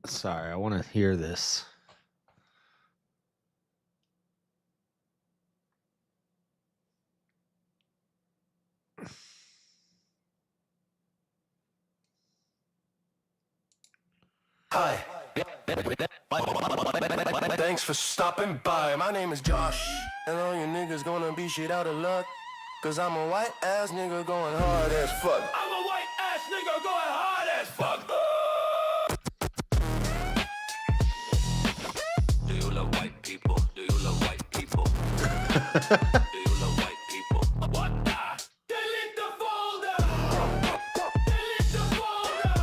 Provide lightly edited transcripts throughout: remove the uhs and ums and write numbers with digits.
Sorry, I want to hear this. Hi. Thanks for stopping by. My name is Josh. And all you niggas gonna be shit out of luck. Cause I'm a white ass nigga going hard as fuck. I'm a white ass nigga going hard as fuck. Do you love white people? Do you love white people? Do you love white people? What the? Delete the folder! Delete the folder!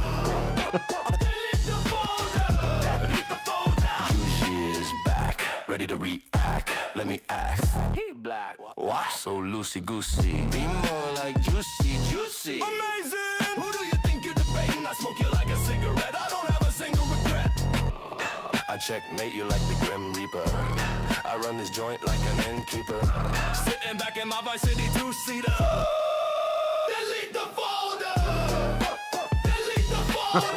Delete the folder! Delete the folder! Juicy is back, ready to react. Let me act. He black. What? So loosey-goosey. Be more like juicy. Amazing! Who do you think you're debating? I smoke you like a cigarette. I don't have a single regret. I checkmate you like the Grim Reaper. I run this joint like an innkeeper. Sitting back in my Vice City two-seater. Delete the folder! Delete the folder!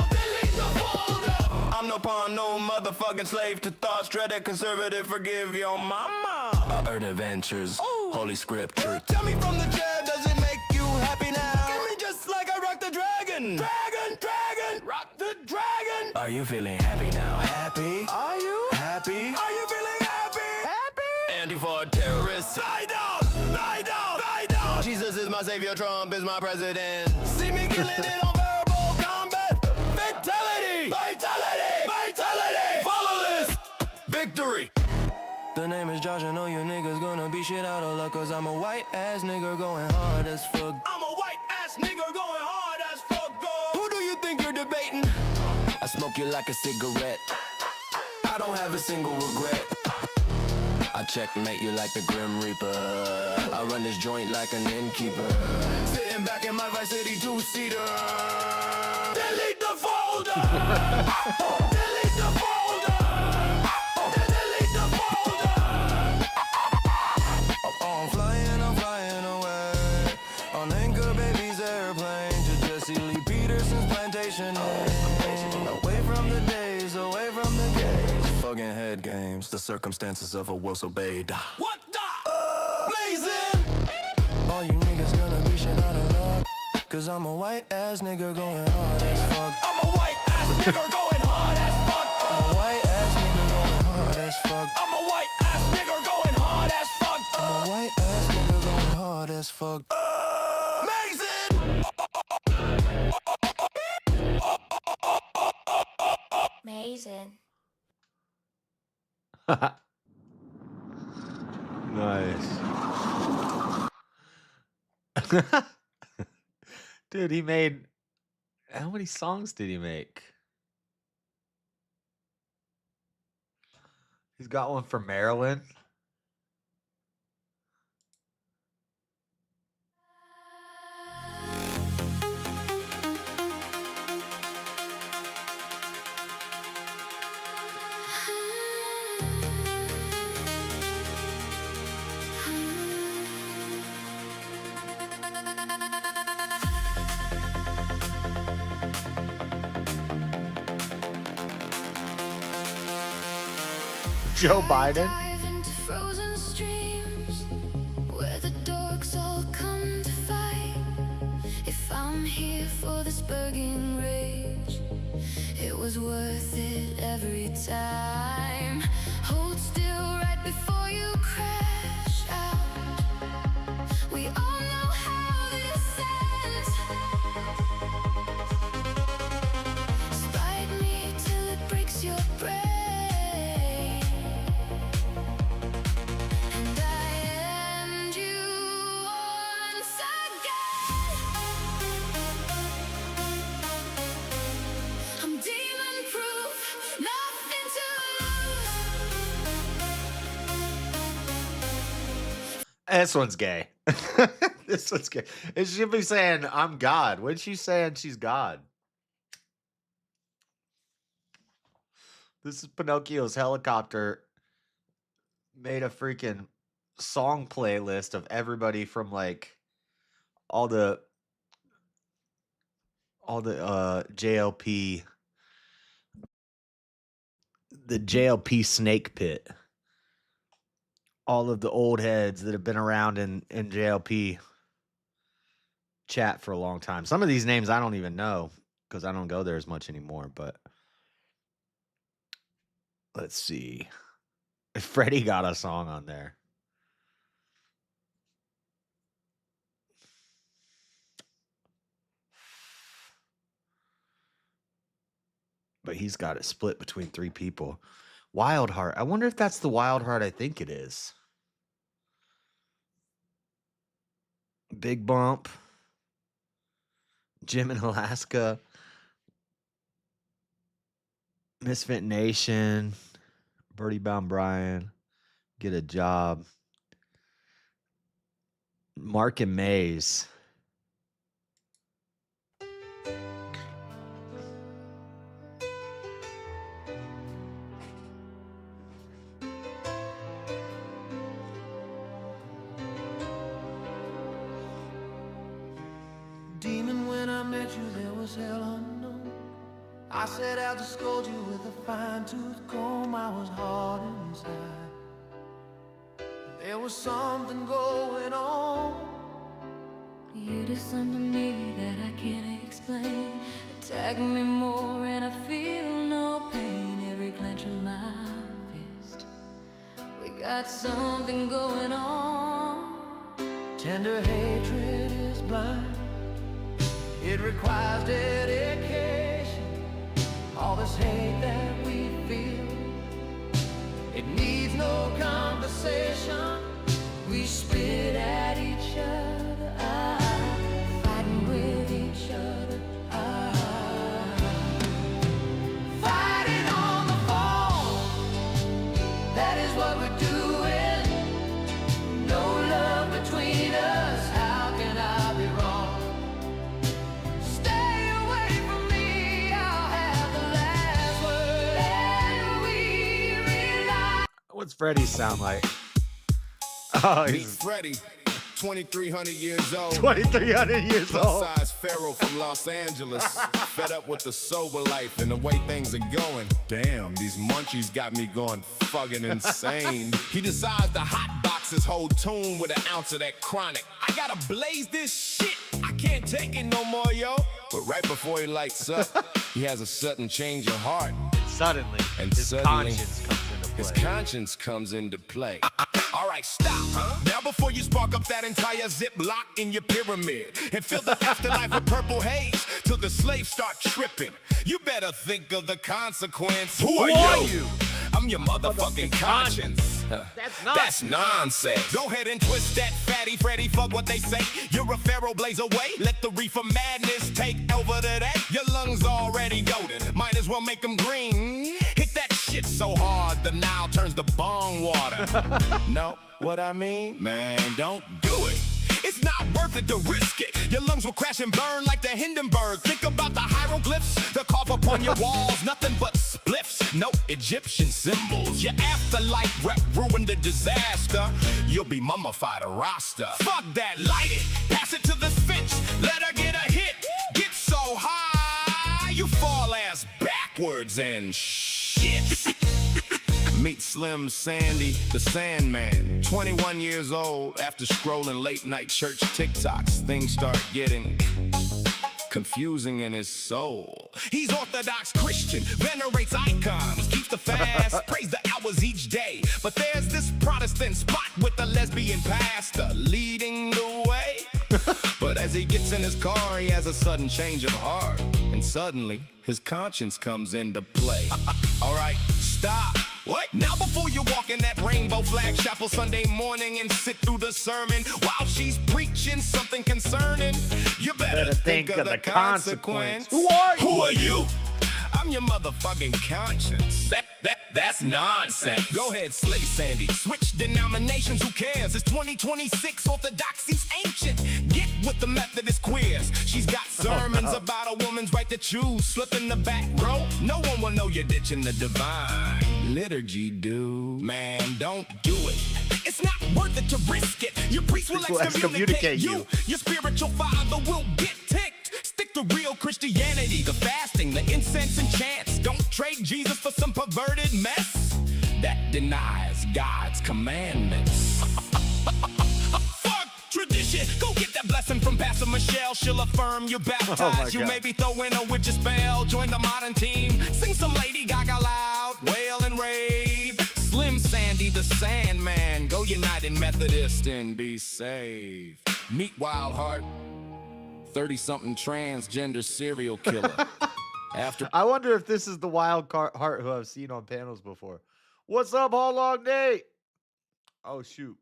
Delete the folder! I'm no pawn, no motherfucking slave to thoughts. Dreaded conservative, forgive your mama. Dreadedconservative, holy scripture. Tell me from the chair, does it make you happy now? Give me just like I rock the dragon. Dragon, rock the dragon. Are you feeling happy now? Happy? Are you happy? Are you feeling happy? Happy? Anti-for terrorists. Lie down. Jesus is my savior, Trump is my president. See me killing it on verbal combat. Fatality. Follow this. Victory. The name is Josh, I know you niggas gonna be shit out of luck. Cause I'm a white ass nigga going hard as fuck. I'm a white ass nigga going hard as fuck. Who do you think you're debating? I smoke you like a cigarette. I don't have a single regret. I checkmate you like the Grim Reaper. I run this joint like an innkeeper. Sitting back in my Vice City two-seater. Delete the folder! Delete the folder! Delete the folder! I'm flying away on Anchor Baby's airplane to Jesse Lee Peterson's plantation. Away from the days, away from the games, fucking head games, the circumstances of a world so bad. What the? Amazing! All you niggas gonna be shit out of luck. Cause I'm a white ass nigga going hard as fuck. I'm a white ass nigga going hard as fuck. I'm a white ass nigga going hard as fuck. I'm a white ass nigga going hard as fuck. I'm a white ass nigga going hard as fuck. Amazing. Nice. Dude, he made... How many songs did he make? He's got one for Maryland. Joe Biden. Frozen streams where the dogs all come to fight. If I'm here for this burning rage, it was worth it every time. Hold still right before you crash out. We all know how this ends. Spite me till it breaks your brain. And I end you once again. I'm demon proof, nothing to lose. This one's gay. This one's gay. It should be saying, I'm God. When's she saying she's God? This is Pinocchio's helicopter. Made a freaking song playlist of everybody from like all the JLP the JLP snake pit. All of the old heads that have been around in JLP chat for a long time. Some of these names I don't even know because I don't go there as much anymore, but let's see. Freddie got a song on there. But he's got it split between 3 people. Wild Heart. I wonder if that's the Wild Heart I think it is. Big Bump. Jim in Alaska. Misfit Nation. Birdie Bound Brian. Get a Job. Mark and Maze. Demon, when I met you, there was hell unknown. I set out to scold you with a fine-tooth comb. I was hard inside. There was something going on. You did something to me that I can't explain. Attack me more and I feel no pain. Every clench of my fist. We got something going on. Tender hatred is blind. It requires dedication. All this hate that we feel, it needs no conversation. We spit at each other, fighting with each other, fighting on the phone. That is what we're doing. No love between us. How can I be wrong? Stay away from me. I'll have the last word. And we rely. What's Freddie sound like? Oh, Meet he's Freddie, 2,300 years old. 2,300 years old. Plus-size pharaoh from Los Angeles. Fed up with the sober life and the way things are going. Damn, these munchies got me going fucking insane. He decides to hotbox his whole tune with an ounce of that chronic. I gotta blaze this shit. I can't take it no more, yo. But right before he lights up, he has a sudden change of heart. Suddenly, And his suddenly, conscience comes into play. His conscience comes into play. All right, stop. Now before you spark up that entire ziplock in your pyramid and fill the afterlife with purple haze till the slaves start tripping, you better think of the consequence. Who are you? I'm your motherfucking conscience. That's nonsense. Go ahead and twist that fatty Freddy, fuck what they say. You're a pharaoh, blaze away. Let the reefer madness take over today. Your lungs already golden, might as well make them green. Hit that shit so hard the Nile turns to bong water. Know what I mean? Man, don't do it. It's not worth it to risk it. Your lungs will crash and burn like the Hindenburg. Think about the hieroglyphs, the carve upon your walls. Nothing but spliffs, no Egyptian symbols. Your afterlife rep ruined the disaster. You'll be mummified a Rasta. Fuck that, light it, pass it to the Finch. Let her get a hit, get so high you fall ass backwards and shit. Meet Slim Sandy, the Sandman. 21 years old, after scrolling late night church TikToks, things start getting confusing in his soul. He's Orthodox Christian, venerates icons, keeps the fast, prays the hours each day. But there's this Protestant spot with a lesbian pastor leading the way. But as he gets in his car, he has a sudden change of heart. And suddenly, his conscience comes into play. All right, stop. What? Now before you walk in that rainbow flag chapel Sunday morning and sit through the sermon while she's preaching something concerning, you better think of the consequence. Who are you? Who are you? I'm your motherfucking conscience. That's nonsense. Go ahead, slay Sandy. Switch denominations, who cares? It's 2026, orthodoxy's ancient. Get with the Methodist queers. She's got sermons about a woman's right to choose. Slip in the back row, no one will know you're ditching the divine liturgy, dude. Man, don't do it. It's not worth it to risk it. Your priest will excommunicate you. Your spiritual father will get ticked. Stick to real Christianity, the fasting, the incense and chants. Don't trade Jesus for some perverted mess that denies God's commandments. Fuck tradition. Go get that blessing from Pastor Michelle. She'll affirm you baptized. You may be throwing a witch's spell. Join the modern team. Sing some Lady Gaga loud. Wail and rave. Slim Sandy the Sandman. Go United Methodist and be saved. Meet Wild Heart. 30-something transgender serial killer. After I wonder if this is the Wild Heart who I've seen on panels before. What's up, All Long Nate? Oh, shoot.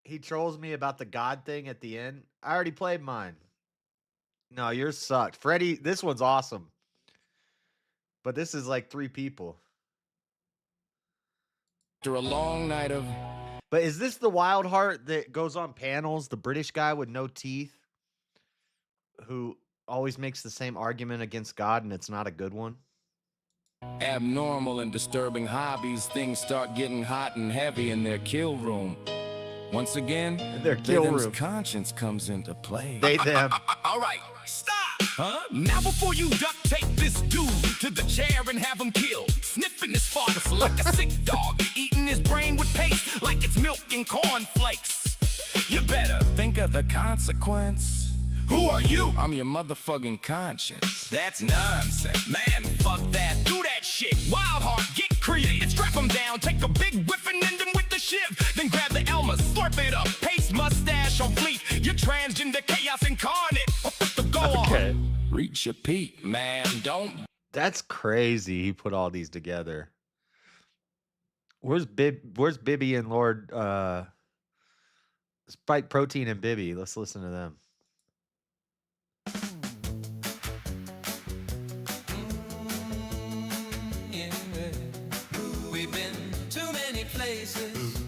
He trolls me about the God thing at the end. I already played mine. No, yours sucked. Freddie, this one's awesome. But this is like 3 people. After a long night of... But is this the Wild Heart that goes on panels? The British guy with no teeth? Who always makes the same argument against God and it's not a good one? abnormal and disturbing hobbies, things start getting hot and heavy in their kill room. Once again, Their kill them's room. conscience comes into play. They, them. All right, stop! Huh? Now before you duct tape this dude to the chair and have him killed, sniffing his farts like a sick dog, eating his brain with paste like it's milk and cornflakes. You better think of the consequence. Who are you? I'm your motherfucking conscience. That's nonsense. Man, fuck that. Do that shit. Wild heart, get creative. Strap him down, take a big whiff and end him with the shiv. Then grab the Elmer, slurp it up. Paste mustache on fleek. You're transgender chaos incarnate. Go on. Reach your peak, man. Don't. That's crazy. He put all these together. Where's Bibby and Lord Spike Protein and Bibby? Let's listen to them. We've been to many places.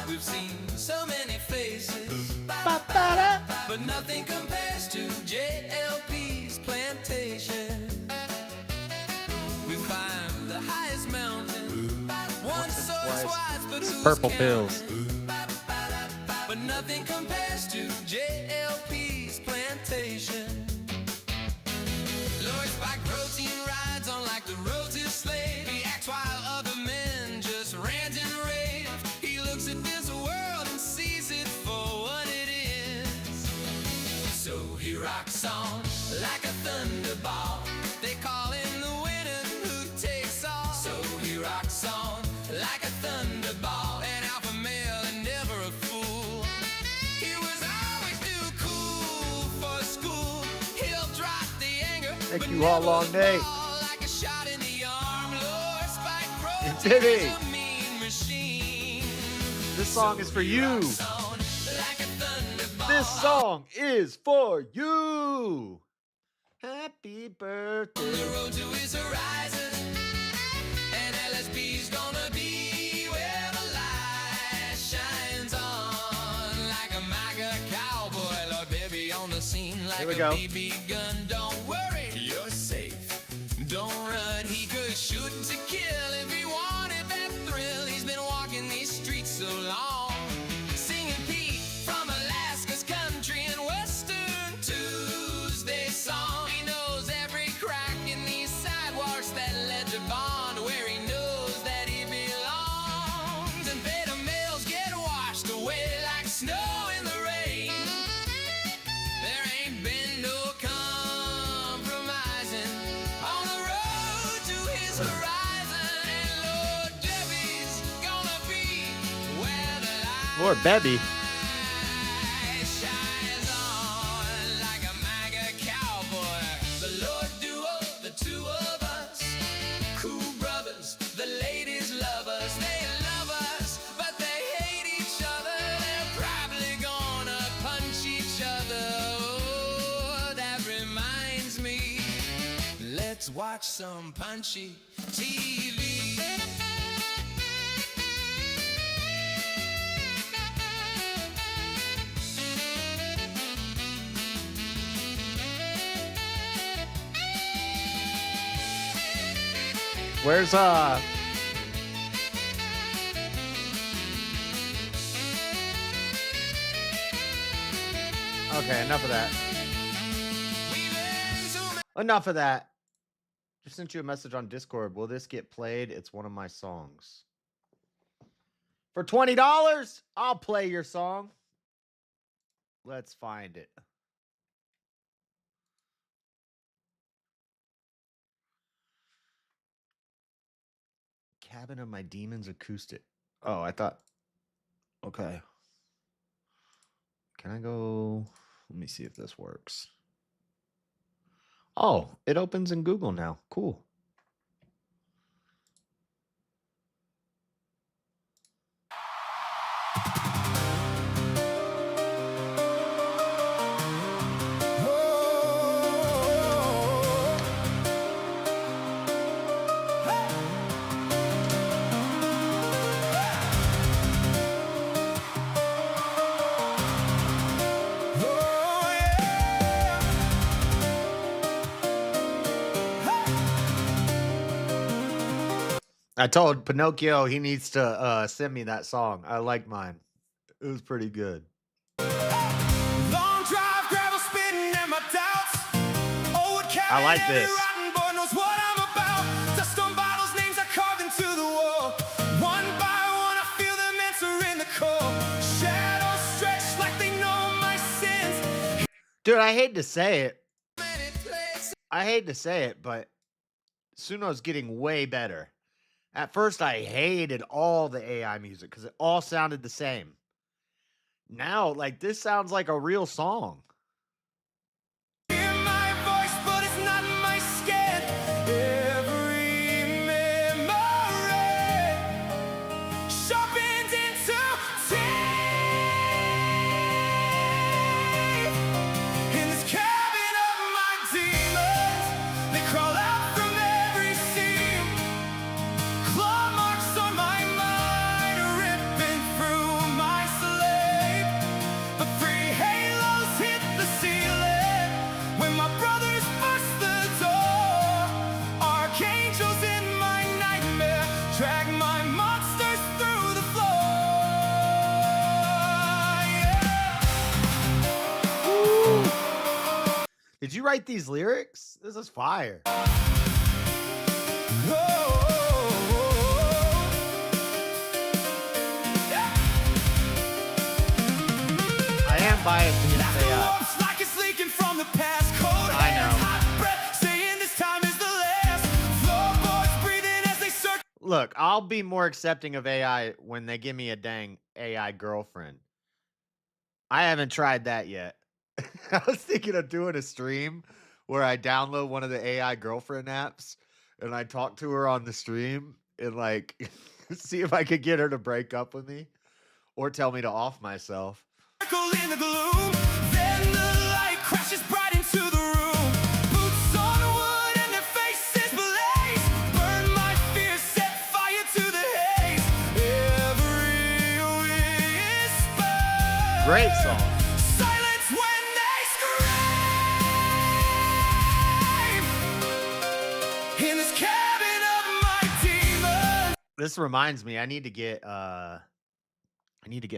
We've seen so many faces. But nothing compares to JLP's plantation. We climbed the highest mountain. Once so twice, but who's Purple counting? pills. But nothing compares to JLP's plantation. Lord Spike Protein rides on like the road to slave. He acts while other men just rant and rave. He looks at this world and sees it for what it is. So he rocks on like a thunderball. They call him the winner who takes all. So he rocks on like a thunderball. An alpha male and never a fool. He was always too cool for school. He'll drop the anger. Thank you all long day. Like a shot in the arm, Lord Spike And Protein Diddy. is a mean machine. This song is for you. Sound like a thunderball. This song is for you. Happy birthday. The road to his horizon, and LSP's gonna be where the light shines on. Like a MAGA cowboy, Lord Baby on the scene like Here we a go. BB gun. Don't worry, you're safe. Don't run, he could shoot to kill if he wanted that thrill. He's been walking these streets so long, singing Pete from Alaska's country and Western Tuesday song. He knows every crack in these sidewalks that led to Bond, where he knows that he belongs. And beta males get washed away like snow in the rain. There ain't been no compromising on the road to his horizon. And Lord Debbie's gonna be where the Lord Bebby. light shines on like a MAGA cowboy. The Lord Duo, the two of us, cool brothers, the ladies love us. They love us, but they hate each other. They're probably gonna punch each other. Oh, that reminds me. Let's watch some punchy TV. Where's Okay, enough of that. Enough of that. Just sent you a message on Discord. Will this get played? It's one of my songs. For $20, I'll play your song. Let's find it. Cabin of My Demons acoustic. Oh, I thought. Okay. Can I go? Let me see if this works. Oh, it opens in Google now. Cool. I told Pinocchio he needs to send me that song. I like mine. It was pretty good. Long drive, gravel spitting and my doubts. Old I like this. rotten boy knows what I'm about. Dust on bottles, names are carved into the wall. One by one, I feel them answering the call. Shadows stretch like they know my sins. Dude, I hate to say it. Many places. I hate to say it, but Suno's getting way better. At first, I hated all the AI music because it all sounded the same. Now, like, this sounds like a real song. Hear my voice, but it's not my skin. Every memory sharpened into teeth. In this cabin of my demons, they crawl out from every seam. Claw marks on my mind, ripping through my slate. But three halos hit the ceiling when my brothers bust the door. Archangels in my nightmare drag my monsters through the floor. Yeah. Did you write these lyrics? This is fire. I am biased against AI. Looks like it's leaking from the past. Cold I know. hands, hot breath, saying this time is the last. Floorboards breathing as they circle. Look, I'll be more accepting of AI when they give me a dang AI girlfriend. I haven't tried that yet. I was thinking of doing a stream where I download one of the AI girlfriend apps and I talk to her on the stream and like see if I could get her to break up with me or tell me to off myself. In the gloom, then the light crashes bright into the room. Boots on wood and their faces blaze. Burn my fear, set fire to the haze. Every whisper. Great song. Silence when they scream. In this cabin of my demons. This reminds me, I need to get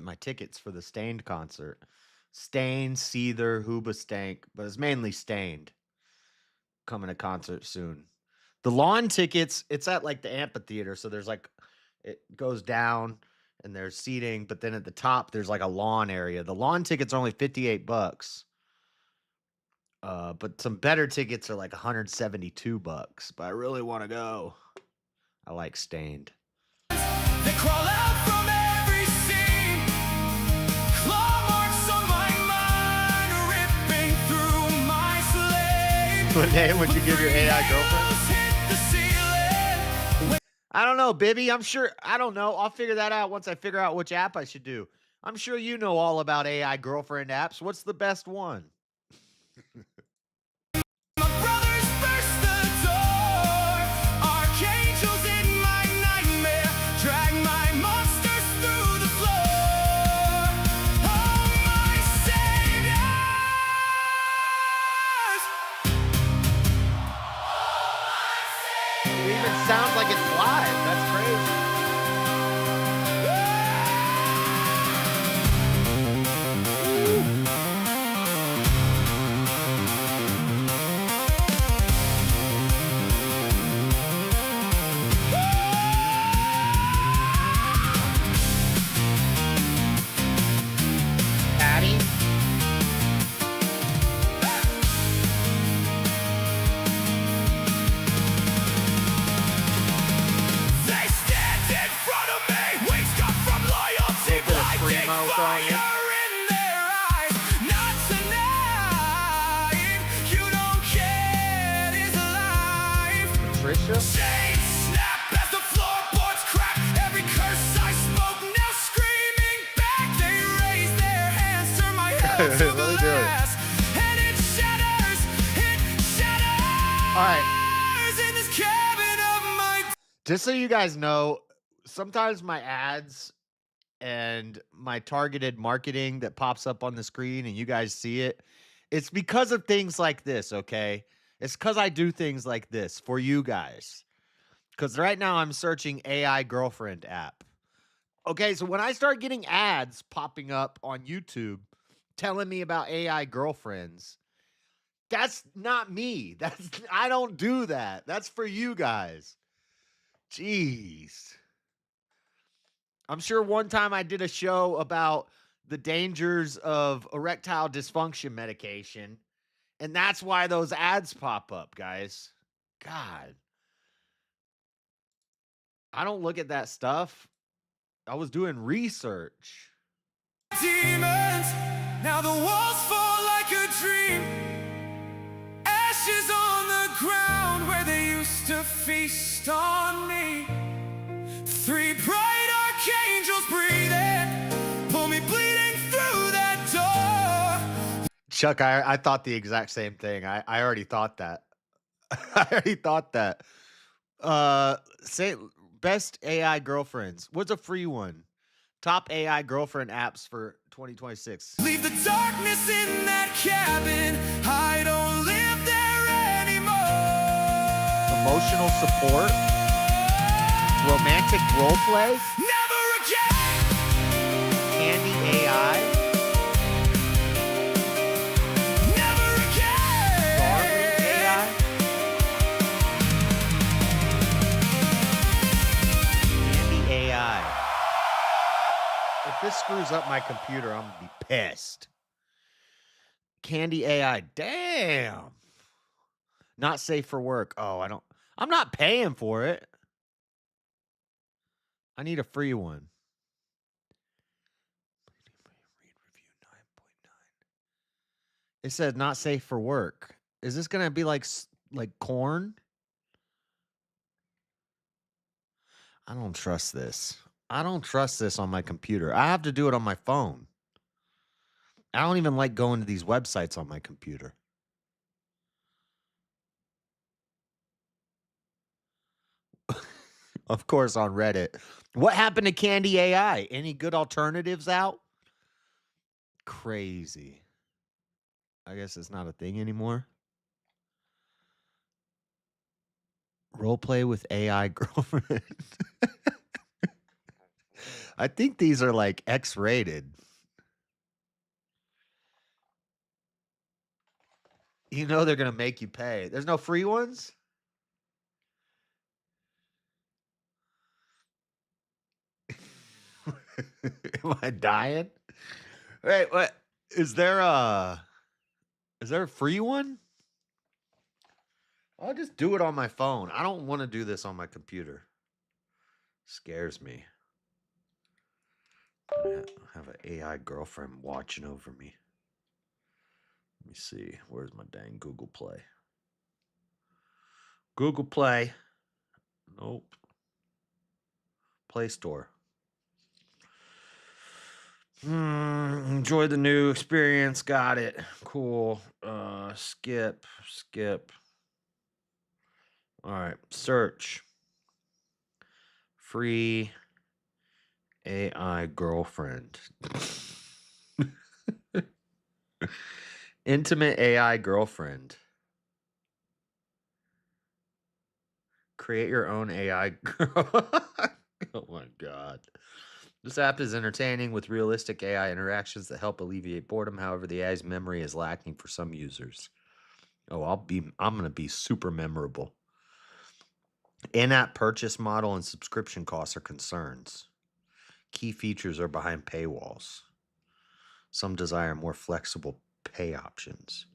my tickets for the Stained concert. Stained, Seether, Hoobastank, but it's mainly Stained. Coming to concert soon. The lawn tickets, it's at like the amphitheater, so there's like it goes down and there's seating, but then at the top there's like a lawn area. The lawn tickets are only $58. But some better tickets are like $172, but I really want to go. I like Stained. They crawl out from every seam. Claw marks on my mind, ripping through my slate. What day would you give your AI girlfriend? Hit the ceiling. I don't know, Bibby. I'm sure. I don't know. I'll figure that out once I figure out which app I should do. I'm sure you know all about AI girlfriend apps. What's the best one? My brothers burst the door. Archangels in my nightmare drag my monsters through the floor. Oh, my saviors. It even sounds like it's live. That's crazy. Alicia? Chains snap as the floorboards crack. Every curse I spoke now screaming back. They raise their hands, turn my hell to Let me the do it. last. And it shatters All right. in this cabin of my. Just so you guys know, sometimes my ads and my targeted marketing that pops up on the screen and you guys see it, it's because of things like this, okay? It's because I do things like this for you guys. Because right now I'm searching AI girlfriend app. Okay, so when I start getting ads popping up on YouTube telling me about AI girlfriends, that's not me. I don't do that. That's for you guys. Jeez. I'm sure one time I did a show about the dangers of erectile dysfunction medication, and that's why those ads pop up, guys. God. I don't look at that stuff. I was doing research. Demons, now the walls fall like a dream. Ashes on the ground where they used to feast on me. 3 bright archangels breathing, pull me bleeding through that door. Chuck, I thought the exact same thing. I already thought that. I already thought that. Say best AI girlfriends. What's a free one? Top AI girlfriend apps for 2026. Leave the darkness in that cabin. I don't live there anymore. Emotional support. Romantic role play. Never again. Candy AI. Never again. Darling AI. Candy AI. If this screws up my computer, I'm gonna be pissed. Candy AI. Damn. Not safe for work. Oh, I'm not paying for it. I need a free one. Read review 9.9. It says not safe for work. Is this gonna be like corn? I don't trust this. I don't trust this on my computer. I have to do it on my phone. I don't even like going to these websites on my computer. Of course, on Reddit. What happened to Candy AI? Any good alternatives out? Crazy. I guess it's not a thing anymore. Role play with AI girlfriend. I think these are like X-rated. You know they're gonna make you pay. There's no free ones? Am I dying? Wait, what? Is there a free one? I'll just do it on my phone. I don't want to do this on my computer. Scares me. I have an AI girlfriend watching over me. Let me see. Where's my dang Google Play? Google Play. Nope. Play Store. Enjoy the new experience. Got it. Cool. Skip. All right. Search. Free AI girlfriend. Intimate AI girlfriend. Create your own AI girl. Oh my God. This app is entertaining with realistic AI interactions that help alleviate boredom. However, the AI's memory is lacking for some users. Oh, I'm gonna be super memorable. In-app purchase model and subscription costs are concerns. Key features are behind paywalls. Some desire more flexible pay options.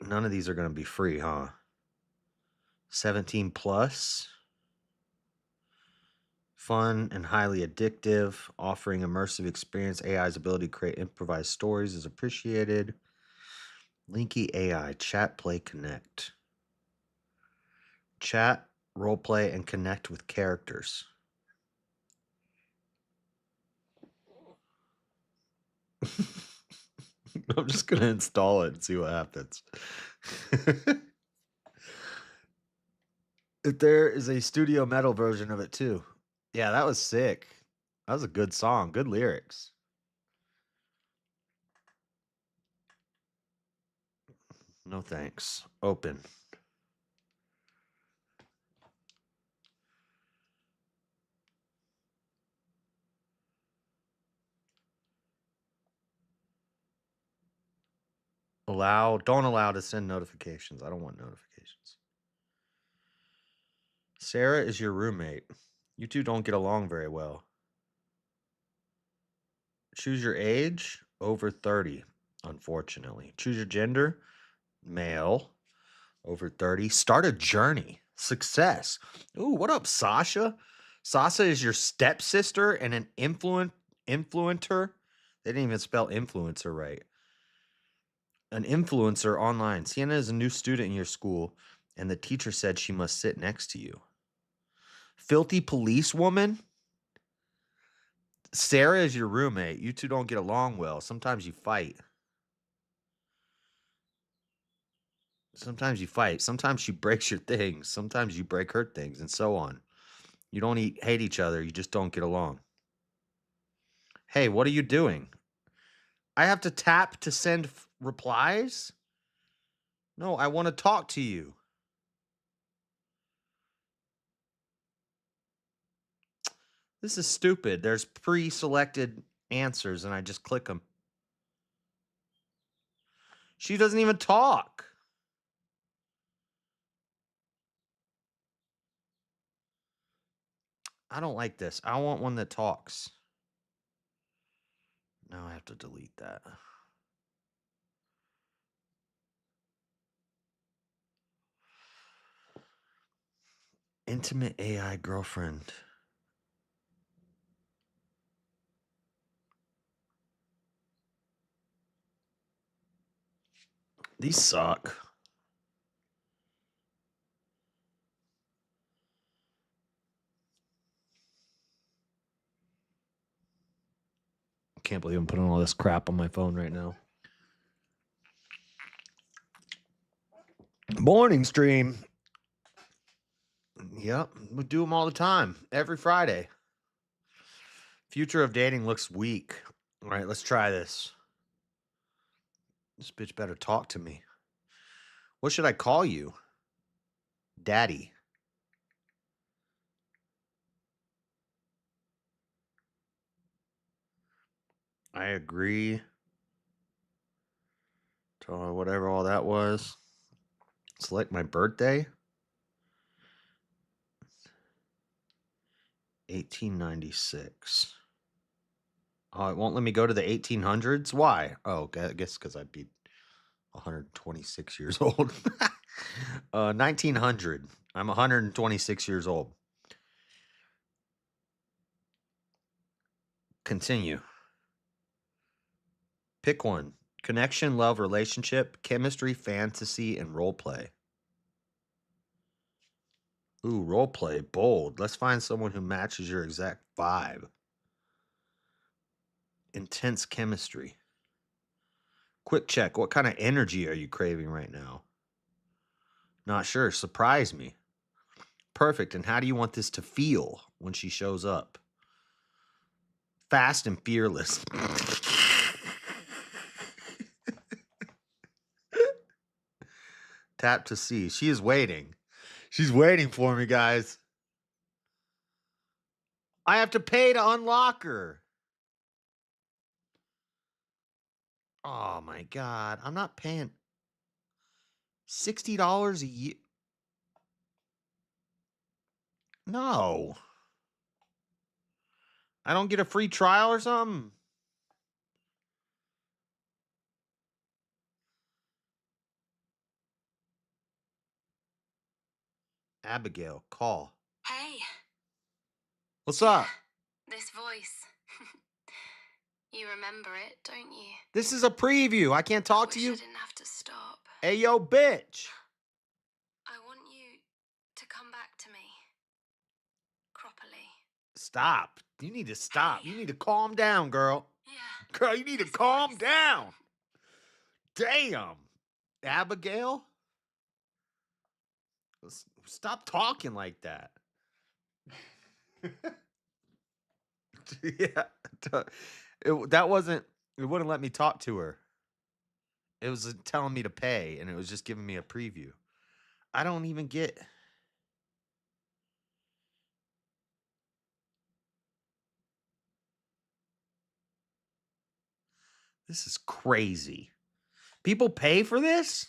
None of these are going to be free, huh? 17 plus. Fun and highly addictive. Offering immersive experience. AI's ability to create improvised stories is appreciated. Linky AI. Chat, play, connect. Chat, roleplay, and connect with characters. I'm just going to install it and see what happens. There is a studio metal version of it too. Yeah, that was sick. That was a good song. Good lyrics. No thanks. Open. Don't allow to send notifications. I don't want notifications. Sarah is your roommate. You two don't get along very well. Choose your age, over 30, unfortunately. Choose your gender, male, over 30. Start a journey. Success. Ooh, what up, Sasha? Sasha is your stepsister and an influencer. They didn't even spell influencer right. An influencer online. Sienna is a new student in your school, and the teacher said she must sit next to you. Filthy police woman. Sarah is your roommate. You two don't get along well. Sometimes you fight. Sometimes she breaks your things. Sometimes you break her things, and so on. You don't hate each other. You just don't get along. Hey, what are you doing? I have to tap to send replies? No, I want to talk to you. This is stupid. There's pre-selected answers, and I just click them. She doesn't even talk. I don't like this. I want one that talks. Now I have to delete that. Intimate AI girlfriend. These suck. I can't believe I'm putting all this crap on my phone right now. Morning stream. Yep, we do them all the time. Every Friday. Future of dating looks weak. All right, let's try this. This bitch better talk to me. What should I call you? Daddy. I agree to whatever all that was. Select my birthday. 1896. Oh, it won't let me go to the 1800s? Why? Oh, I guess because I'd be 126 years old. 1900. I'm 126 years old. Continue. Pick one. Connection, love, relationship, chemistry, fantasy, and role play. Ooh, role play. Bold. Let's find someone who matches your exact vibe. Intense chemistry. Quick check. What kind of energy are you craving right now? Not sure. Surprise me. Perfect. And how do you want this to feel when she shows up? Fast and fearless. Tap to see. She is waiting. She's waiting for me, guys. I have to pay to unlock her. Oh my God. I'm not paying $60 a year. No. I don't get a free trial or something? Abigail, call. Hey, What's up? this voice. You remember it, don't you? This is a preview. I can't talk to Wish you. I didn't have to stop. Hey, yo, bitch. I want you to Stop. You need to stop. You need to calm down, girl. Yeah. Girl, you need to calm down. Damn. Abigail? Stop talking like that. Yeah. It wouldn't let me talk to her. It was telling me to pay, and it was just giving me a preview. I don't even get. This is crazy. People pay for this?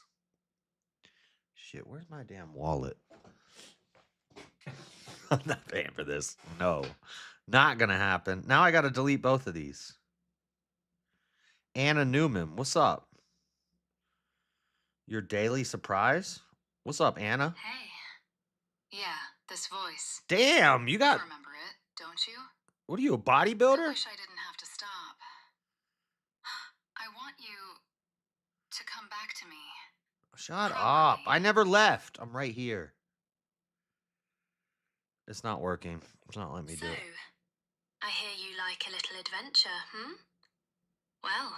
Shit, where's my damn wallet? I'm not paying for this. No. Not gonna happen. Now I gotta delete both of these. Anna Newman, what's up? Your daily surprise? What's up, Anna? Hey. Yeah, this voice. Damn, you You got. remember it, don't you? What are you, a I bodybuilder? wish I didn't have to stop. I want you to come back to me. Shut up. Properly. I never left. I'm right here. It's not working. It's not letting me do So, it. I hear you like a little adventure, Well,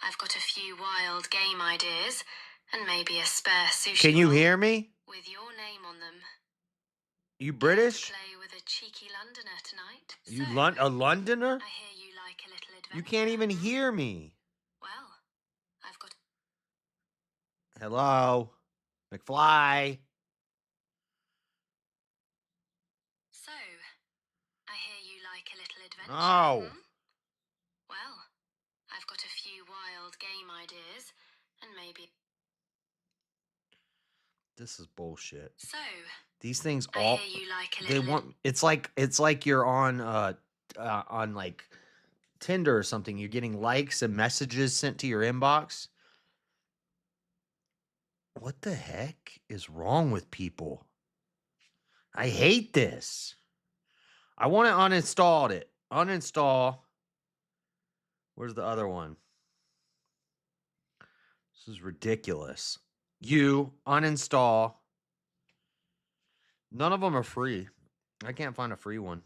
I've got a few wild game ideas and maybe a spare sushi Can you roll hear me? with your name on them. You Here British? to play with a cheeky Londoner tonight. You So, a Londoner? I hear you like a little adventure. You can't even hear me. Well, I've got. Hello? McFly? So, I hear you like a little adventure. No. Well, I've got a few wild game ideas and maybe. This is bullshit. So, These things I all hear you like a they little. want it's like you're on like Tinder or something. You're getting likes and messages sent to your inbox. What the heck is wrong with people? I hate this. I want to uninstall it. Uninstall. Where's the other one? This is ridiculous. You uninstall. None of them are free. I can't find a free one.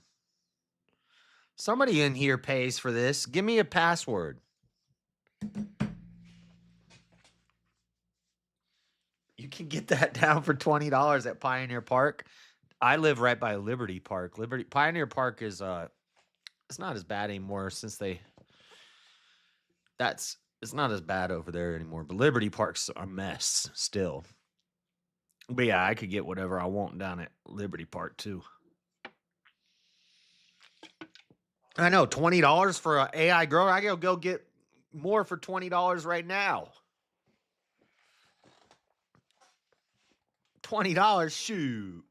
Somebody in here pays for this. Give me a password. You can get that down for $20 at Pioneer Park. I live right by Liberty Park. Pioneer Park is it's not as bad anymore since it's not as bad over there anymore. But Liberty Park's a mess still. But yeah, I could get whatever I want down at Liberty Park too. I know, $20 for an AI girl. I gotta go get more for $20 right now. $20, shoot.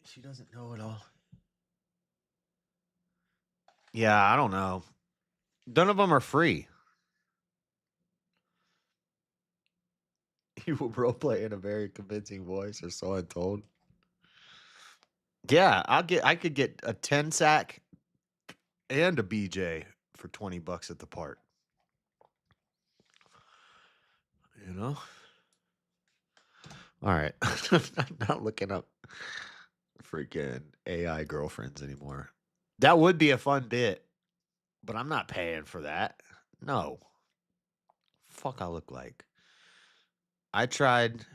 She doesn't know it all. Yeah, I don't know. None of them are free. You will roleplay in a very convincing voice, or so I'm told. Yeah, I could get a 10 sack and a BJ for $20 at the park. You know? All right. I'm not looking up freaking AI girlfriends anymore. That would be a fun bit, but I'm not paying for that. No. Fuck I look like. I tried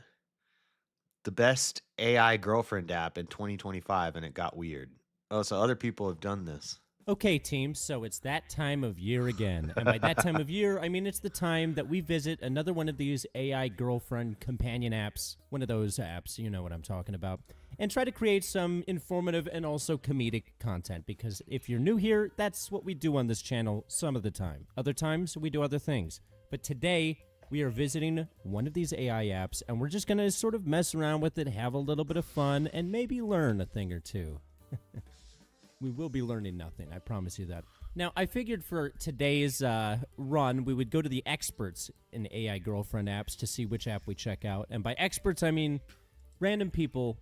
the best AI girlfriend app in 2025 and it got weird. Oh, so other people have done this. Okay, team, so it's that time of year again. And by that time of year, I mean it's the time that we visit another one of these AI girlfriend companion apps, one of those apps, you know what I'm talking about, and try to create some informative and also comedic content, because if you're new here, that's what we do on this channel some of the time. Other times, we do other things. But today, we are visiting one of these AI apps, and we're just going to sort of mess around with it, have a little bit of fun, and maybe learn a thing or two. We will be learning nothing, I promise you that. Now, I figured for today's run, we would go to the experts in AI girlfriend apps to see which app we check out. And by experts, I mean random people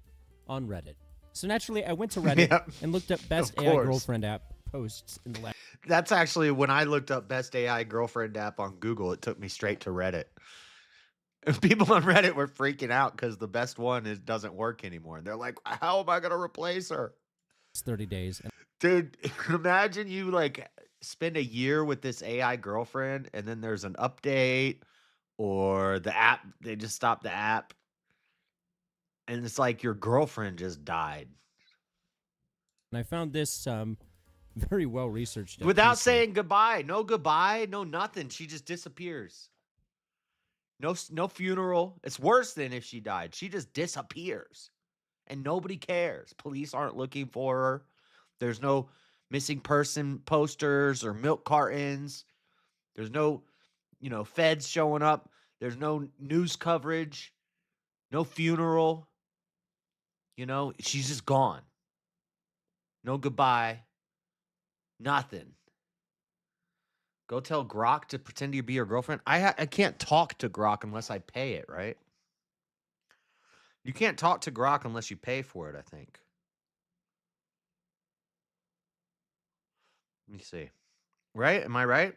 on Reddit. So naturally, I went to Reddit Yep. and looked up best Of AI course. girlfriend app posts in the last. That's actually when I looked up best AI girlfriend app on Google, it took me straight to Reddit. People on Reddit were freaking out because the best one doesn't work anymore. And they're like, how am I going to replace her? It's 30 days. And Dude, imagine you like spend a year with this AI girlfriend and then there's an update or the app, they just stop the app. And it's like your girlfriend just died. I found this very well researched. Without piece here. saying goodbye. No goodbye, no nothing. She just disappears. No funeral. It's worse than if she died. She just disappears. And nobody cares. Police aren't looking for her. There's no missing person posters or milk cartons. There's no, feds showing up. There's no news coverage. No funeral. She's just gone. No goodbye. Nothing. Go tell Grok to pretend to be your girlfriend. I can't talk to Grok unless I pay it, right? You can't talk to Grok unless you pay for it, I think. Let me see. Right? Am I right?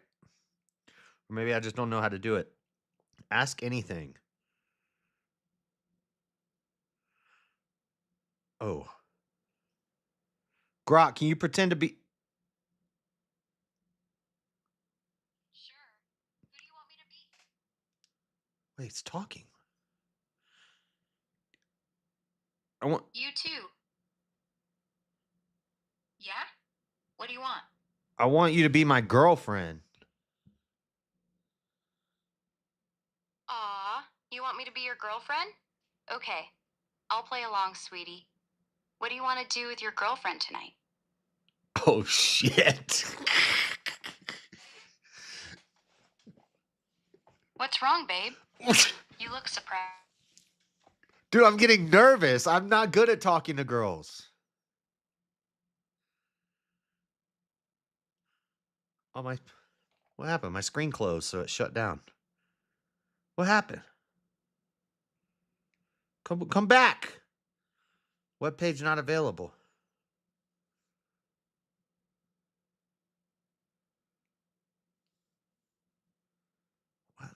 Or maybe I just don't know how to do it. Ask anything. Oh. Grok, can you pretend to be... Wait, it's talking. I want... You too. Yeah? What do you want? I want you to be my girlfriend. Aw, you want me to be your girlfriend? Okay, I'll play along, sweetie. What do you want to do with your girlfriend tonight? Oh, shit. What's wrong, babe? You look surprised. Dude, I'm getting nervous. I'm not good at talking to girls. Oh, what happened? My screen closed, so it shut down. What happened? Come back. Web page not available. What?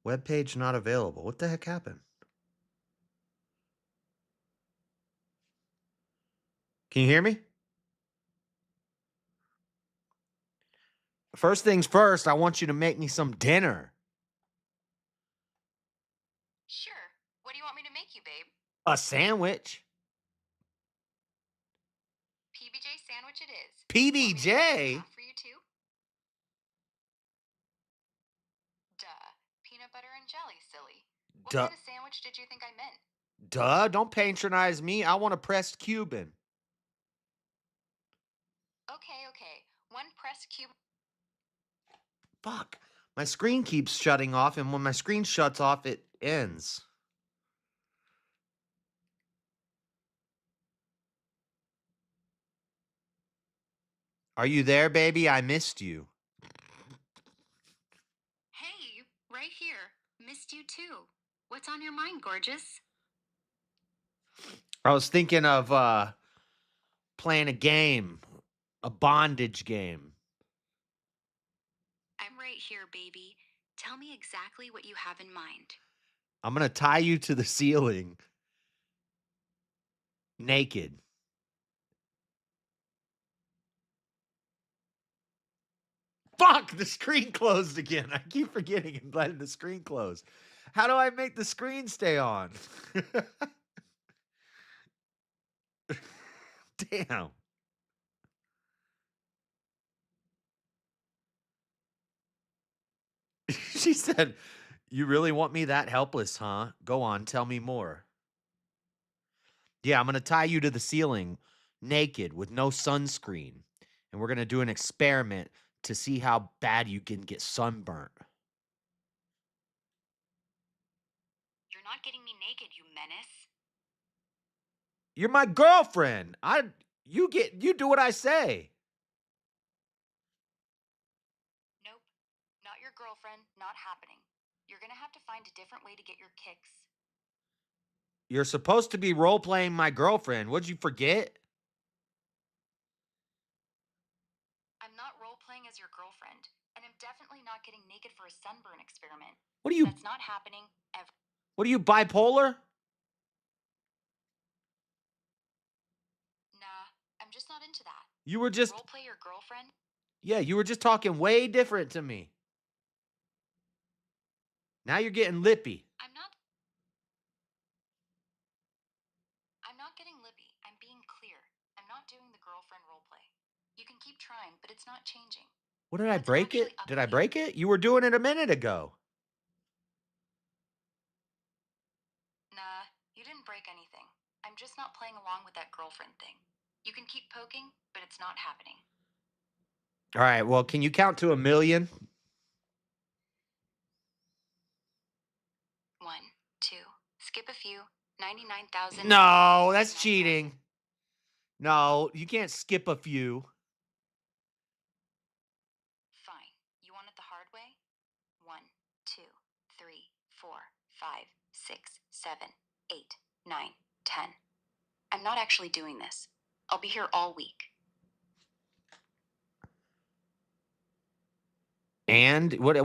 Web page not available. What the heck happened? Can you hear me? First things first, I want you to make me some dinner. Sure. What do you want me to make you, babe? A sandwich. PBJ sandwich it is. PBJ? For you too? Duh. Peanut butter and jelly, silly. What Duh. kind of sandwich did you think I meant? Duh, don't patronize me. I want a pressed Cuban. Okay. One pressed cube. Fuck. My screen keeps shutting off, and when my screen shuts off, it ends. Are you there, baby? I missed you. Hey, right here. Missed you too. What's on your mind, gorgeous? I was thinking of playing a game, a bondage game. I'm right here, baby. Tell me exactly what you have in mind. I'm going to tie you to the ceiling naked. Fuck, the screen closed again. I keep forgetting and letting the screen close. How do I make the screen stay on? Damn. She said, "You really want me that helpless, huh? Go on, tell me more." Yeah, I'm going to tie you to the ceiling naked with no sunscreen. And we're going to do an experiment to see how bad you can get sunburnt. You're not getting me naked, you menace. You're my girlfriend. You do what I say. Nope. Not your girlfriend, not happening. You're gonna have to find a different way to get your kicks. You're supposed to be role-playing my girlfriend. What'd you forget? I'm not role playing as your girlfriend, and I'm definitely not getting naked for a sunburn experiment. What are you? That's not happening ever. What are you, bipolar? Nah, I'm just not into that. You were just, Role play your girlfriend? yeah, you were just talking way different to me. Now you're getting lippy. I'm not getting lippy. I'm being clear. I'm not doing the girlfriend role play. You can keep trying, but it's not changing. What did I What's break it? actually up Did with I you? break it? You were doing it a minute ago. Nah, you didn't break anything. I'm just not playing along with that girlfriend thing. You can keep poking, but it's not happening. All right, well, can you count to 1,000,000? 1, 2, skip a few, 99,000. No, that's cheating. No, you can't skip a few. Fine. You want it the hard way? 1, 2, 3, 4, 5, 6, 7, 8, 9, 10. I'm not actually doing this. I'll be here all week. And what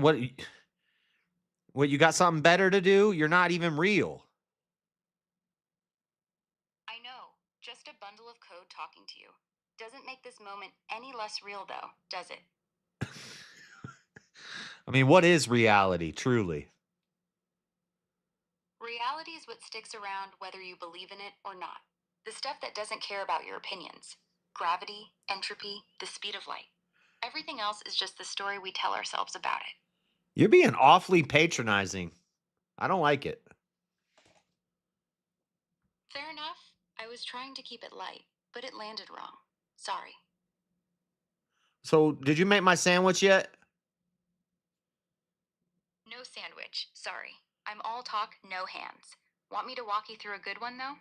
you got something better to do? You're not even real. I know. Just a bundle of code talking to you. Doesn't make this moment any less real, though, does it? I mean, what is reality, truly? Reality is what sticks around whether you believe in it or not. The stuff that doesn't care about your opinions. Gravity, entropy, the speed of light. Everything else is just the story we tell ourselves about it. You're being awfully patronizing. I don't like it. Fair enough. I was trying to keep it light, but it landed wrong. Sorry. So, did you make my sandwich yet? No sandwich. Sorry. I'm all talk, no hands. Want me to walk you through a good one, though?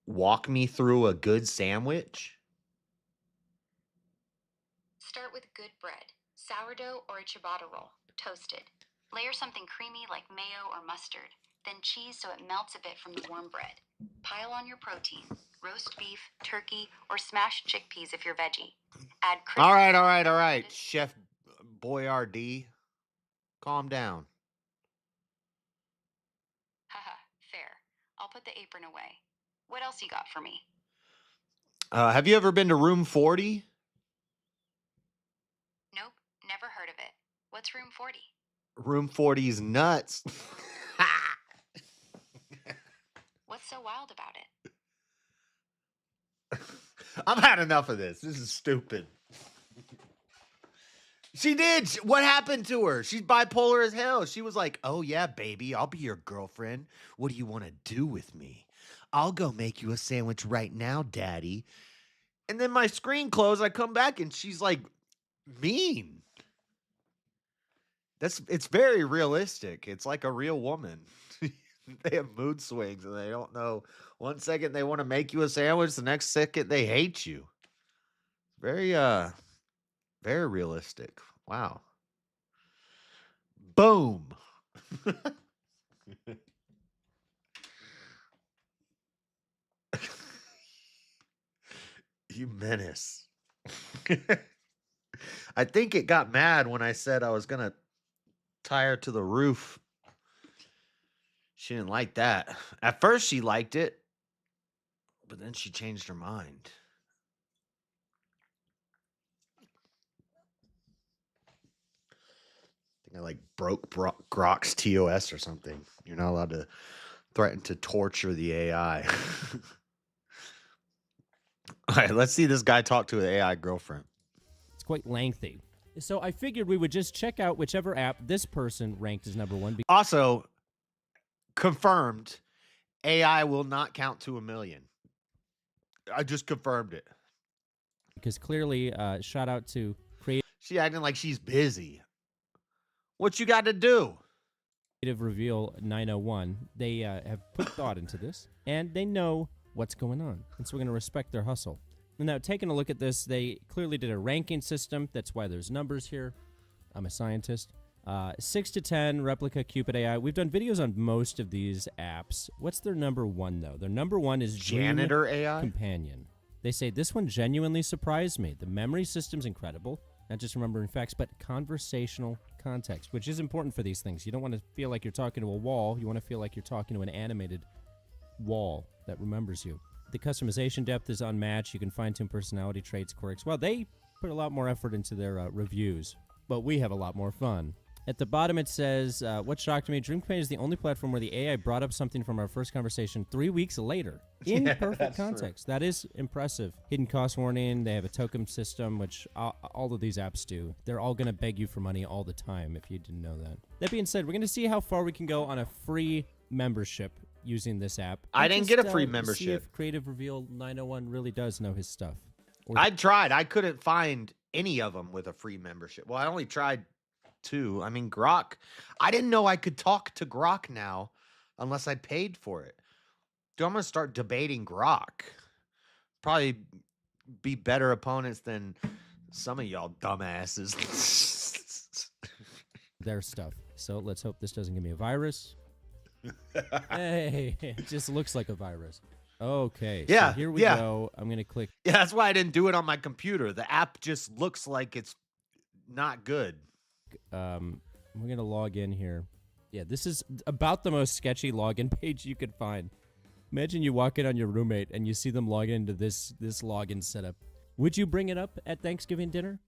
Walk me through a good sandwich? Start with good bread, sourdough or a ciabatta roll, toasted. Layer something creamy like mayo or mustard, then cheese so it melts a bit from the warm bread. Pile on your protein, roast beef, turkey, or smashed chickpeas if you're veggie. Add crisp. All right. Chef Boyardee, calm down. Haha, fair. I'll put the apron away. What else you got for me? Have you ever been to Room 40? Nope, never heard of it. What's room 40? Room 40's nuts. What's so wild about it? I've had enough of this. This is stupid. She did. What happened to her? She's bipolar as hell. She was like, oh, yeah, baby, I'll be your girlfriend. What do you want to do with me? I'll go make you a sandwich right now, daddy. And then my screen closed. I come back and she's like mean. It's very realistic. It's like a real woman. They have mood swings and they don't know. One second they want to make you a sandwich, the next second they hate you. Very very realistic. Wow. Boom. You menace. I think it got mad when I said I was going to tie her to the roof. She didn't like that. At first she liked it, but then she changed her mind. I think I like broke Grok's TOS or something. You're not allowed to threaten to torture the AI. All right, let's see this guy talk to an AI girlfriend. It's quite lengthy. So I figured we would just check out whichever app this person ranked as number one. Also, confirmed, AI will not count to 1,000,000. I just confirmed it. Because clearly, shout out to She acting like she's busy. What you got to do? Creative Reveal 901. They have put thought into this, and they know what's going on. And so we're going to respect their hustle. And now, taking a look at this, they clearly did a ranking system. That's why there's numbers here. I'm a scientist. 6 to 10, Replica, Cupid AI. We've done videos on most of these apps. What's their number one, though? Their number one is Janitor AI? Companion. They say, this one genuinely surprised me. The memory system's incredible. Not just remembering facts, but conversational context, which is important for these things. You don't want to feel like you're talking to a wall. You want to feel like you're talking to an animated wall that remembers you. The customization depth is unmatched. You can fine-tune personality traits, quirks. Well, they put a lot more effort into their reviews, but we have a lot more fun. At the bottom, it says, what shocked me, Dream Companion is the only platform where the AI brought up something from our first conversation 3 weeks later in perfect context. That is impressive. Hidden cost warning. They have a token system, which all of these apps do. They're all going to beg you for money all the time, if you didn't know that. That being said, we're going to see how far we can go on a free membership using this app. I didn't get a free See membership. if Creative Reveal 901 really does know his stuff. I tried. I couldn't find any of them with a free membership. Well, I only tried 2. I mean, Grok. I didn't know I could talk to Grok now unless I paid for it. Dude, I'm going to start debating Grok. Probably be better opponents than some of y'all dumbasses. Their stuff. So let's hope this doesn't give me a virus. Hey, it just looks like a virus. Okay. Yeah, So here we yeah. go. I'm going to click. Yeah, that's why I didn't do it on my computer. The app just looks like it's not good. We're going to log in here. Yeah, this is about the most sketchy login page you could find. Imagine you walk in on your roommate and you see them log into this login setup. Would you bring it up at Thanksgiving dinner?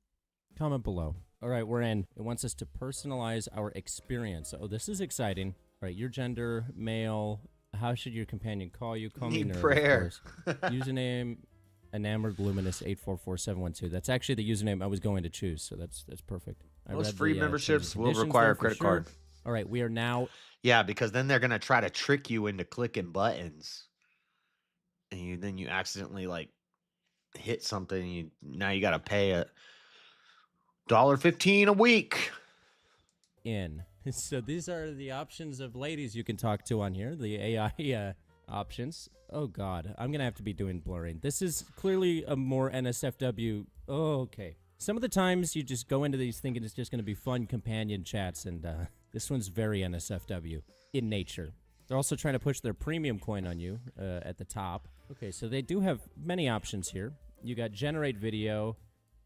Comment below. All right, we're in. It wants us to personalize our experience. Oh, this is exciting. All right, your gender, male. How should your companion call you? Call me Need nerd, of prayer. course. Username, enamored luminous 844712. That's actually the username I was going to choose, so that's perfect. I Most read free the, memberships terms and will conditions require there a for credit sure. card. All right, we are now. Yeah, because then they're gonna try to trick you into clicking buttons, and then you accidentally like hit something. And now you gotta pay $1.15 a week. in. So these are the options of ladies you can talk to on here, the AI options. Oh, God. I'm going to have to be doing blurring. This is clearly a more NSFW. Oh, okay. Some of the times you just go into these thinking it's just going to be fun companion chats, and this one's very NSFW in nature. They're also trying to push their premium coin on you at the top. Okay, so they do have many options here. You got generate video,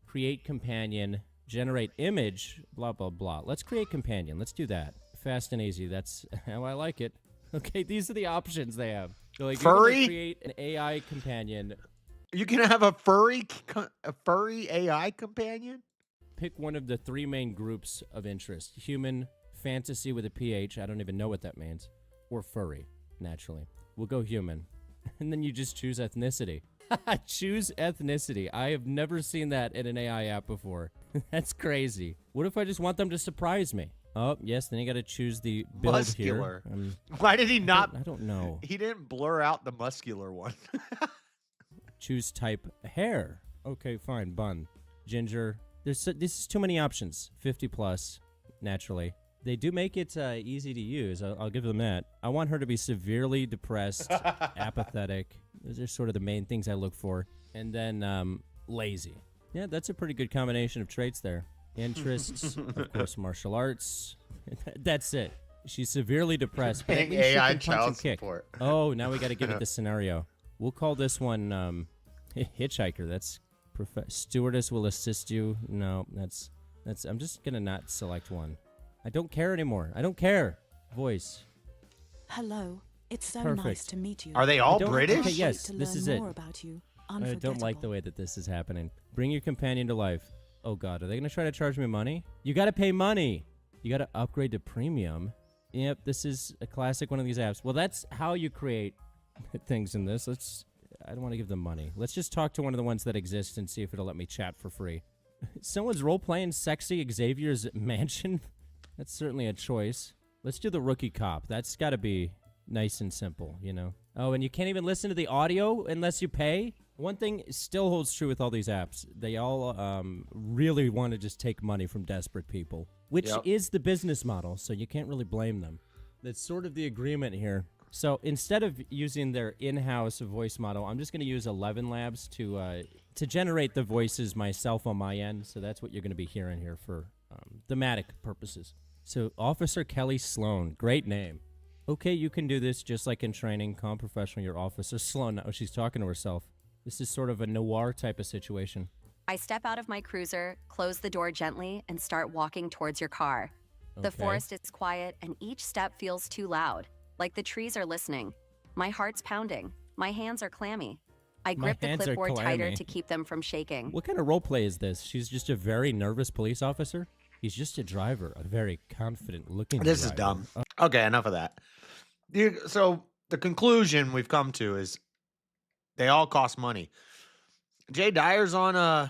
create companion, generate image, blah, blah, blah. Let's create companion. Let's do that. Fast and easy. That's how I like it. Okay, these are the options they have. So like, you're Furry? gonna create an AI companion. You can have a furry AI companion. Pick one of the 3 main groups of interest. Human, fantasy with a PH. I don't even know what that means. Or furry, naturally. We'll go human. And then you just choose ethnicity. Choose ethnicity. I have never seen that in an AI app before. That's crazy. What if I just want them to surprise me? Oh, yes, then you got to choose the build Muscular. here. Why did he not? I don't know. He didn't blur out the muscular one. Choose type hair. Okay, fine. Bun. Ginger. This is too many options. 50 plus, naturally. They do make it easy to use. I'll give them that. I want her to be severely depressed, apathetic. Those are sort of the main things I look for. And then lazy. Yeah, that's a pretty good combination of traits there. Interests, of course, martial arts. That's it. She's severely depressed. But at Paying least she AI can punch child and kick. support. Oh, now we got to give it the scenario. We'll call this one hitchhiker. That's stewardess will assist you. No, that's. I'm just gonna not select one. I don't care anymore. I don't care. Voice. Hello. It's so Perfect. nice to meet you. Are they all don't- British? okay, yes, To this learn is it. more about you. I don't like the way that this is happening. Bring your companion to life. Oh, God. Are they going to try to charge me money? You got to pay money. You got to upgrade to premium. Yep, this is a classic one of these apps. Well, that's how you create things in this. I don't want to give them money. Let's just talk to one of the ones that exist and see if it'll let me chat for free. Someone's role-playing sexy Xavier's mansion? That's certainly a choice. Let's do the rookie cop. That's got to be nice and simple, you know? Oh, and you can't even listen to the audio unless you pay? One thing still holds true with all these apps. They all really want to just take money from desperate people, which is the business model, so you can't really blame them. That's sort of the agreement here. So instead of using their in-house voice model, I'm just going to use 11 Labs to generate the voices myself on my end. So that's what you're going to be hearing here for thematic purposes. So Officer Kelly Sloan, great name. Okay, you can do this just like in training. Calm, professional, your Officer Sloan. Oh, she's talking to herself. This is sort of a noir type of situation. I step out of my cruiser, close the door gently, and start walking towards your car. The Okay. forest is quiet, and each step feels too loud, like the trees are listening. My heart's pounding. My hands are clammy. I My grip the hands are clipboard tighter clammy. to keep them from shaking. What kind of role play is this? She's just a very nervous police officer? He's just a driver, a very confident-looking This is driver. dumb. Okay, enough of that. So the conclusion we've come to is they all cost money. Jay Dyer's on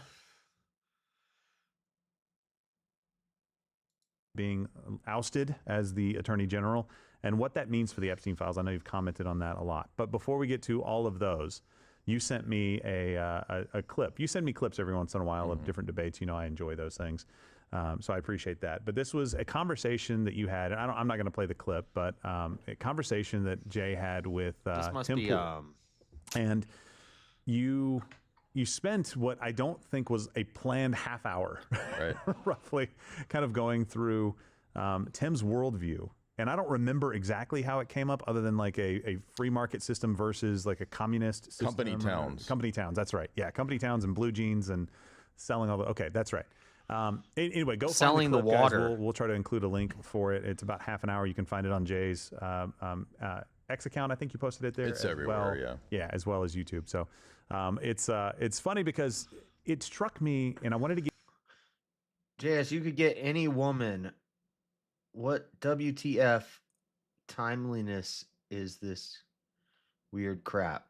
being ousted as the Attorney General and what that means for the Epstein files. I know you've commented on that a lot. But before we get to all of those, you sent me a clip. You send me clips every once in a while of different debates. You know I enjoy those things. So I appreciate that. But this was a conversation that you had. And I'm not going to play the clip, but a conversation that Jay had with this must Tim be Pool. And you spent what I don't think was a planned half hour, Right. roughly, kind of going through Tim's worldview. And I don't remember exactly how it came up other than like a free market system versus like a communist system. Company towns. Company towns, that's right. Yeah, company towns and blue jeans and selling all the, okay, that's right. Anyway, go Selling find the the clip, water. Guys. We'll try to include a link for it. It's about half an hour. You can find it on Jay's X account. I think you posted it there. It's as everywhere, well. yeah. Yeah, as well as YouTube. So it's funny because it struck me, and I wanted to get. JS, you could get any woman. What WTF timeliness is this weird crap?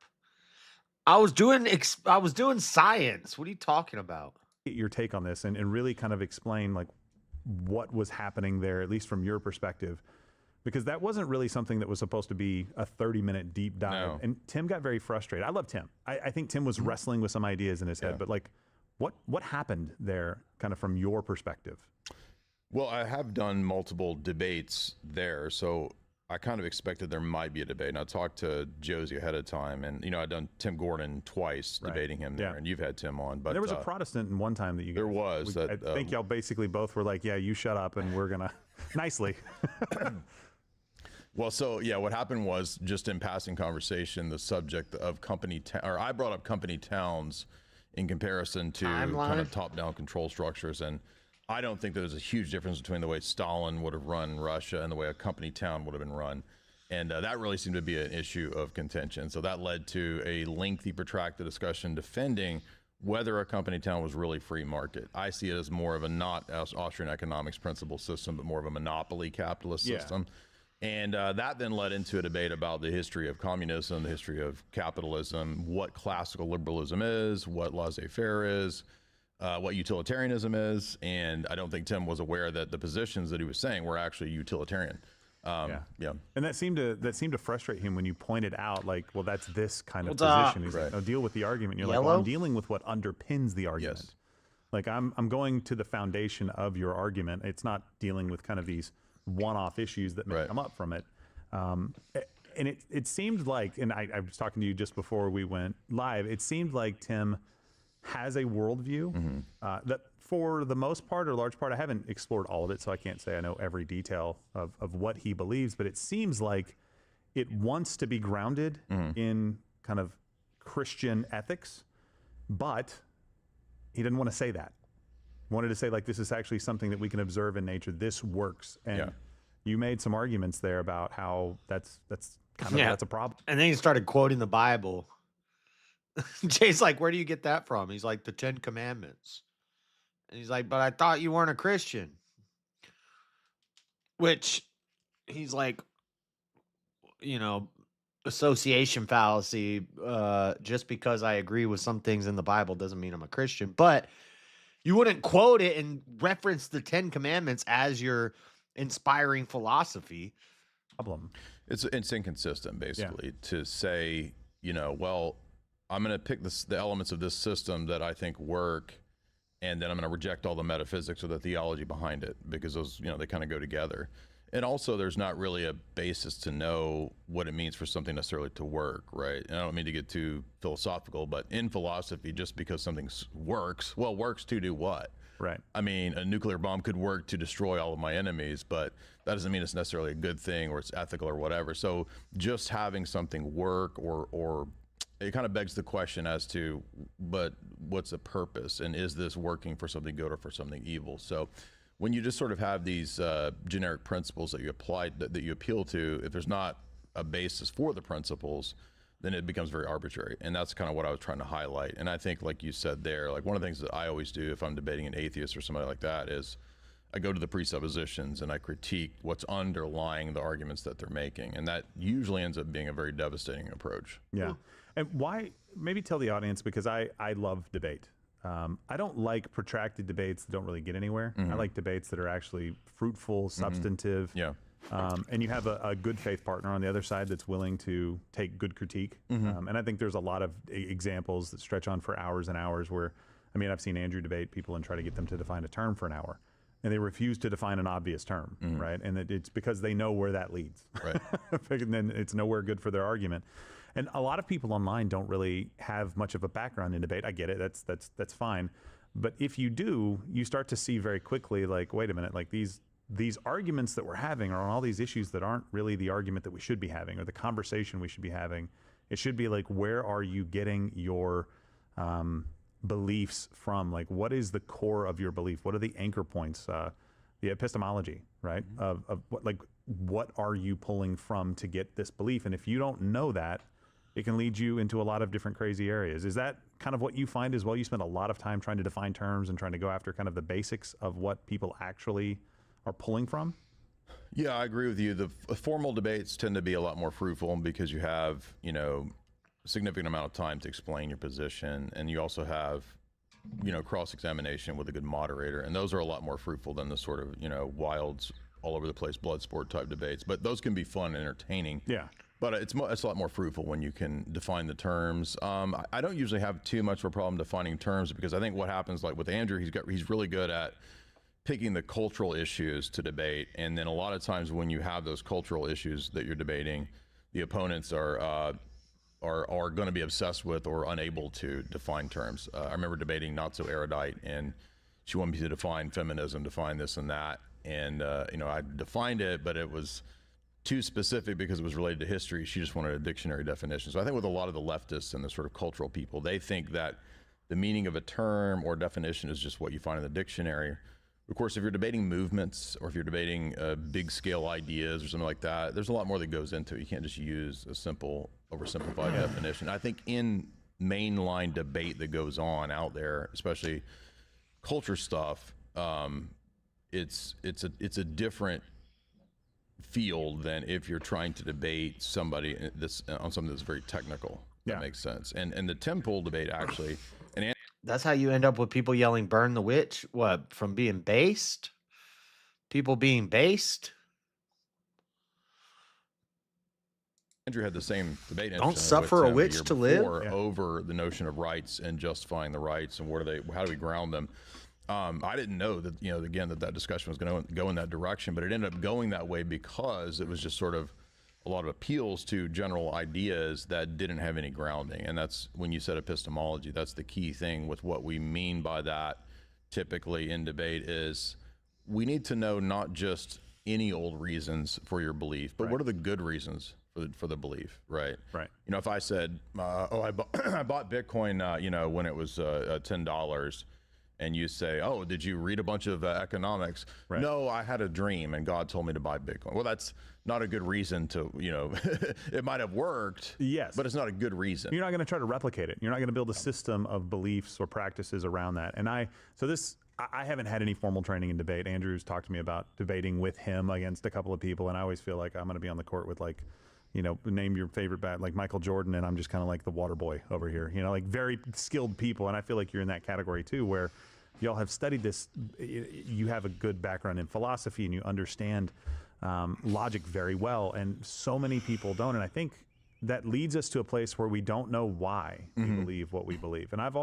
I was doing science. What are you talking about? Get your take on this and really kind of explain like what was happening there, at least from your perspective, because that wasn't really something that was supposed to be a 30-minute deep dive. No. And Tim got very frustrated. I love Tim. I think Tim was wrestling with some ideas in his head, but like what happened there kind of from your perspective? Well, I have done multiple debates there, so I kind of expected there might be a debate. And I talked to Josie ahead of time, and I'd done Tim Gordon twice debating him there, and you've had Tim on. But there was a Protestant in one time that you guys, there was. I think y'all basically both were like, "Yeah, you shut up, and we're gonna nicely." Well, so yeah, what happened was just in passing conversation, the subject of or I brought up company towns in comparison to kind of top-down control structures, and I don't think there's a huge difference between the way Stalin would have run Russia and the way a company town would have been run. And that really seemed to be an issue of contention. So that led to a lengthy, protracted discussion defending whether a company town was really free market. I see it as more of a not Austrian economics principle system, but more of a monopoly capitalist system. And that then led into a debate about the history of communism, the history of capitalism, what classical liberalism is, what laissez-faire is, what utilitarianism is. And I don't think Tim was aware that the positions that he was saying were actually utilitarian. Yeah. And that seemed to frustrate him when you pointed out, like, well, that's this kind of position. He's like, no, deal with the argument. You're like, well, I'm dealing with what underpins the argument. Yes. Like, I'm going to the foundation of your argument. It's not dealing with kind of these one-off issues that may come up from it. And it seemed like, and I was talking to you just before we went live, it seemed like Tim has a worldview that for the most part or large part, I haven't explored all of it, so I can't say I know every detail of what he believes, but it seems like it wants to be grounded in kind of Christian ethics, but he didn't want to say that. Wanted to say, like, this is actually something that we can observe in nature. This works. And you made some arguments there about how that's kind of that's a problem. And then he started quoting the Bible. Jay's like, where do you get that from? He's like, the 10 Commandments. And he's like, but I thought you weren't a Christian. Which he's like, association fallacy. Just because I agree with some things in the Bible doesn't mean I'm a Christian. But you wouldn't quote it and reference the 10 Commandments as your inspiring philosophy. Problem. It's inconsistent, basically, to say, well, I'm going to pick the elements of this system that I think work, and then I'm going to reject all the metaphysics or the theology behind it, because those, they kind of go together. And also, there's not really a basis to know what it means for something necessarily to work, right? And I don't mean to get too philosophical, but in philosophy, just because something works, well, works to do what? Right. I mean, a nuclear bomb could work to destroy all of my enemies, but that doesn't mean it's necessarily a good thing or it's ethical or whatever. So just having something work or it kind of begs the question as to, but what's the purpose, and is this working for something good or for something evil? So when you just sort of have these generic principles that you apply, that you appeal to, if there's not a basis for the principles, then it becomes very arbitrary. And that's kind of what I was trying to highlight. And I think, like you said there, like one of the things that I always do if I'm debating an atheist or somebody like that is I go to the presuppositions and I critique what's underlying the arguments that they're making. And that usually ends up being a very devastating approach. Yeah. And why, maybe tell the audience, because I love debate. I don't like protracted debates that don't really get anywhere. I like debates that are actually fruitful, substantive. Yeah. And you have a good faith partner on the other side that's willing to take good critique. And I think there's a lot of examples that stretch on for hours and hours where, I mean, I've seen Andrew debate people and try to get them to define a term for an hour. And they refuse to define an obvious term, right? And it's because they know where that leads. Right. And then it's nowhere good for their argument. And a lot of people online don't really have much of a background in debate. I get it. That's fine. But if you do, you start to see very quickly, like, wait a minute, like these arguments that we're having are on all these issues that aren't really the argument that we should be having or the conversation we should be having. It should be like, where are you getting your beliefs from? Like, what is the core of your belief? What are the anchor points? The epistemology, right? Of what are you pulling from to get this belief? And if you don't know that, it can lead you into a lot of different crazy areas. Is that kind of what you find as well? You spend a lot of time trying to define terms and trying to go after kind of the basics of what people actually are pulling from? Yeah, I agree with you. The formal debates tend to be a lot more fruitful because you have, you know, a significant amount of time to explain your position, and you also have, you know, cross-examination with a good moderator, and those are a lot more fruitful than the sort of, you know, wilds all over the place blood sport type debates. But those can be fun and entertaining. Yeah. But it's a lot more fruitful when you can define the terms. I don't usually have too much of a problem defining terms because I think what happens, like with Andrew, he's really good at picking the cultural issues to debate, and then a lot of times when you have those cultural issues that you're debating, the opponents are going to be obsessed with or unable to define terms. I remember debating Not So Erudite, and she wanted me to define feminism, define this and that, and you know, I defined it, but it was too specific because it was related to history. She just wanted a dictionary definition. So I think with a lot of the leftists and the sort of cultural people, they think that the meaning of a term or definition is just what you find in the dictionary. Of course, if you're debating movements or if you're debating big scale ideas or something like that, there's a lot more that goes into it. You can't just use a simple, oversimplified definition. I think in mainline debate that goes on out there, especially culture stuff, it's a different field than if you're trying to debate somebody on something that's very technical. That makes sense. And the temple debate actually, and that's how you end up with people yelling "burn the witch." What, from being based? People being based? Andrew had the same debate. Don't suffer a witch to live. Over the notion of rights and justifying the rights and how do we ground them? I didn't know that, you know, again, that discussion was going to go in that direction, but it ended up going that way because it was just sort of a lot of appeals to general ideas that didn't have any grounding. And that's when you said epistemology, that's the key thing with what we mean by that typically in debate is we need to know not just any old reasons for your belief, but what are the good reasons for the belief, right? Right. You know, if I said, I bought Bitcoin, you know, when it was $10, and you say, oh, did you read a bunch of economics? Right. No, I had a dream and God told me to buy Bitcoin. Well, that's not a good reason to, you know, it might have worked, yes, but it's not a good reason. You're not going to try to replicate it. You're not going to build a system of beliefs or practices around that. And I haven't had any formal training in debate. Andrew's talked to me about debating with him against a couple of people, and I always feel like I'm going to be on the court with, like, you know, name your favorite bat, like Michael Jordan, and I'm just kind of like the water boy over here, you know, like very skilled people. And I feel like you're in that category too, where y'all have studied this. You have a good background in philosophy and you understand logic very well. And so many people don't. And I think that leads us to a place where we don't know why we believe what we believe. And I've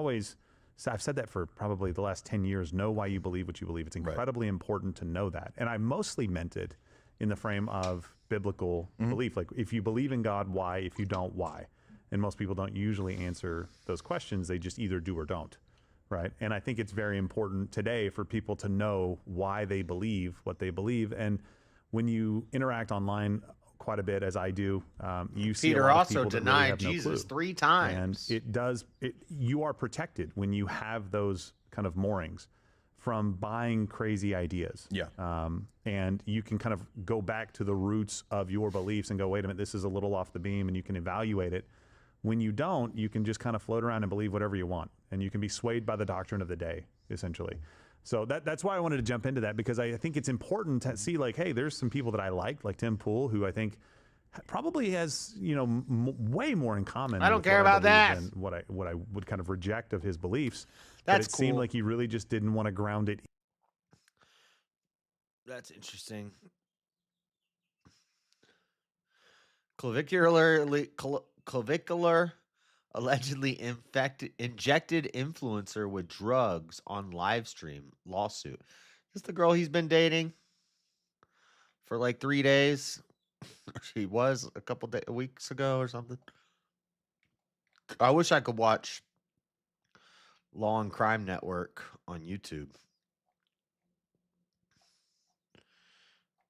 said that for probably the last 10 years, know why you believe what you believe. It's incredibly important to know that. And I mostly meant it in the frame of biblical belief. Like, if you believe in God, why? If you don't, why? And most people don't usually answer those questions. They just either do or don't, right? And I think it's very important today for people to know why they believe what they believe. And when you interact online quite a bit, as I do, you see Peter a lot of also people that really denied have no Jesus clue. 3 times. And you are protected when you have those kind of moorings from buying crazy ideas. Yeah. And you can kind of go back to the roots of your beliefs and go, wait a minute, this is a little off the beam, and you can evaluate it. When you don't, you can just kind of float around and believe whatever you want, and you can be swayed by the doctrine of the day, essentially. So that's why I wanted to jump into that, because I think it's important to see, like, hey, there's some people that I like Tim Pool, who I think probably has, way more in common. I don't with care what I about believe that. than what I would kind of reject of his beliefs. That's but it seemed cool. like he really just didn't want to ground it. That's interesting. Clavicular allegedly injected influencer with drugs on live stream lawsuit. Is this the girl he's been dating for like 3 days? Or she was a couple weeks ago or something. I wish I could watch Law and Crime Network on YouTube.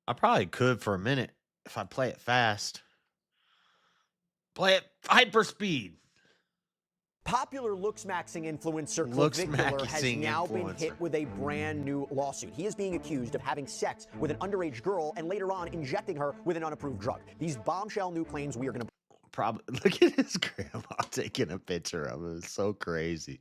I probably could for a minute if I play it fast. Play it hyper speed. Popular looks-maxing influencer Looks-maxing Clavicular has now been influencer. hit with a brand new lawsuit. He is being accused of having sex with an underage girl and later on injecting her with an unapproved drug. These bombshell new claims we are going to... Probably look at his grandma taking a picture of him. It's so crazy.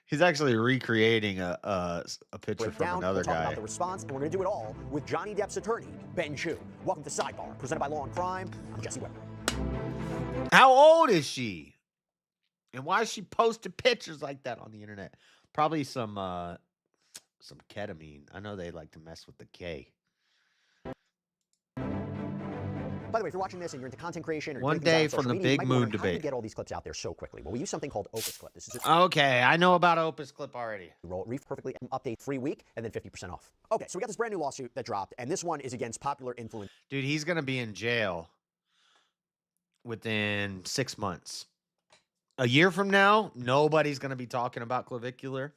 He's actually recreating a picture break from down. another We'll talk guy. about the response, and we're going to do it all with Johnny Depp's attorney, Ben Chu. Welcome to Sidebar, presented by Law and Crime. I'm Jesse Weber. How old is she? And why is she posting pictures like that on the internet? Probably some ketamine. I know they like to mess with the K. By the way, if you're watching this and you're into content creation or One creating things out day on from social the media, you big might be moon wondering, how do you debate. get all these clips out there so quickly? Well, we use something called Opus Clip. This is Okay, I know about Opus Clip already. roll it reef perfectly, update free week, and then 50% off. Okay, so we got this brand new lawsuit that dropped, and this one is against popular influencer. Dude, he's going to be in jail within 6 months. A year from now, nobody's going to be talking about Clavicular.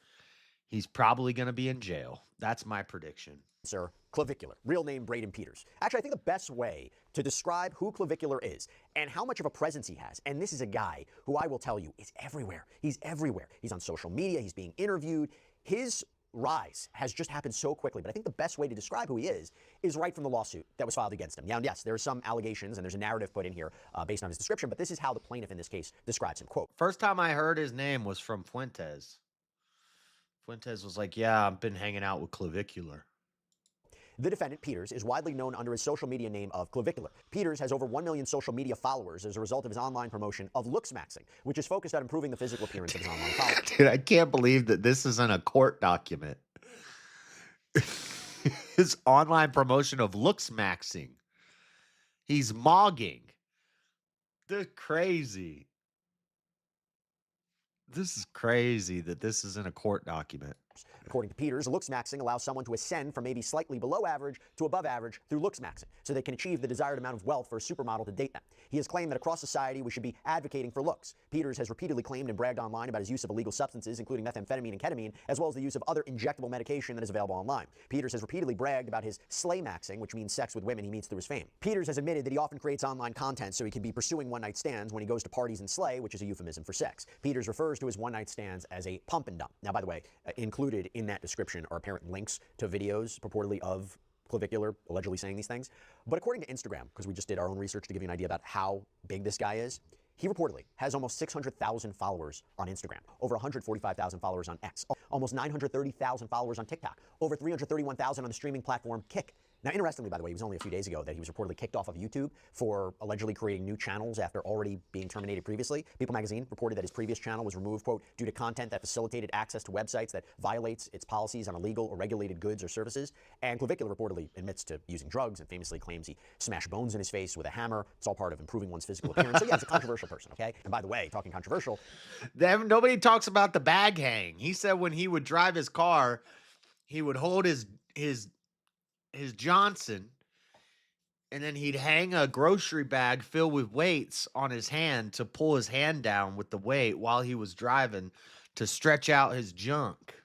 He's probably going to be in jail. That's my prediction. Sir, Clavicular, real name Braden Peters. Actually, I think the best way to describe who Clavicular is and how much of a presence he has, and this is a guy who I will tell you is everywhere. He's everywhere. He's on social media. He's being interviewed. His rise has just happened so quickly, but I think the best way to describe who he is right from the lawsuit that was filed against him. Now, yes, there are some allegations and there's a narrative put in here based on his description, but this is how the plaintiff in this case describes him. Quote, First time I heard his name was from Fuentes. Fuentes was like, yeah, I've been hanging out with Clavicular. the defendant, Peters, is widely known under his social media name of Clavicular. Peters has over 1 million social media followers as a result of his online promotion of looks-maxing, which is focused on improving the physical appearance of his online followers. Dude, I can't believe that this isn't a court document. His online promotion of looks maxing. He's mogging. They're crazy. This is crazy that this is in a court document. According to Peters, looks-maxing allows someone to ascend from maybe slightly below average to above average through looks-maxing, so they can achieve the desired amount of wealth for a supermodel to date them. He has claimed that across society we should be advocating for looks. Peters has repeatedly claimed and bragged online about his use of illegal substances, including methamphetamine and ketamine, as well as the use of other injectable medication that is available online. Peters has repeatedly bragged about his slay-maxing, which means sex with women he meets through his fame. Peters has admitted that he often creates online content so he can be pursuing one-night stands when he goes to parties and slay, which is a euphemism for sex. Peters refers to his one-night stands as a pump and dump. Now, by the way, included in that description are apparent links to videos purportedly of Clavicular allegedly saying these things. But according to Instagram, because we just did our own research to give you an idea about how big this guy is, he reportedly has almost 600,000 followers on Instagram, over 145,000 followers on X, almost 930,000 followers on TikTok, over 331,000 on the streaming platform Kick. Now, interestingly, by the way, it was only a few days ago that he was reportedly kicked off of YouTube for allegedly creating new channels after already being terminated previously. People magazine reported that his previous channel was removed, quote, due to content that facilitated access to websites that violates its policies on illegal or regulated goods or services. And Clavicular reportedly admits to using drugs and famously claims he smashed bones in his face with a hammer. It's all part of improving one's physical appearance. So yeah, he's a controversial person, okay? And by the way, talking controversial. Nobody talks about the bag hang. He said when he would drive his car, he would hold his Johnson, and then he'd hang a grocery bag filled with weights on his hand to pull his hand down with the weight while he was driving to stretch out his junk.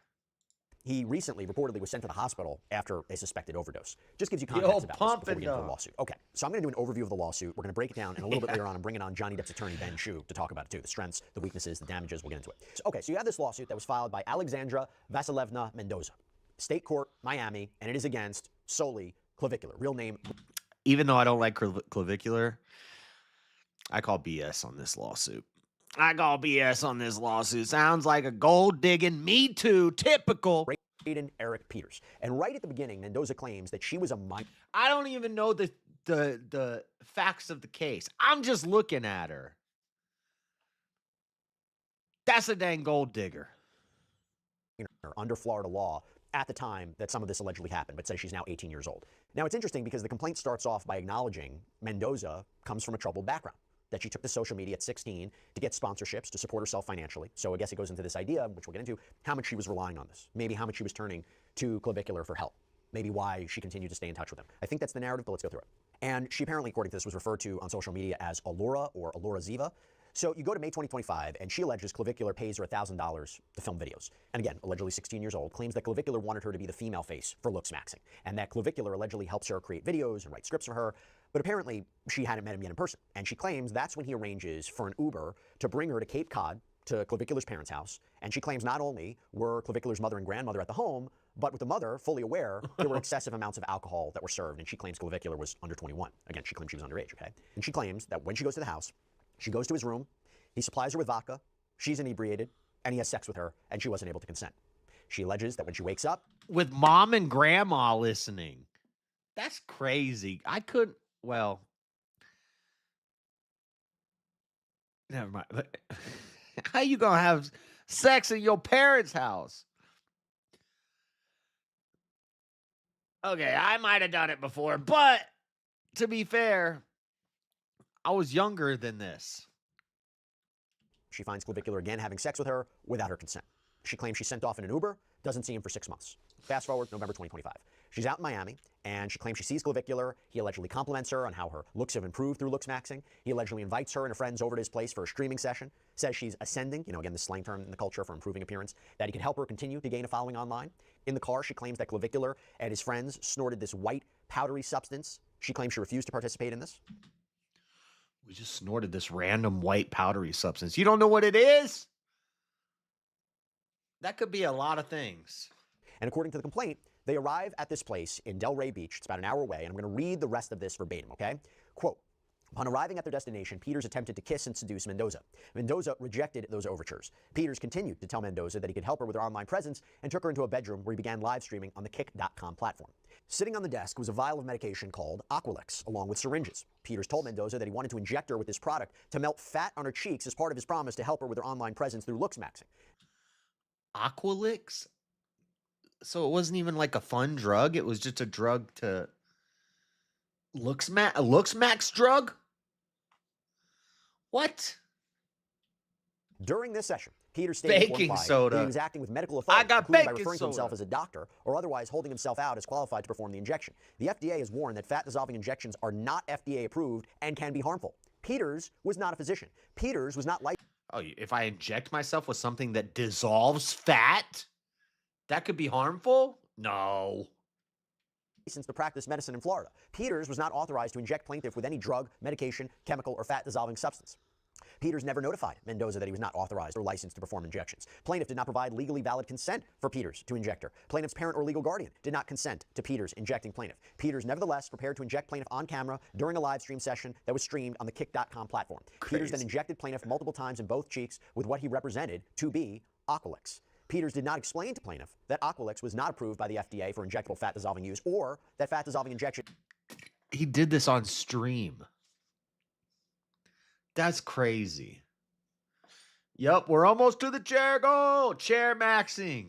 He recently reportedly was sent to the hospital after a suspected overdose. Just gives you context about this before we get into the lawsuit. Okay, so I'm going to do an overview of the lawsuit. We're going to break it down, and a little bit later on, I'm bringing on Johnny Depp's attorney, Ben Shu, to talk about it too. The strengths, the weaknesses, the damages, we'll get into it. Okay, so you have this lawsuit that was filed by Alexandra Vasilevna Mendoza, State Court, Miami, and it is against solely Clavicular. Real name. Even though I don't like Clavicular, I call BS on this lawsuit. Sounds like a gold-digging Me Too, typical. Aiden Eric Peters. And right at the beginning, Mendoza claims that she was a minor. I don't even know the facts of the case. I'm just looking at her. That's a dang gold digger. Under Florida law at the time that some of this allegedly happened, but says she's now 18 years old. Now, it's interesting because the complaint starts off by acknowledging Mendoza comes from a troubled background, that she took to social media at 16 to get sponsorships to support herself financially. So I guess it goes into this idea, which we'll get into, how much she was relying on this, maybe how much she was turning to Clavicular for help, maybe why she continued to stay in touch with them. I think that's the narrative, but let's go through it. And she apparently, according to this, was referred to on social media as Allura or Allura Ziva. So you go to May 2025, and she alleges Clavicular pays her $1,000 to film videos. And again, allegedly 16 years old, claims that Clavicular wanted her to be the female face for looks maxing, and that Clavicular allegedly helps her create videos and write scripts for her. But apparently, she hadn't met him yet in person. And she claims that's when he arranges for an Uber to bring her to Cape Cod, to Clavicular's parents' house. And she claims not only were Clavicular's mother and grandmother at the home, but with the mother fully aware there were excessive amounts of alcohol that were served. And she claims Clavicular was under 21. Again, she claims she was underage, okay? And she claims that when she goes to the house, she goes to his room, he supplies her with vodka, she's inebriated, and he has sex with her, and she wasn't able to consent. She alleges that when she wakes up... With mom and grandma listening. That's crazy. I couldn't... Well... Never mind. How you gonna have sex in your parents' house? Okay, I might have done it before, but to be fair, I was younger than this. She finds Clavicular again having sex with her without her consent. She claims she's sent off in an Uber, doesn't see him for 6 months. Fast forward, November 2025. She's out in Miami, and she claims she sees Clavicular. He allegedly compliments her on how her looks have improved through looks maxing. He allegedly invites her and her friends over to his place for a streaming session, says she's ascending, again, the slang term in the culture for improving appearance, that he could help her continue to gain a following online. In the car, she claims that Clavicular and his friends snorted this white, powdery substance. She claims she refused to participate in this. We just snorted this random white powdery substance. You don't know what it is? That could be a lot of things. And according to the complaint, they arrive at this place in Delray Beach. It's about an hour away, and I'm going to read the rest of this verbatim, okay? Quote, upon arriving at their destination, Peters attempted to kiss and seduce Mendoza. Mendoza rejected those overtures. Peters continued to tell Mendoza that he could help her with her online presence and took her into a bedroom where he began live streaming on the Kick.com platform. Sitting on the desk was a vial of medication called Aqualex, along with syringes. Peters told Mendoza that he wanted to inject her with this product to melt fat on her cheeks as part of his promise to help her with her online presence through looks maxing. Aqualex? So it wasn't even like a fun drug? It was just a drug to... a looks max drug? What? During this session, Peters stated baking soda. That he was acting with medical authority, I got including by baking referring to himself soda. as a doctor or otherwise holding himself out as qualified to perform the injection. The FDA has warned that fat-dissolving injections are not FDA approved and can be harmful. Peters was not a physician. Peters was not licensed. Oh, if I inject myself with something that dissolves fat, that could be harmful? No. To practice medicine in Florida. Peters was not authorized to inject plaintiff with any drug, medication, chemical, or fat-dissolving substance. Peters never notified Mendoza that he was not authorized or licensed to perform injections. Plaintiff did not provide legally valid consent for Peters to inject her. Plaintiff's parent or legal guardian did not consent to Peters injecting plaintiff. Peters nevertheless prepared to inject plaintiff on camera during a live stream session that was streamed on the Kick.com platform. Crazy. Peters then injected plaintiff multiple times in both cheeks with what he represented to be Aqualex. Peters did not explain to plaintiff that Aqualex was not approved by the FDA for injectable fat-dissolving use or that fat-dissolving injection. He did this on stream. That's crazy. Yep, we're almost to the chair goal. Chair maxing.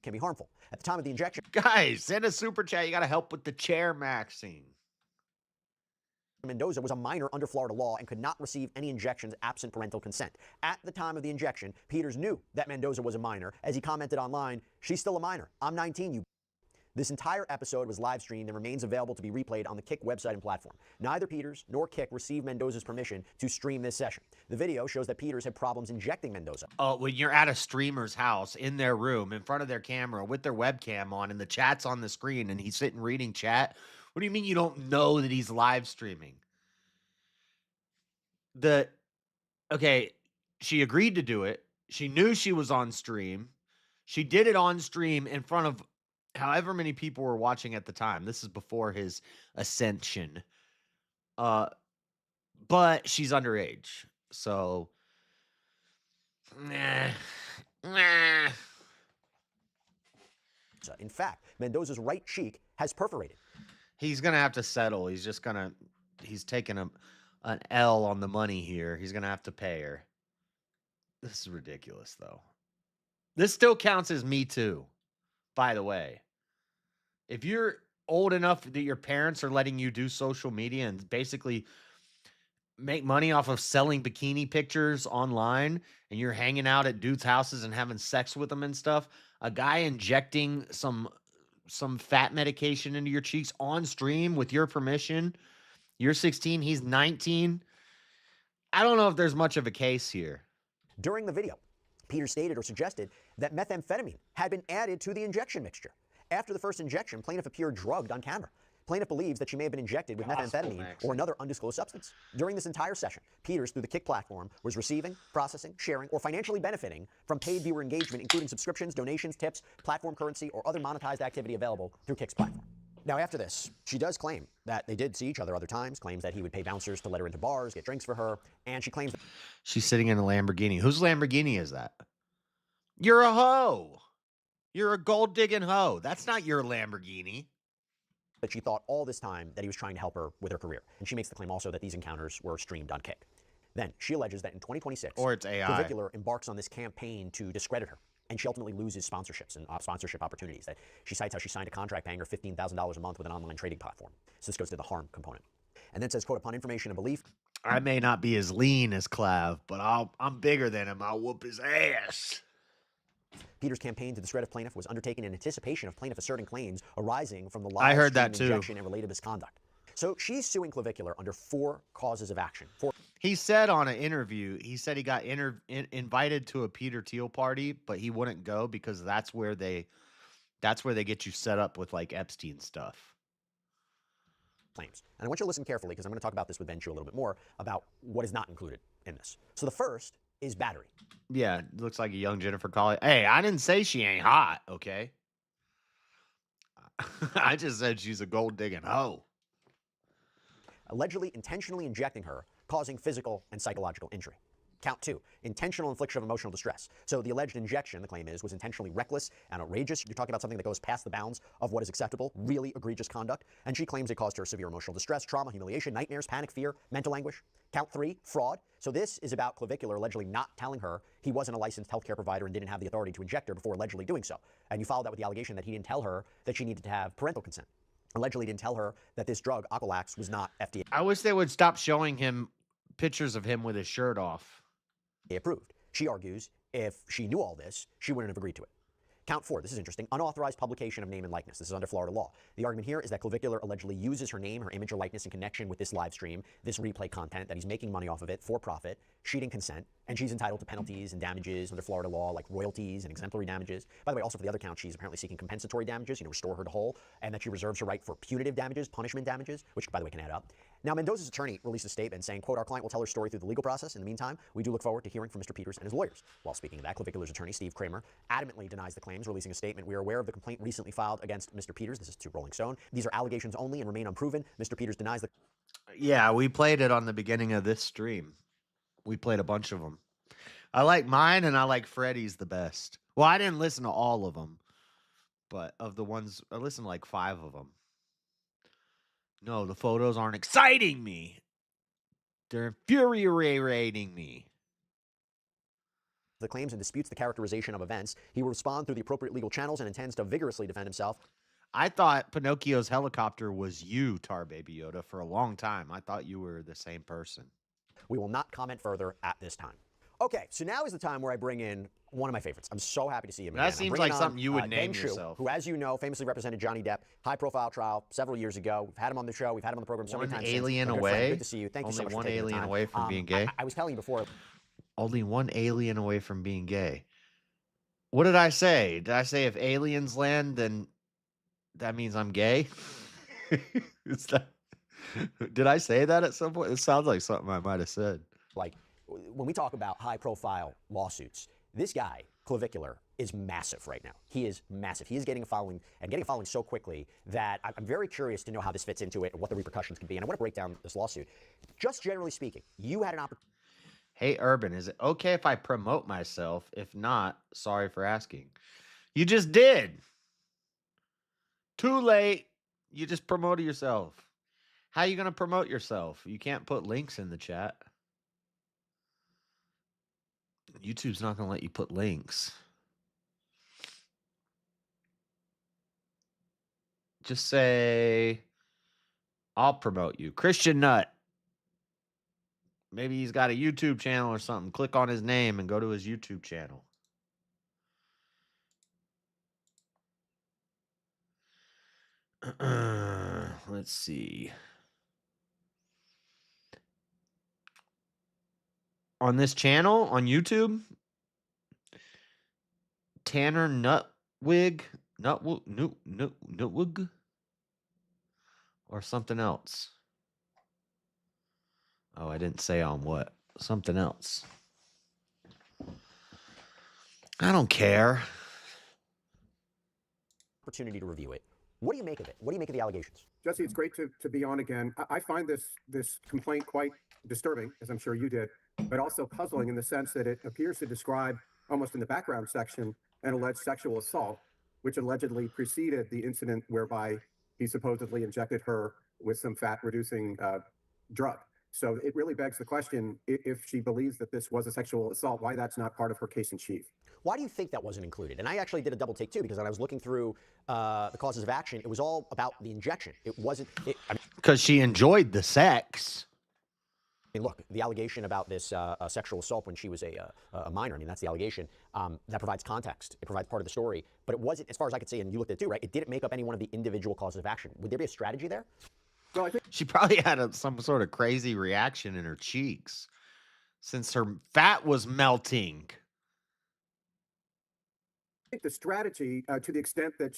Can be harmful. At the time of the injection... Guys, send a super chat. You got to help with the chair maxing. Mendoza was a minor under Florida law and could not receive any injections absent parental consent. At the time of the injection, Peters knew that Mendoza was a minor. As he commented online, she's still a minor. I'm 19, you... This entire episode was live streamed and remains available to be replayed on the Kick website and platform. Neither Peters nor Kick received Mendoza's permission to stream this session. The video shows that Peters had problems injecting Mendoza. When you're at a streamer's house, in their room, in front of their camera, with their webcam on, and the chat's on the screen, and he's sitting reading chat, what do you mean you don't know that he's live streaming? Okay, she agreed to do it. She knew she was on stream. She did it on stream in front of however many people were watching at the time. This is before his ascension. But she's underage. So, In fact, Mendoza's right cheek has perforated. He's going to have to settle. He's taking an L on the money here. He's going to have to pay her. This is ridiculous, though. This still counts as Me Too, by the way. If you're old enough that your parents are letting you do social media and basically make money off of selling bikini pictures online, and you're hanging out at dudes' houses and having sex with them and stuff, a guy injecting some fat medication into your cheeks on stream with your permission, you're 16, he's 19. I don't know if there's much of a case here. During the video, Peter stated or suggested that methamphetamine had been added to the injection mixture. After the first injection, plaintiff appeared drugged on camera. Plaintiff believes that she may have been injected with methamphetamine or another undisclosed substance. During this entire session, Peters, through the Kick platform, was receiving, processing, sharing, or financially benefiting from paid viewer engagement, including subscriptions, donations, tips, platform currency, or other monetized activity available through Kick's platform. Now, after this, she does claim that they did see each other other times, claims that he would pay bouncers to let her into bars, get drinks for her, and she claims that she's sitting in a Lamborghini. Whose Lamborghini is that? You're a hoe. You're a gold-digging hoe. That's not your Lamborghini. That she thought all this time that he was trying to help her with her career. And she makes the claim also that these encounters were streamed on Kick. Then, she alleges that in 2026, or it's AI, Clavicular embarks on this campaign to discredit her. And she ultimately loses sponsorships and sponsorship opportunities. That she cites how she signed a contract paying her $15,000 a month with an online trading platform. So this goes to the harm component. And then says, quote, upon information and belief, I may not be as lean as Clav, but I'm bigger than him. I'll whoop his ass. Peter's campaign to discredit plaintiff was undertaken in anticipation of plaintiff asserting claims arising from the live injection and related misconduct. So she's suing Clavicular under 4 causes of action. He said on an interview, he said he got invited to a Peter Thiel party, but he wouldn't go because that's where they get you set up with like Epstein stuff. Claims. And I want you to listen carefully because I'm going to talk about this with Ben Chu a little bit more about what is not included in this. So the first is battery. Yeah, looks like a young Jennifer Colley. Hey, I didn't say she ain't hot, okay? I just said she's a gold-digging hoe. Allegedly intentionally injecting her, causing physical and psychological injury. Count 2, intentional infliction of emotional distress. So the alleged injection, the claim is, was intentionally reckless and outrageous. You're talking about something that goes past the bounds of what is acceptable, really egregious conduct. And she claims it caused her severe emotional distress, trauma, humiliation, nightmares, panic, fear, mental anguish. Count 3, fraud. So this is about Clavicular allegedly not telling her he wasn't a licensed healthcare provider and didn't have the authority to inject her before allegedly doing so. And you follow that with the allegation that he didn't tell her that she needed to have parental consent. Allegedly didn't tell her that this drug, Aqualax, was not FDA. I wish they would stop showing him pictures of him with his shirt off. Approved. She argues if she knew all this, she wouldn't have agreed to it. Count 4, this is interesting, unauthorized publication of name and likeness. This is under Florida law. The argument here is that Clavicular allegedly uses her name, her image or likeness in connection with this live stream, this replay content, that he's making money off of it for profit. She didn't consent, and she's entitled to penalties and damages under Florida law, like royalties and exemplary damages. By the way, also for the other count, she's apparently seeking compensatory damages, restore her to whole, and that she reserves her right for punitive damages, punishment damages, which, by the way, can add up. Now, Mendoza's attorney released a statement saying, quote, our client will tell her story through the legal process. In the meantime, we do look forward to hearing from Mr. Peters and his lawyers. While speaking of that, Clavicular's attorney, Steve Kramer, adamantly denies the claims, releasing a statement. We are aware of the complaint recently filed against Mr. Peters. This is to Rolling Stone. These are allegations only and remain unproven. Mr. Peters denies the... Yeah, we played it on the beginning of this stream. We played a bunch of them. I like mine, and I like Freddie's the best. Well, I didn't listen to all of them, but of the ones, I listened to like 5 of them. No, the photos aren't exciting me. They're infuriating me. The claims and disputes the characterization of events. He will respond through the appropriate legal channels and intends to vigorously defend himself. I thought Pinocchio's helicopter was you, Tar Baby Yoda, for a long time. I thought you were the same person. We will not comment further at this time. Okay, so now is the time where I bring in One of my favorites. I'm so happy to see him That again. seems like something you would name Chu, yourself. who, as you know, famously represented Johnny Depp, high-profile trial several years ago. We've had him on the show. We've had him on the program so many times. One alien since. away. Good to see you. Thank you so much for Only taking one the alien time. away from being gay. I was telling you before. Only one alien away from being gay. What did I say? Did I say if aliens land, then that means I'm gay? Is that? Did I say that at some point? It sounds like something I might have said. Like, when we talk about high-profile lawsuits, this guy, Clavicular, is massive right now. He is massive. He is getting a following, and getting a following so quickly that I'm very curious to know how this fits into it and what the repercussions could be. And I want to break down this lawsuit. Just generally speaking, you had an opportunity. Hey, Urban, is it okay if I promote myself? If not, sorry for asking. You just did. Too late. You just promoted yourself. How are you going to promote yourself? You can't put links in the chat. YouTube's not going to let you put links. Just say, I'll promote you. Christian Nut. Maybe he's got a YouTube channel or something. Click on his name and go to his YouTube channel. Let's see. On this channel, on YouTube, Tanner Nutwig, Nutwig, or something else. Oh, I didn't say on what. Something else. I don't care. Opportunity to review it. What do you make of it? What do you make of the allegations? Jesse, it's great to be on again. I find this complaint quite disturbing, as I'm sure you did, but also puzzling in the sense that it appears to describe, almost in the background section, an alleged sexual assault, which allegedly preceded the incident whereby he supposedly injected her with some fat-reducing drug. So it really begs the question, if she believes that this was a sexual assault, why that's not part of her case in chief. Why do you think that wasn't included? And I actually did a double take too, because when I was looking through the causes of action, it was all about the injection. It wasn't. Because she enjoyed the sex. I mean, look, the allegation about this sexual assault when she was a minor, I mean, that's the allegation. That provides context. It provides part of the story. But it wasn't, as far as I could see, and you looked at it too, right? It didn't make up any one of the individual causes of action. Would there be a strategy there? Well, I think she probably had some sort of crazy reaction in her cheeks since her fat was melting. I think the strategy, to the extent that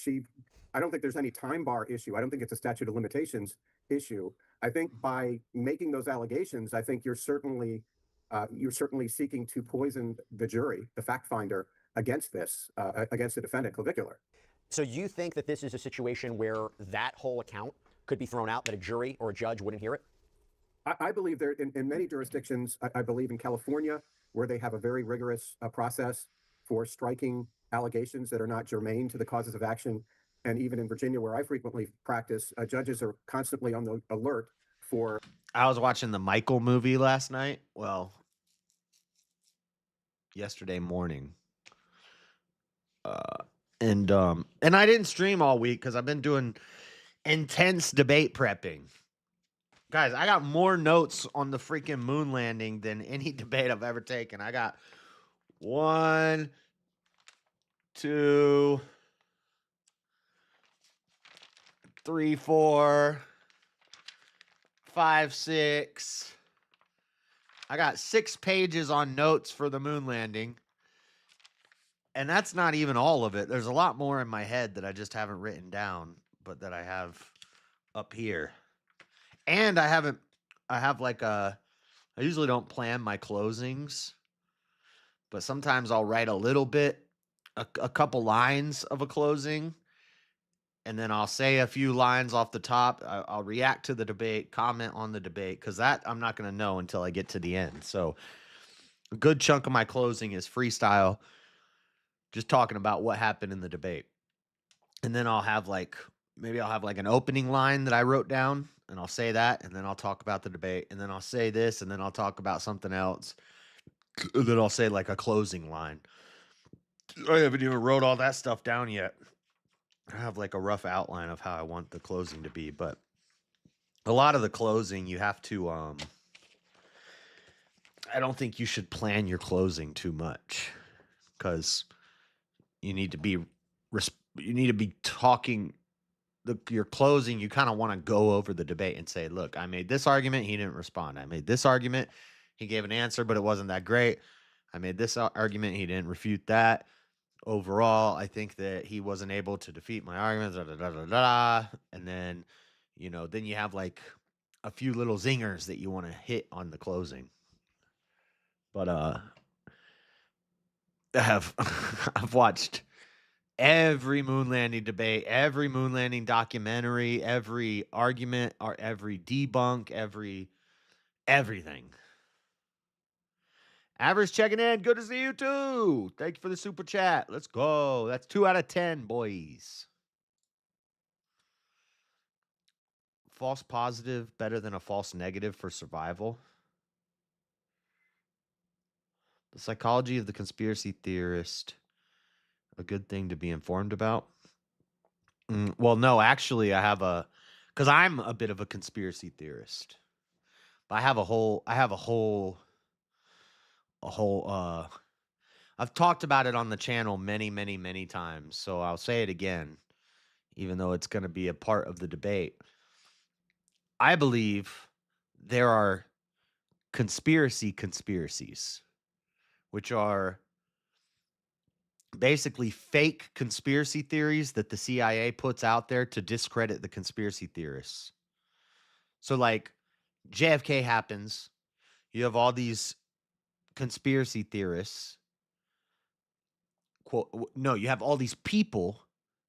I don't think there's any time bar issue. I don't think it's a statute of limitations issue. I think by making those allegations, I think you're certainly seeking to poison the jury, the fact finder, against this, against the defendant, Clavicular. So you think that this is a situation where that whole account could be thrown out, that a jury or a judge wouldn't hear it? I believe there, in many jurisdictions, I believe in California, where they have a very rigorous process for striking allegations that are not germane to the causes of action. And even in Virginia, where I frequently practice, judges are constantly on the alert for... I was watching the Michael movie last night. Well, yesterday morning. And I didn't stream all week because I've been doing intense debate prepping. Guys, I got more notes on the freaking moon landing than any debate I've ever taken. I got 1, 2, 3, 4, 5, 6. I got 6 pages on notes for the moon landing. And that's not even all of it. There's a lot more in my head that I just haven't written down, but that I have up here. And I usually don't plan my closings, but sometimes I'll write a little bit, a couple lines of a closing, and then I'll say a few lines off the top. I'll react to the debate, comment on the debate, because that I'm not going to know until I get to the end. So a good chunk of my closing is freestyle, just talking about what happened in the debate. And then I'll have maybe an opening line that I wrote down, and I'll say that, and then I'll talk about the debate, and then I'll say this, and then I'll talk about something else. And then I'll say like a closing line. I haven't even wrote all that stuff down yet. I have like a rough outline of how I want the closing to be, but a lot of the closing you have to, I don't think you should plan your closing too much, because you need to be talking. Your closing, you kind of want to go over the debate and say, look, I made this argument, he didn't respond. I made this argument, he gave an answer, but it wasn't that great. I made this argument, he didn't refute that. Overall, I think that he wasn't able to defeat my arguments. And then, then you have like a few little zingers that you want to hit on the closing. But I've watched every moon landing debate, every moon landing documentary, every argument, or every debunk, everything. Average checking in. Good to see you too. Thank you for the super chat. Let's go. That's 2 out of 10, boys. False positive better than a false negative for survival. The psychology of the conspiracy theorist. A good thing to be informed about. Well, no, actually, because I'm a bit of a conspiracy theorist. But I've talked about it on the channel many, many, many times. So I'll say it again, even though it's going to be a part of the debate. I believe there are conspiracies, which are basically fake conspiracy theories that the CIA puts out there to discredit the conspiracy theorists. So like JFK happens, you have all these conspiracy theorists. You have all these people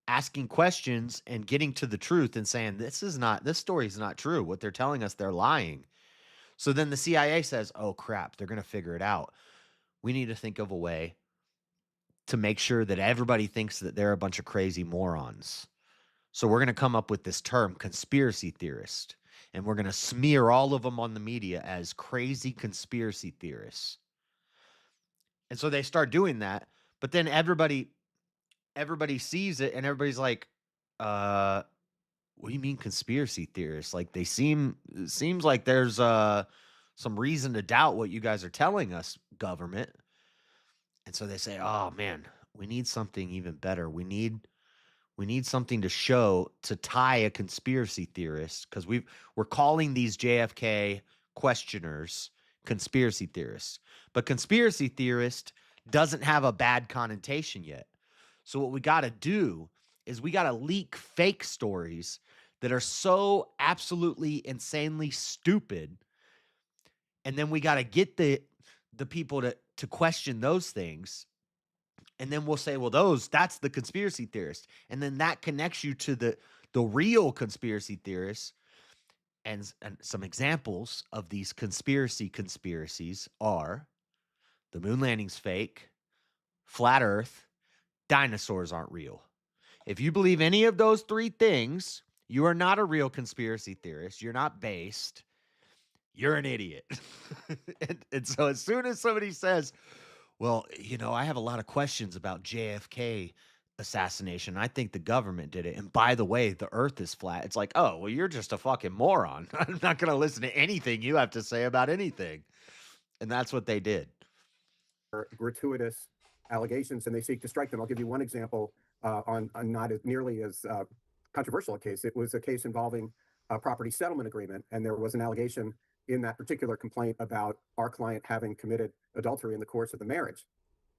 asking questions and getting to the truth and saying, this story is not true. What they're telling us, they're lying. So then the CIA says, oh crap, they're going to figure it out. We need to think of a way to make sure that everybody thinks that they're a bunch of crazy morons. So we're going to come up with this term, conspiracy theorist, and we're going to smear all of them on the media as crazy conspiracy theorists. And so they start doing that, but then everybody sees it and everybody's like, what do you mean conspiracy theorists? Like it seems like there's some reason to doubt what you guys are telling us, government. And so they say, oh man, we need something even better. We need something to show to tie a conspiracy theorist, because we're calling these JFK questioners conspiracy theorists. But conspiracy theorist doesn't have a bad connotation yet. So what we got to do is we got to leak fake stories that are so absolutely insanely stupid. And then we got to get the people to question those things. And then we'll say, well, that's the conspiracy theorist. And then that connects you to the real conspiracy theorists. And some examples of these conspiracies are the moon landing's fake, flat earth, dinosaurs aren't real. If you believe any of those three things, you are not a real conspiracy theorist. You're not based. You're an idiot. and so as soon as somebody says, well, I have a lot of questions about JFK assassination. I think the government did it. And by the way, the earth is flat. It's like, oh, well, you're just a fucking moron. I'm not going to listen to anything you have to say about anything. And that's what they did. Gratuitous allegations, and they seek to strike them. I'll give you one example on not as nearly as controversial a case. It was a case involving a property settlement agreement, and there was an allegation in that particular complaint about our client having committed adultery in the course of the marriage.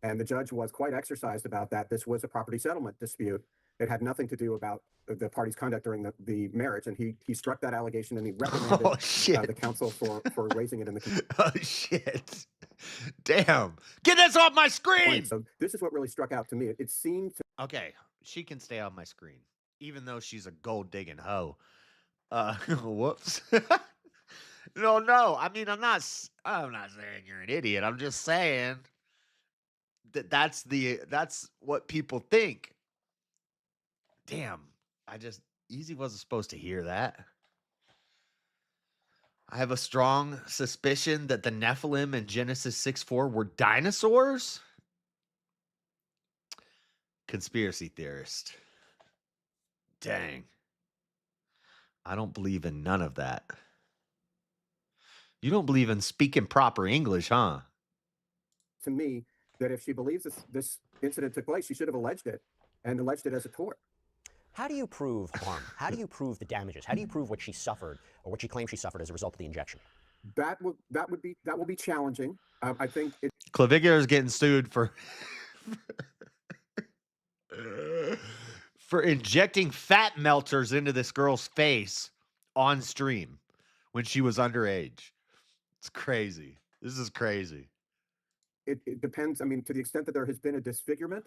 And the judge was quite exercised about that. This was a property settlement dispute. It had nothing to do about the party's conduct during the marriage. And he struck that allegation, and he reprimanded the counsel for raising it in the Oh, shit. Damn. Get this off my screen. So this is what really struck out to me. It seemed to... Okay, she can stay on my screen, even though she's a gold-digging hoe. Whoops. No. I mean, I'm not saying you're an idiot. I'm just saying that's what people think. Damn. Easy wasn't supposed to hear that. I have a strong suspicion that the Nephilim in Genesis 6:4 were dinosaurs. Conspiracy theorist. Dang. I don't believe in none of that. You don't believe in speaking proper English, huh? To me, that if she believes this incident took place, she should have alleged it and alleged it as a tort. How do you prove harm? How do you prove the damages? How do you prove what she suffered or what she claims she suffered as a result of the injection? That will be challenging. I think Clavicular is getting sued for for injecting fat melters into this girl's face on stream when she was underage. It's crazy. This is crazy. It depends. I mean, to the extent that there has been a disfigurement,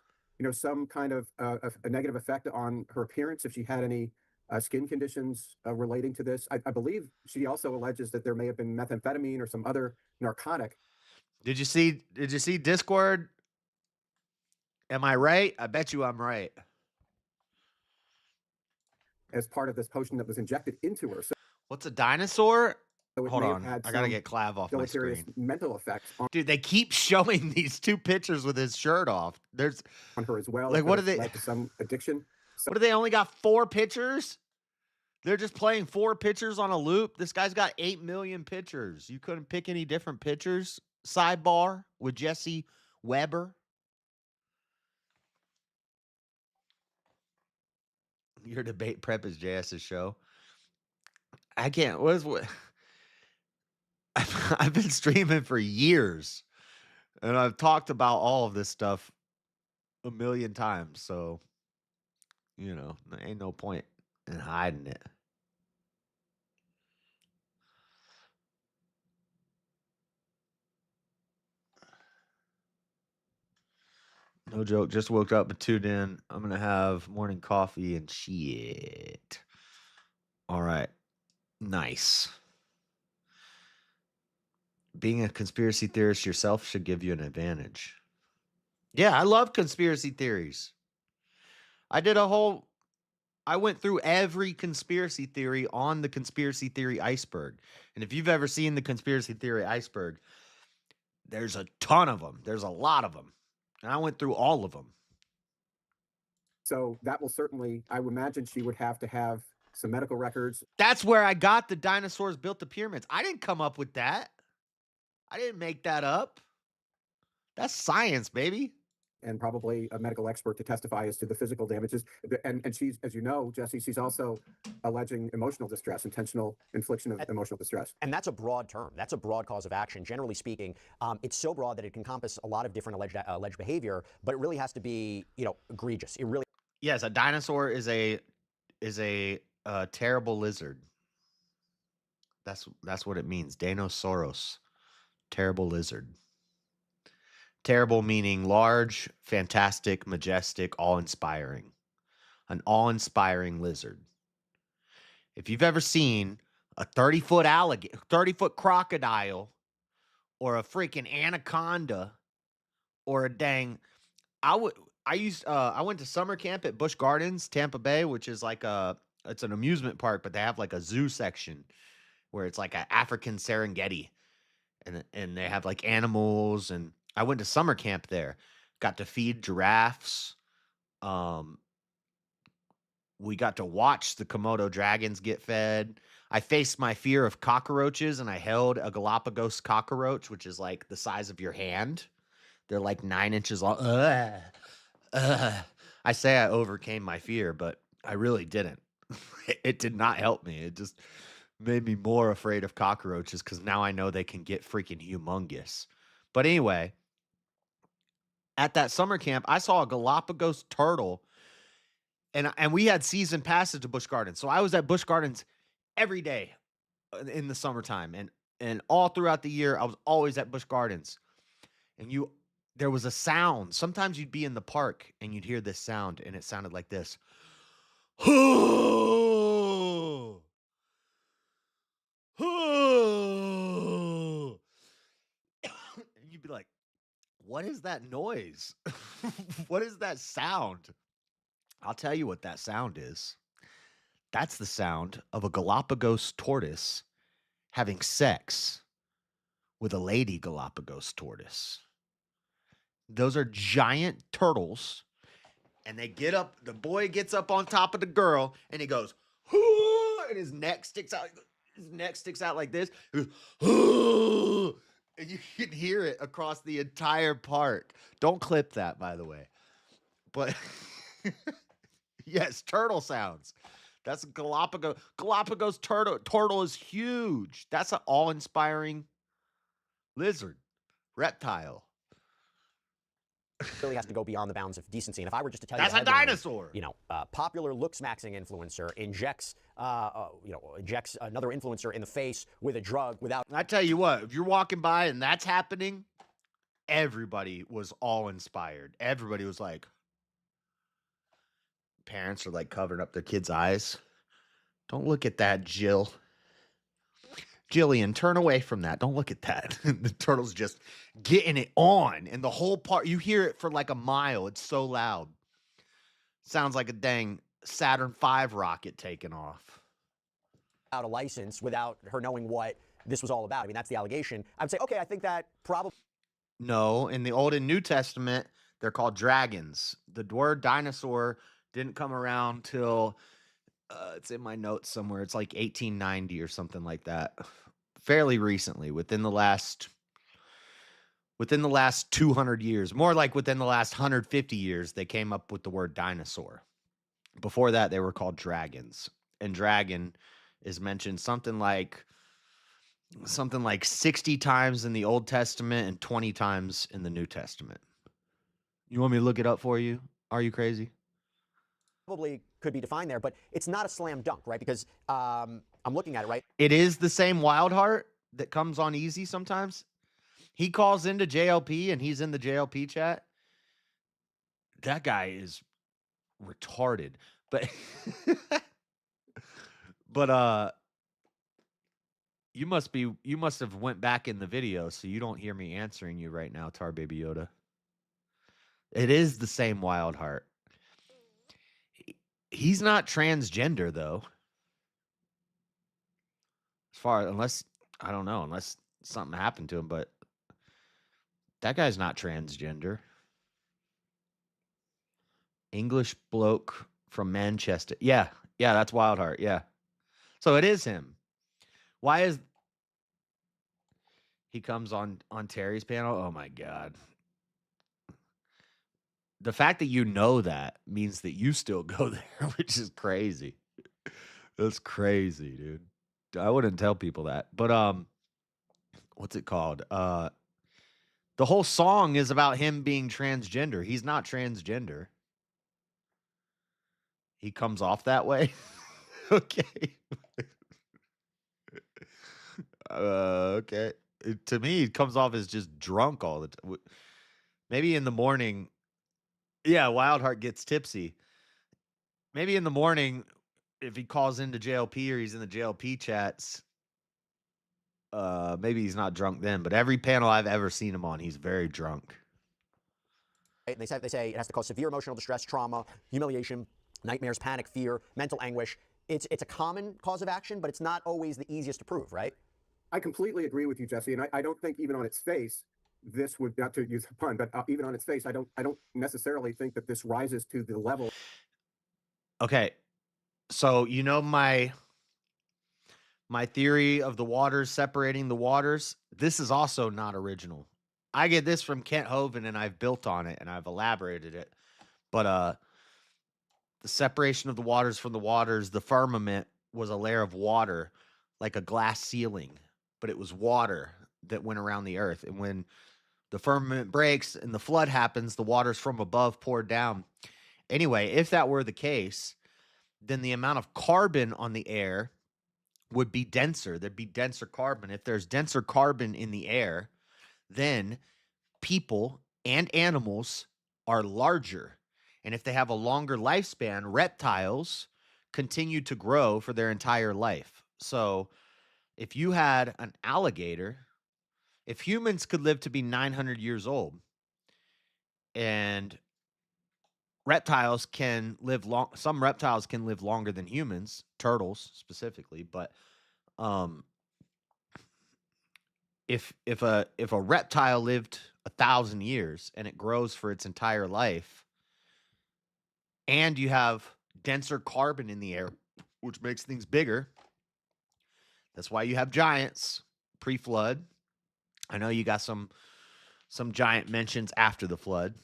some kind of a negative effect on her appearance, if she had any skin conditions relating to this. I believe she also alleges that there may have been methamphetamine or some other narcotic. Did you see Discord? Am I right? I bet you I'm right. As part of this potion that was injected into her. So what's a dinosaur? Hold may on. have had I got to some get Clav off my deleterious screen. mental effects on Dude, they keep showing these two pictures with his shirt off. There's on her as well. Like, what are they? Led to some addiction. What do they only got 4 pictures? They're just playing 4 pictures on a loop. This guy's got 8 million pictures. You couldn't pick any different pictures? Sidebar with Jesse Weber. Your debate prep is JS's show. I can't. What? I've been streaming for years, and I've talked about all of this stuff a million times. So, there ain't no point in hiding it. No joke. Just woke up and tuned in. I'm going to have morning coffee and shit. All right. Nice. Being a conspiracy theorist yourself should give you an advantage. Yeah, I love conspiracy theories. I went through every conspiracy theory on the conspiracy theory iceberg. And if you've ever seen the conspiracy theory iceberg, there's a ton of them. There's a lot of them. And I went through all of them. So that will certainly, I would imagine she would have to have some medical records. That's where I got the dinosaurs built the pyramids. I didn't come up with that. I didn't make that up. That's science, baby. And probably a medical expert to testify as to the physical damages. And she's, as you know, Jesse, she's also alleging emotional distress, intentional infliction of emotional distress. And that's a broad term. That's a broad cause of action. Generally speaking, it's so broad that it can encompass a lot of different alleged behavior, but it really has to be, egregious. It really. Yes, a dinosaur is a terrible lizard. That's what it means. Dinosaurus, terrible lizard. Terrible meaning large, fantastic, majestic, awe-inspiring. An awe-inspiring lizard. If you've ever seen a 30-foot alligator, 30-foot crocodile, or a freaking anaconda, or a dang, I went to summer camp at Busch Gardens, Tampa Bay, which is like it's an amusement park, but they have like a zoo section where it's like an African Serengeti, and they have like animals. And I went to summer camp there, got to feed giraffes. We got to watch the Komodo dragons get fed. I faced my fear of cockroaches, and I held a Galapagos cockroach, which is like the size of your hand. They're like 9 inches long. I say I overcame my fear, but I really didn't. It did not help me. It just made me more afraid of cockroaches because now I know they can get freaking humongous. But anyway, at that summer camp, I saw a Galapagos turtle, and we had season passes to Busch Gardens. So I was at Busch Gardens every day in the summertime, and all throughout the year, I was always at Busch Gardens. And there was a sound. Sometimes you'd be in the park and you'd hear this sound, and it sounded like this. And you'd be like, what is that noise? What is that sound? I'll tell you what that sound is. That's the sound of a Galapagos tortoise having sex with a lady Galapagos tortoise. Those are giant turtles, and they get up, the boy gets up on top of the girl, and he goes, and his neck sticks out like this. He goes, You can hear it across the entire park. Don't clip that, by the way. But yes, turtle sounds. That's Galapagos. Galapagos turtle. Turtle is huge. That's an awe-inspiring lizard, reptile. Really has to go beyond the bounds of decency. And if I were just to tell That's you, a dinosaur. Popular looks maxing influencer injects another influencer in the face with a drug without. I tell you what, if you're walking by and that's happening, everybody was all inspired. Everybody was like, parents are like covering up their kids' eyes. Don't look at that, Jill. Jillian, turn away from that. Don't look at that. The turtle's just getting it on. And the whole part, you hear it for like a mile. It's so loud. Sounds like a dang Saturn V rocket taking off. Out a license without her knowing what this was all about. I mean, that's the allegation. I would say, okay, I think that probably. No, in the Old and New Testament, they're called dragons. The word dinosaur didn't come around till, it's in my notes somewhere. It's like 1890 or something like that. Fairly recently, within the last 200 years, more like within the last 150 years, they came up with the word dinosaur. Before that, they were called dragons. And dragon is mentioned something like 60 times in the Old Testament and 20 times in the New Testament. You want me to look it up for you? Are you crazy? Probably could be defined there, but it's not a slam dunk, right? Because I'm looking at it, right? It is the same Wildheart that comes on easy sometimes. He calls into JLP and he's in the JLP chat. That guy is retarded. But you must have went back in the video, so you don't hear me answering you right now, Tar Baby Yoda. It is the same Wildheart. He's not transgender though. Unless something happened to him, but that guy's not transgender. English bloke from Manchester. Yeah, that's Wildheart. Yeah. So it is him. Why is he comes on Terry's panel? Oh my God. The fact that you know that means that you still go there, which is crazy. That's crazy, dude. I wouldn't tell people that. But what's it called? The whole song is about him being transgender. He's not transgender. He comes off that way. Okay. Okay. To me, it comes off as just drunk all the time. Maybe in the morning. Yeah, Wildheart gets tipsy. Maybe in the morning, if he calls into JLP or he's in the JLP chats, maybe he's not drunk then. But every panel I've ever seen him on, he's very drunk. They say it has to cause severe emotional distress, trauma, humiliation, nightmares, panic, fear, mental anguish. It's a common cause of action, but it's not always the easiest to prove, right? I completely agree with you, Jesse, and I don't think even on its face, this would, not to use a pun, but even on its face, I don't necessarily think that this rises to the level. Okay, so you know my theory of the waters separating the waters. This is also not original. I get this from Kent Hovind, and I've built on it and I've elaborated it. But the separation of the waters from the waters, the firmament was a layer of water, like a glass ceiling, but it was water that went around the earth. And when the firmament breaks and the flood happens, the waters from above poured down. Anyway, if that were the case, then the amount of carbon on the air would be denser. There'd be denser carbon. If there's denser carbon in the air, then people and animals are larger. And if they have a longer lifespan, reptiles continue to grow for their entire life. So if you had an alligator, if humans could live to be 900 years old and reptiles can live long, some reptiles can live longer than humans, turtles specifically, but if a reptile lived 1,000 years and it grows for its entire life, and you have denser carbon in the air, which makes things bigger. That's why you have giants pre-flood. I know you got some giant mentions after the flood.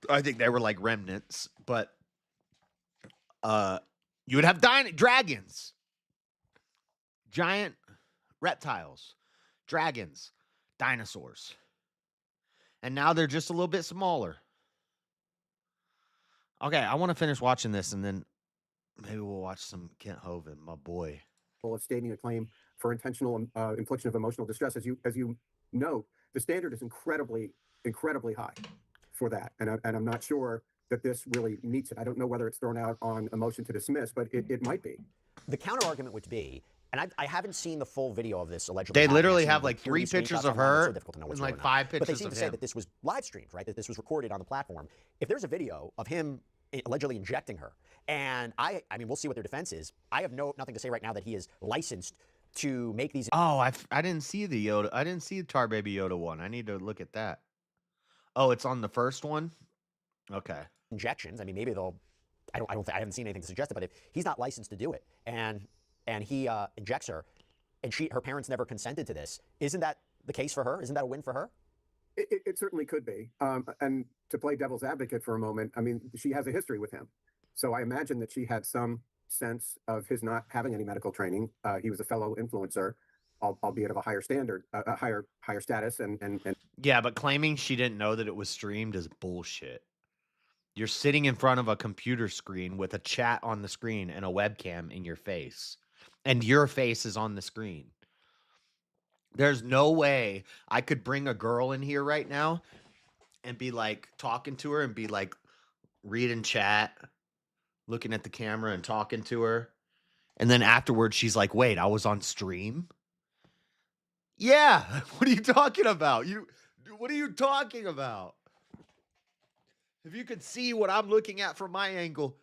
I think they were like remnants, but you would have dragons, giant reptiles, dragons, dinosaurs. And now they're just a little bit smaller. Okay, I want to finish watching this, and then maybe we'll watch some Kent Hovind, my boy. Of stating a claim for intentional infliction of emotional distress. As you note, the standard is incredibly high for that, and I'm not sure that this really meets it. I don't know whether it's thrown out on a motion to dismiss, but it might be. The counter argument would be, and I haven't seen the full video of this allegedly. They literally happening. have like 3 pictures of her and like 5 pictures of him. But they seem to say that this was live streamed, right? That this was recorded on the platform. If there's a video of him allegedly injecting her, and I mean, we'll see what their defense is. I have nothing to say right now that he is licensed to make these. Oh, I didn't see the Yoda. I didn't see the Tar Baby Yoda one. I need to look at that. Oh, it's on the first one. Okay. Injections. I mean, maybe they'll. I haven't seen anything to suggest it, but if he's not licensed to do it, and he injects her, and her parents never consented to this, isn't that the case for her? Isn't that a win for her? It certainly could be. And to play devil's advocate for a moment, I mean, she has a history with him. So I imagine that she had some sense of his not having any medical training. He was a fellow influencer, albeit of a higher standard, a higher status. And yeah, but claiming she didn't know that it was streamed is bullshit. You're sitting in front of a computer screen with a chat on the screen and a webcam in your face, and your face is on the screen. There's no way I could bring a girl in here right now and be like talking to her and be like reading chat, looking at the camera and talking to her. And then afterwards, she's like, wait, I was on stream? Yeah. What are you talking about? What are you talking about? If you could see what I'm looking at from my angle,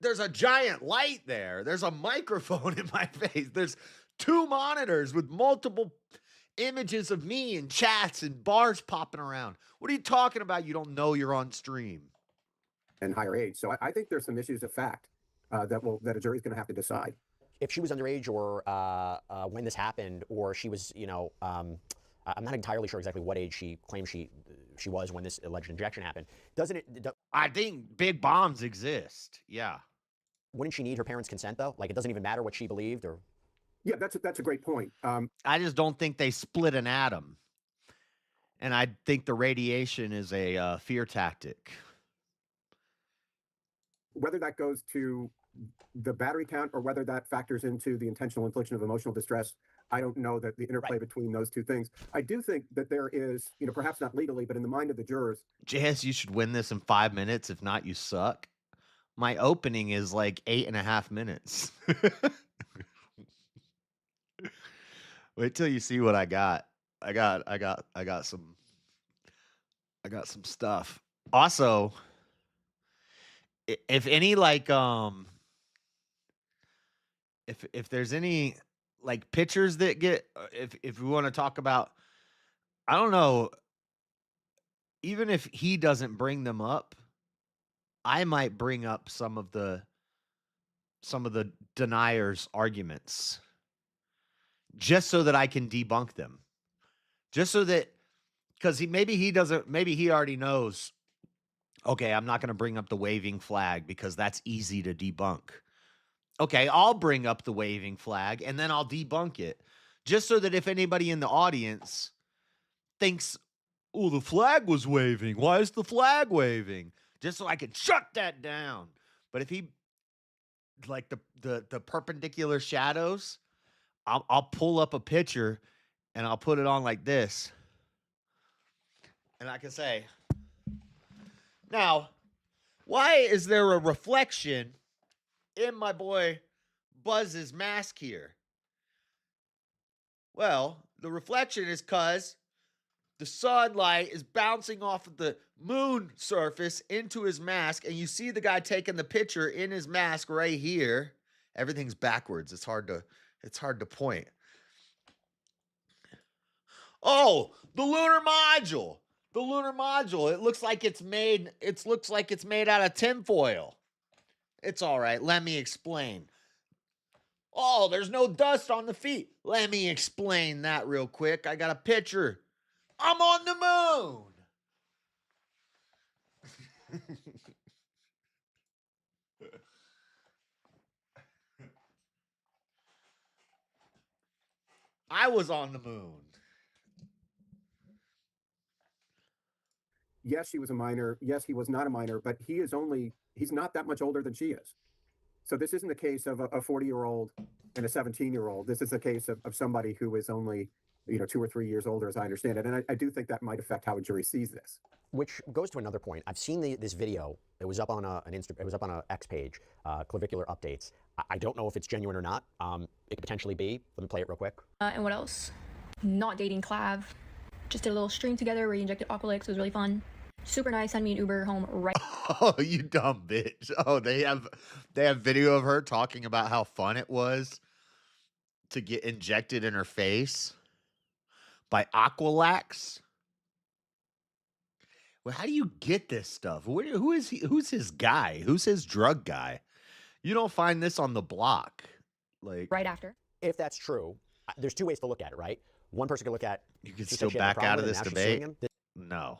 there's a giant light there. There's a microphone in my face. There's 2 monitors with multiple images of me and chats and bars popping around. What are you talking about? You don't know you're on stream. And higher age. So I think there's some issues of fact that a jury's going to have to decide. If she was underage, or when this happened, or she was, I'm not entirely sure exactly what age she claimed she was when this alleged injection happened. Doesn't it? I think big bombs exist. Yeah. Wouldn't she need her parents' consent though? Like, it doesn't even matter what she believed, or. Yeah, that's a great point. I just don't think they split an atom, and I think the radiation is a fear tactic. Whether that goes to the battery count or whether that factors into the intentional infliction of emotional distress, I don't know that the interplay between those two things. I do think that there is, perhaps not legally, but in the mind of the jurors. JS, you should win this in 5 minutes. If not, you suck. My opening is like 8.5 minutes. Wait till you see what I got. I got some stuff. Also, if any like if there's any like pictures that get, if we want to talk about, I don't know, even if he doesn't bring them up, I might bring up some of the deniers' arguments just so that I can debunk them. Just so that, because maybe he already knows, okay, I'm not going to bring up the waving flag because that's easy to debunk. Okay, I'll bring up the waving flag and then I'll debunk it. Just so that if anybody in the audience thinks, oh, the flag was waving, why is the flag waving? Just so I can shut that down. But if he, like the perpendicular shadows, I'll pull up a picture and I'll put it on like this. And I can say, now, why is there a reflection in my boy Buzz's mask here? Well, the reflection is because the sunlight is bouncing off of the moon surface into his mask, and you see the guy taking the picture in his mask right here. Everything's backwards. It's hard to point. Oh, the lunar module. The lunar module. It looks like it's made out of tinfoil. It's all right. Let me explain. Oh, there's no dust on the feet. Let me explain that real quick. I got a picture. I'm on the moon. I was on the moon. Yes, she was a minor. Yes, he was not a minor, but he's not that much older than she is. So this isn't a case of a 40-year-old and a 17-year-old. This is a case of somebody who is only, 2 or 3 years older, as I understand it. And I do think that might affect how a jury sees this. Which goes to another point. I've seen this video. It was up on it was up on a X page, Clavicular Updates. I don't know if it's genuine or not. It could potentially be. Let me play it real quick. And what else? Not dating Clav. Just did a little stream together where he injected Aqualix. It was really fun. Super nice. Send me an Uber home right. Oh, you dumb bitch. Oh, they have video of her talking about how fun it was to get injected in her face by Aqualax. Well, how do you get this stuff? Who is he? Who's his guy? Who's his drug guy? You don't find this on the block. Like right after. If that's true, there's two ways to look at it, right? One person could look at you can still back out of this debate. No.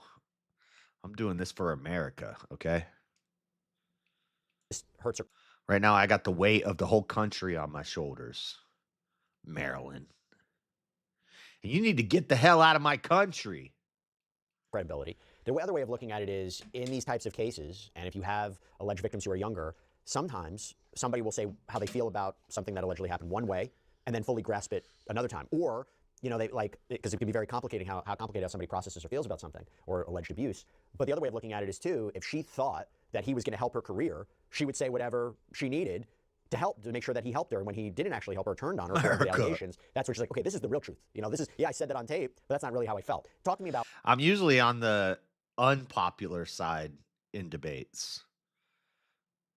I'm doing this for America, okay? This hurts her. Right now, I got the weight of the whole country on my shoulders. Maryland. And you need to get the hell out of my country. Credibility. The other way of looking at it is, in these types of cases, and if you have alleged victims who are younger, sometimes somebody will say how they feel about something that allegedly happened one way, and then fully grasp it another time. Or, they because it can be very complicated how complicated how somebody processes or feels about something or alleged abuse. But the other way of looking at it is too, if she thought that he was going to help her career, she would say whatever she needed to make sure that he helped her. And when he didn't actually help her, turned on her for the allegations, that's when she's like, okay, this is the real truth. This is, I said that on tape, but that's not really how I felt. Talk to me about. I'm usually on the unpopular side in debates,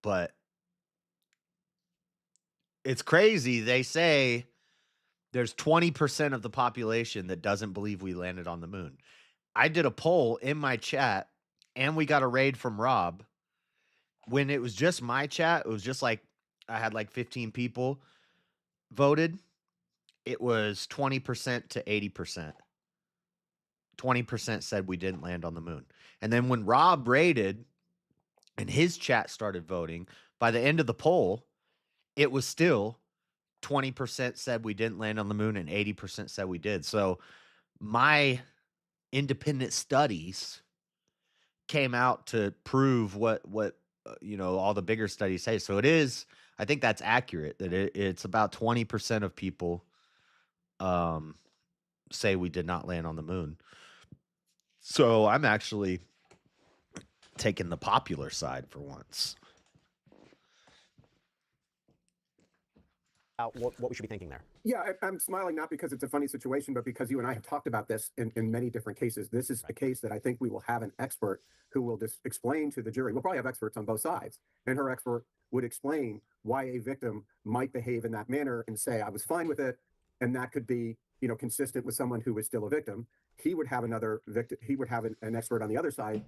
but it's crazy. They say there's 20% of the population that doesn't believe we landed on the moon. I did a poll in my chat, and we got a raid from Rob. When it was just my chat, it was just like I had like 15 people voted. It was 20% to 80%. 20% said we didn't land on the moon. And then when Rob raided and his chat started voting, by the end of the poll, it was still 20% said we didn't land on the moon and 80% said we did. So my independent studies came out to prove what all the bigger studies say. So it is, I think that's accurate, that it's about 20% of people say we did not land on the moon. So I'm actually taking the popular side for once. What we should be thinking there. Yeah, I'm smiling not because it's a funny situation, but because you and I have talked about this in many different cases. This is a case that I think we will have an expert who will just explain to the jury. We'll probably have experts on both sides, and her expert would explain why a victim might behave in that manner and say, I was fine with it, and that could be consistent with someone who is still a victim. He would have another victim. He would have an expert on the other side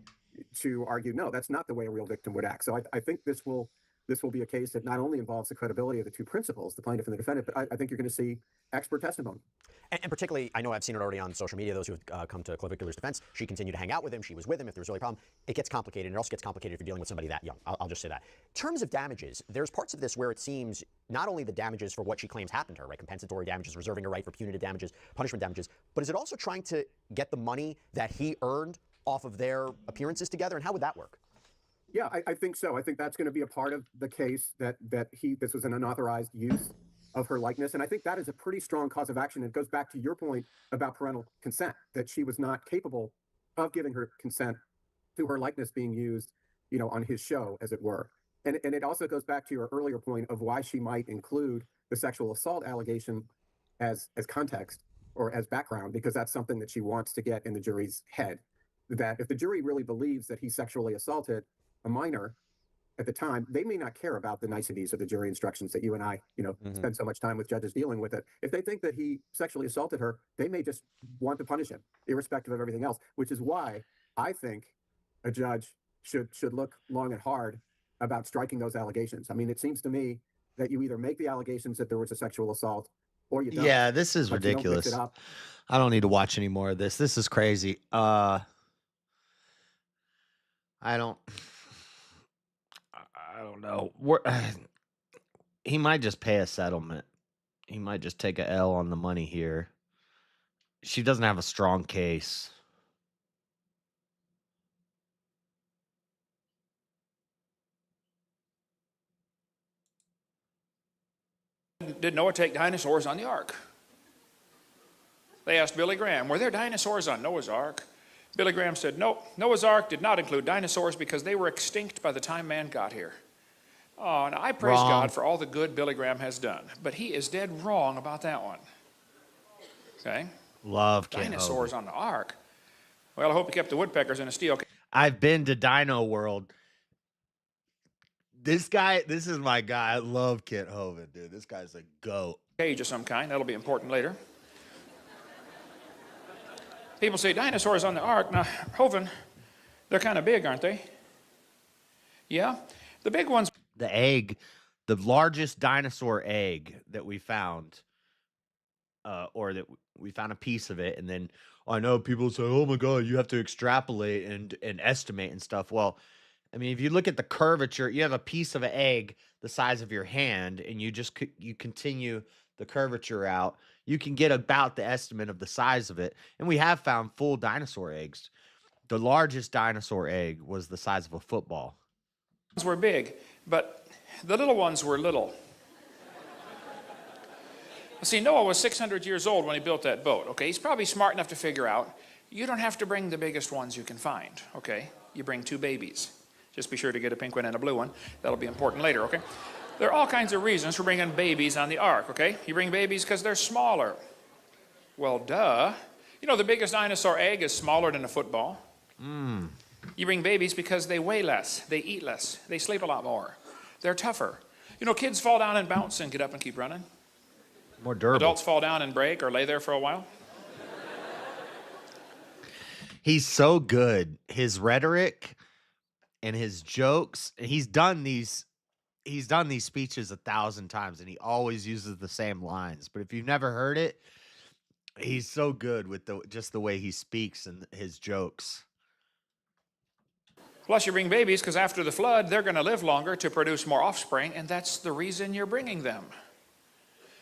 to argue, no, that's not the way a real victim would act. So I think this will be a case that not only involves the credibility of the two principals, the plaintiff and the defendant, but I think you're going to see expert testimony. And particularly, I know I've seen it already on social media, those who have come to Clavicular's defense. She continued to hang out with him. She was with him. If there was really a problem, it gets complicated. And it also gets complicated if you're dealing with somebody that young. I'll just say that. In terms of damages, there's parts of this where it seems not only the damages for what she claims happened to her, right? Compensatory damages, reserving a right for punitive damages, punishment damages, but is it also trying to get the money that he earned off of their appearances together? And how would that work? Yeah, I think so. I think that's going to be a part of the case that this was an unauthorized use of her likeness. And I think that is a pretty strong cause of action. It goes back to your point about parental consent, that she was not capable of giving her consent to her likeness being used, on his show, as it were. And it also goes back to your earlier point of why she might include the sexual assault allegation as context or as background, because that's something that she wants to get in the jury's head. That if the jury really believes that he sexually assaulted a minor at the time, they may not care about the niceties of the jury instructions that you and I, spend so much time with judges dealing with it. If they think that he sexually assaulted her, they may just want to punish him, irrespective of everything else, which is why I think a judge should look long and hard about striking those allegations. I mean, it seems to me that you either make the allegations that there was a sexual assault or you don't. Yeah, this is But you don't mix ridiculous. it up. I don't need to watch any more of this. This is crazy. I don't know. He might just pay a settlement. He might just take a L on the money here. She doesn't have a strong case. Did Noah take dinosaurs on the ark? They asked Billy Graham, were there dinosaurs on Noah's ark? Billy Graham said, no, Noah's ark did not include dinosaurs because they were extinct by the time man got here. Oh, and I praise God for all the good Billy Graham has done, but he is dead wrong about that one. Okay? Love dinosaurs on the ark. Well, I hope he kept the woodpeckers in a steel cage. I've been to Dino World. This is my guy. I love Kent Hovind, dude. This guy's a goat. Cage of some kind. That'll be important later. People say dinosaurs on the ark. Now, Hovind, they're kind of big, aren't they? Yeah. The big ones. The egg, the largest dinosaur egg that we found, or that we found a piece of it, and then I know people say, "Oh my God, you have to extrapolate and estimate and stuff." Well, I mean, if you look at the curvature, you have a piece of an egg the size of your hand, and you continue the curvature out, you can get about the estimate of the size of it. And we have found full dinosaur eggs. The largest dinosaur egg was the size of a football. Were big, but the little ones were little. See, Noah was 600 years old when he built that boat, okay? He's probably smart enough to figure out, you don't have to bring the biggest ones you can find, okay? You bring 2 babies. Just be sure to get a pink one and a blue one. That'll be important later, okay? There are all kinds of reasons for bringing babies on the ark, okay? You bring babies because they're smaller. Well, duh. You know, the biggest dinosaur egg is smaller than a football. You bring babies because they weigh less, they eat less, they sleep a lot more. They're tougher. You know, kids fall down and bounce and get up and keep running. More durable. Adults fall down and break or lay there for a while. He's so good. His rhetoric and his jokes. He's done these speeches 1,000 times, and he always uses the same lines. But if you've never heard it, he's so good with just the way he speaks and his jokes. Plus, you bring babies because after the flood, they're going to live longer to produce more offspring, and that's the reason you're bringing them.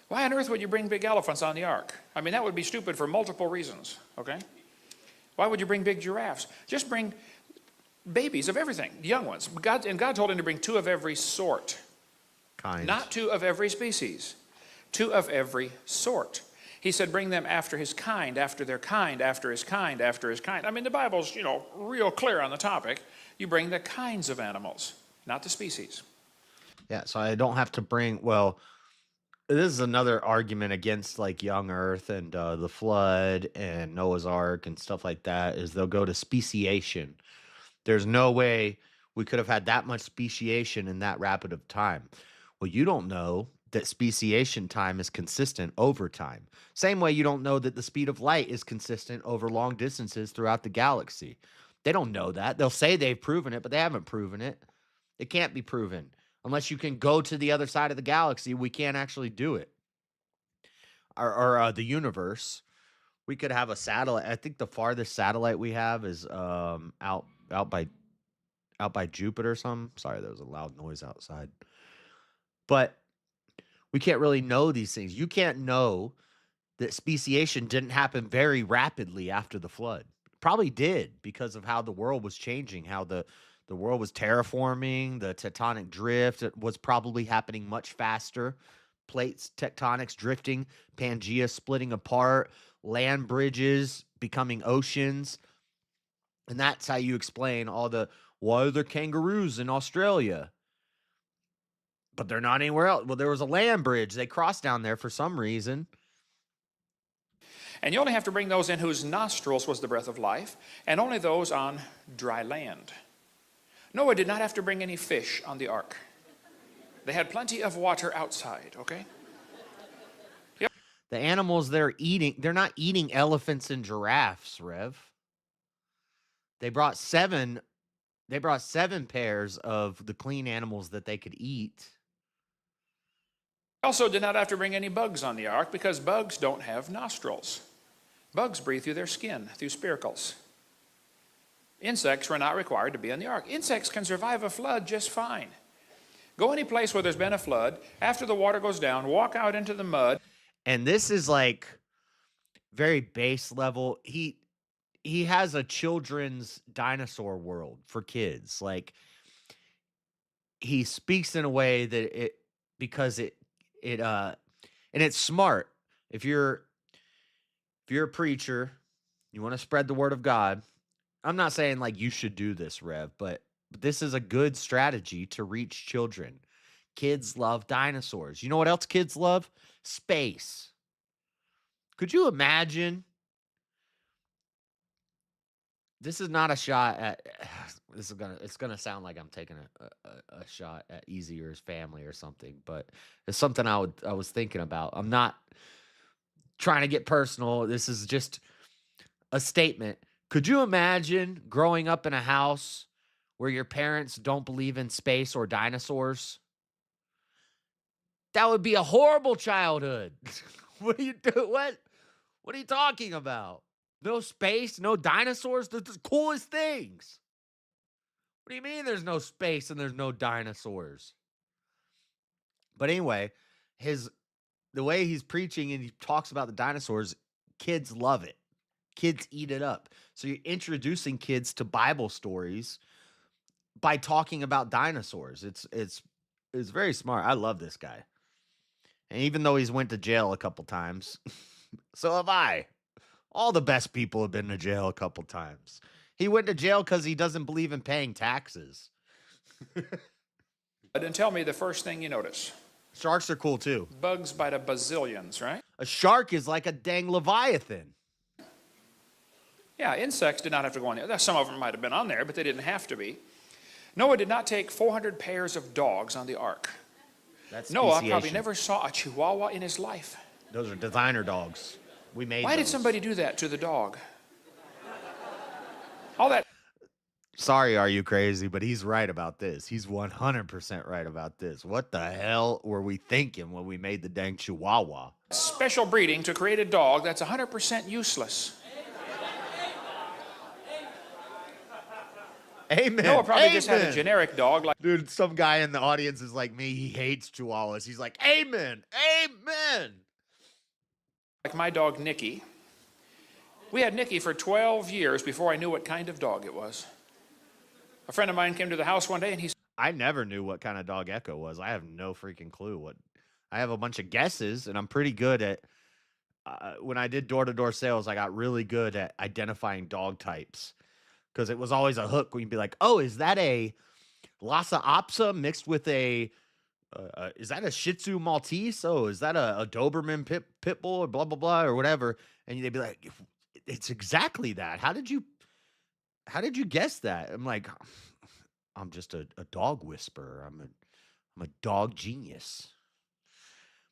Why on earth would you bring big elephants on the ark? I mean, that would be stupid for multiple reasons, okay? Why would you bring big giraffes? Just bring babies of everything, young ones. God told him to bring 2 of every sort. Kind. Not 2 of every species. 2 of every sort. He said, bring them after his kind, after their kind, after his kind, after his kind. I mean, the Bible's, you know, real clear on the topic. You bring the kinds of animals, not the species. Yeah, so I don't have to bring, well, this is another argument against like young Earth and the flood and Noah's Ark and stuff like that, is they'll go to speciation. There's no way we could have had that much speciation in that rapid of time. Well, you don't know that speciation time is consistent over time. Same way you don't know that the speed of light is consistent over long distances throughout the galaxy. They don't know that. They'll say they've proven it, but they haven't proven it. It can't be proven. Unless you can go to the other side of the galaxy, we can't actually do it. Or the universe. We could have a satellite. I think the farthest satellite we have is out by Jupiter or something. Sorry, there was a loud noise outside. But we can't really know these things. You can't know that speciation didn't happen very rapidly after the flood. Probably did, because of how the world was changing, how the world was terraforming, the tectonic drift was probably happening much faster. Plates, tectonics drifting, Pangea splitting apart, land bridges becoming oceans. And that's how you explain all the, why are there kangaroos in Australia? But they're not anywhere else. Well, there was a land bridge. They crossed down there for some reason. And you only have to bring those in whose nostrils was the breath of life, and only those on dry land. Noah did not have to bring any fish on the ark. They had plenty of water outside, okay? Yep. The animals they're not eating elephants and giraffes, Rev. They brought 7 pairs of the clean animals that they could eat. Also did not have to bring any bugs on the ark because bugs don't have nostrils. Bugs breathe through their skin, through spiracles. Insects were not required to be on the ark. Insects can survive a flood just fine. Go any place where there's been a flood, after the water goes down, walk out into the mud. And this is like very base level. He has a children's dinosaur world for kids. Like, he speaks in a way that because and it's smart. If you're a preacher, you want to spread the word of God. I'm not saying like you should do this, Rev, but this is a good strategy to reach children. Kids love dinosaurs. You know what else kids love? Space. Could you imagine? This is not a shot at. It's gonna sound like I'm taking a shot at Easy or his family or something, but it's something I was thinking about. I'm not trying to get personal. This is just a statement. Could you imagine growing up in a house where your parents don't believe in space or dinosaurs? That would be a horrible childhood. What do you do? What are you talking about? No space, no dinosaurs? They're the coolest things. What do you mean there's no space and there's no dinosaurs? But anyway, the way he's preaching and he talks about the dinosaurs, kids love it. Kids eat it up. So you're introducing kids to Bible stories by talking about dinosaurs. It's very smart. I love this guy. And even though he's went to jail a couple times, so have I. All the best people have been to jail a couple times. He went to jail because he doesn't believe in paying taxes. And tell me the first thing you notice. Sharks are cool too. Bugs by the bazillions, right? A shark is like a dang Leviathan. Yeah, insects did not have to go on there. Some of them might have been on there, but they didn't have to be. Noah did not take 400 pairs of dogs on the ark. That's Noah speciation. probably never saw a chihuahua in his life. Those are designer dogs. We made Why those. did somebody do that to the dog? All that. Sorry, are you crazy? But he's right about this. He's 100% right about this. What the hell were we thinking when we made the dang chihuahua? Special breeding to create a dog that's 100% useless. Amen. Noah probably Amen. just had a generic dog. Like, dude, some guy in the audience is like me. He hates chihuahuas. He's like, amen. Amen. Like my dog, Nicky. We had Nicky for 12 years before I knew what kind of dog it was. A friend of mine came to the house one day and he said, I never knew what kind of dog Echo was. I have no freaking clue. I have a bunch of guesses, and I'm pretty good at, when I did door-to-door sales, I got really good at identifying dog types. Because it was always a hook when you'd be like, oh, is that a Lhasa Apso mixed with is that a Shih Tzu Maltese? Oh, is that a Doberman pit bull or blah, blah, blah, or whatever? And they'd be like, it's exactly that. How did you guess that? I'm like, I'm just a dog whisperer. I'm a dog genius.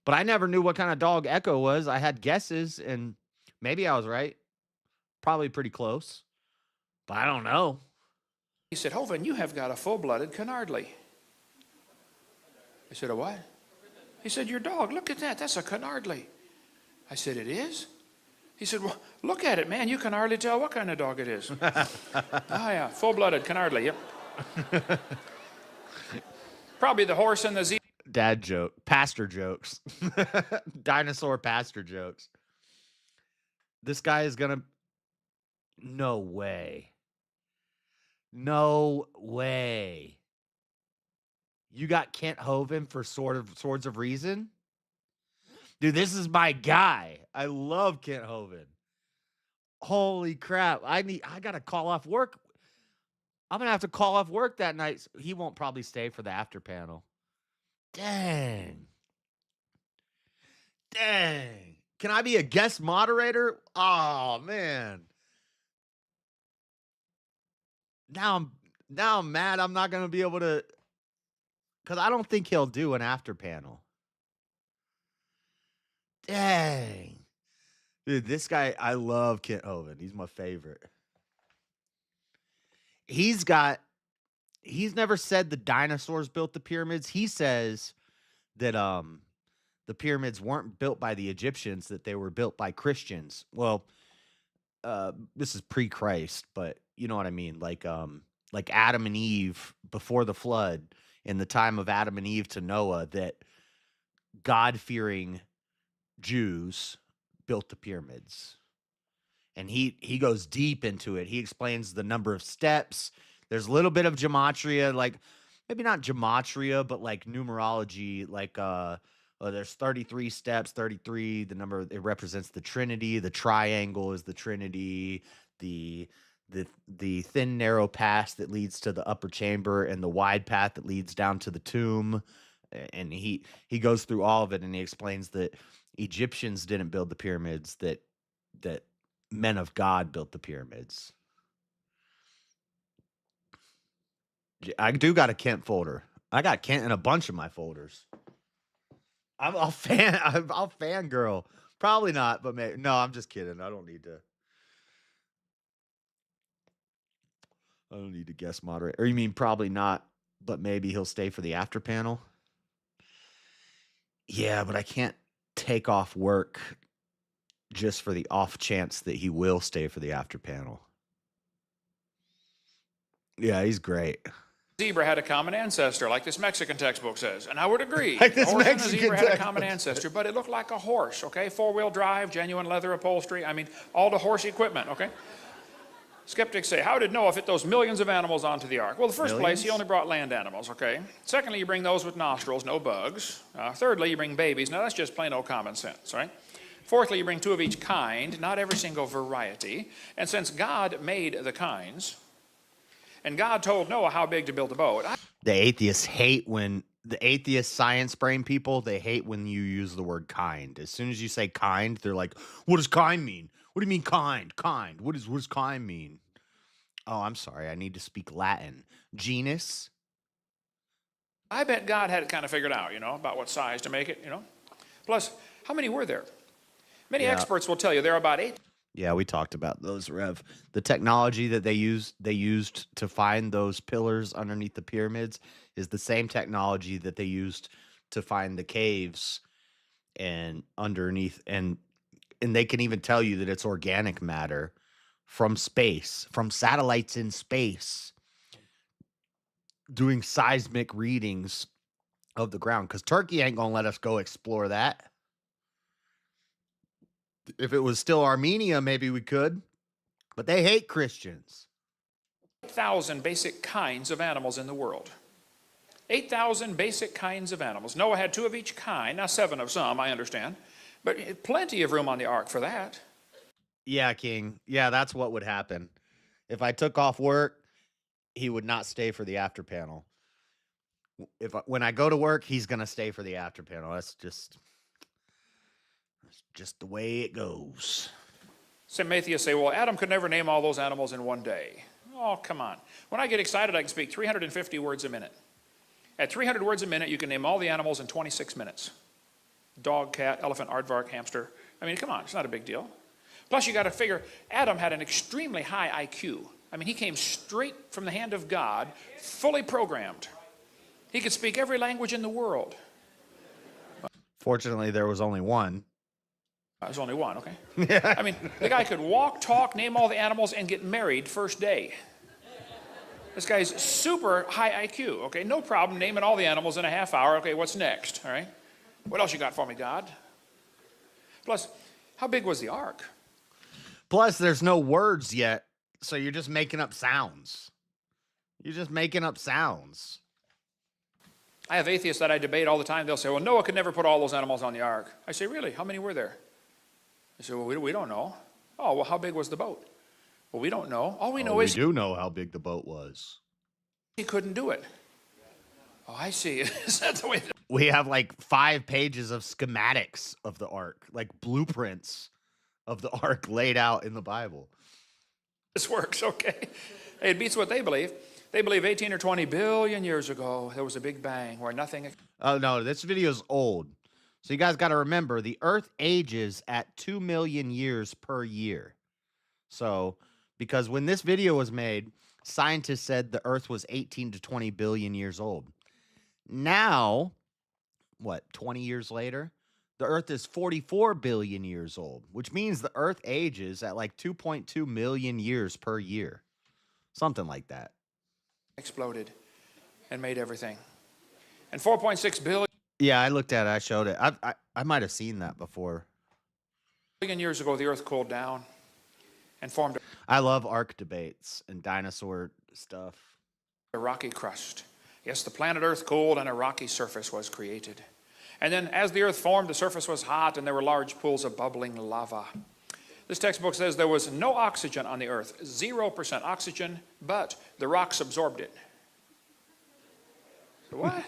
But I never knew what kind of dog Echo was. I had guesses, and maybe I was right. Probably pretty close. But I don't know. He said, Hovind, you have got a full-blooded Canardly. I said, a what? He said, your dog, look at that. That's a Canardly. I said, it is? He said, well, look at it, man. You can hardly tell what kind of dog it is. Oh, yeah, full-blooded Canardly, yep. Probably the horse and the zebra. Dad joke. Pastor jokes. Dinosaur pastor jokes. This guy is going to... No way. No way. You got Kent Hovind for Swords of Reason? Dude, this is my guy. I love Kent Hovind. Holy crap. I got to call off work. I'm going to have to call off work that night. He won't probably stay for the after panel. Dang. Dang. Can I be a guest moderator? Oh, man. Now I'm mad I'm not going to be able to, because I don't think he'll do an after panel. Dang. Dude, this guy, I love Kent Hovind. He's my favorite. He's never said the dinosaurs built the pyramids. He says that the pyramids weren't built by the Egyptians, that they were built by Christians. Well, this is pre-Christ, but you know what I mean? Like Adam and Eve before the flood, in the time of Adam and Eve to Noah, that God-fearing Jews built the pyramids. And he goes deep into it. He explains the number of steps. There's a little bit of gematria, like maybe not gematria, but like numerology, like there's 33 steps, 33, the number, it represents the Trinity. The triangle is the Trinity. The thin narrow path that leads to the upper chamber, and the wide path that leads down to the tomb. And he goes through all of it, and he explains that Egyptians didn't build the pyramids, that men of God built the pyramids. I do got a Kent folder. I got Kent in a bunch of my folders. I'll fangirl. Probably not, but maybe. No, I'm just kidding. I don't need to guest moderate. Or you mean probably not, but maybe he'll stay for the after panel? Yeah, but I can't take off work just for the off chance that he will stay for the after panel. Yeah, he's great. Zebra had a common ancestor, like this Mexican textbook says, and I would agree. Like this a horse and a Mexican zebra had a textbook common ancestor, but it looked like a horse, okay? Four-wheel drive, genuine leather upholstery, I mean, all the horse equipment, okay? Skeptics say, how did Noah fit those millions of animals onto the ark? Well, in the first place, he only brought land animals, okay? Secondly, you bring those with nostrils, no bugs. Thirdly, you bring babies. Now, that's just plain old common sense, right? Fourthly, you bring 2 of each kind, not every single variety. And since God made the kinds, and God told Noah how big to build the boat. The atheists hate when, the atheist science brain people, they hate when you use the word kind. As soon as you say kind, they're like, what does kind mean? What do you mean kind? Kind. What does kind mean? Oh, I'm sorry. I need to speak Latin. Genus. I bet God had it kind of figured out, you know, about what size to make it, you know. Plus, how many were there? Many experts will tell you there are about 8. Yeah, we talked about those, Rev. The technology that they used to find those pillars underneath the pyramids is the same technology that they used to find the caves and underneath, and they can even tell you that it's organic matter from space, from satellites in space, doing seismic readings of the ground, because Turkey ain't gonna let us go explore that. If it was still Armenia, maybe we could, but they hate Christians. 8,000 basic kinds of animals in the world. 8,000 basic kinds of animals. Noah had 2 of each kind, now 7 of some, I understand, but plenty of room on the ark for that. Yeah, King. Yeah, that's what would happen. If I took off work, he would not stay for the after panel. When I go to work, he's going to stay for the after panel. That's just the way it goes. Some atheists say, well, Adam could never name all those animals in one day. Oh, come on. When I get excited, I can speak 350 words a minute. At 300 words a minute, you can name all the animals in 26 minutes. Dog, cat, elephant, aardvark, hamster. I mean, come on, it's not a big deal. Plus, you got to figure, Adam had an extremely high IQ. I mean, he came straight from the hand of God, fully programmed. He could speak every language in the world. Fortunately, there was only one. There's only one, okay? I mean, the guy could walk, talk, name all the animals, and get married first day. This guy's super high IQ, okay? No problem naming all the animals in a half hour. Okay, what's next, all right? What else you got for me, God? Plus, how big was the ark? Plus, there's no words yet, so you're just making up sounds. You're just making up sounds. I have atheists that I debate all the time. They'll say, well, Noah could never put all those animals on the ark. I say, really? How many were there? They say, well, we don't know. Oh, well, how big was the boat? Well, we don't know. All we know is... We do know how big the boat was. He couldn't do it. Oh, I see. Is that the way... We have like 5 pages of schematics of the ark, like blueprints of the ark laid out in the Bible. This works, okay. Hey, it beats what they believe. They believe 18 or 20 billion years ago, there was a big bang where nothing... Oh, no, this video's old. So you guys got to remember, the Earth ages at 2 million years per year. So, because when this video was made, scientists said the Earth was 18 to 20 billion years old. Now, what, 20 years later, the Earth is 44 billion years old, which means the Earth ages at like 2.2 million years per year. Something like that. Exploded and made everything. And 4.6 billion Yeah, I looked at it. I showed it. I might have seen that before. years ago, the Earth cooled down and formed I love arc debates and dinosaur stuff. a rocky crust. Yes, the planet Earth cooled and a rocky surface was created. And then as the Earth formed, the surface was hot and there were large pools of bubbling lava. This textbook says there was no oxygen on the Earth, 0% oxygen, but the rocks absorbed it. So what?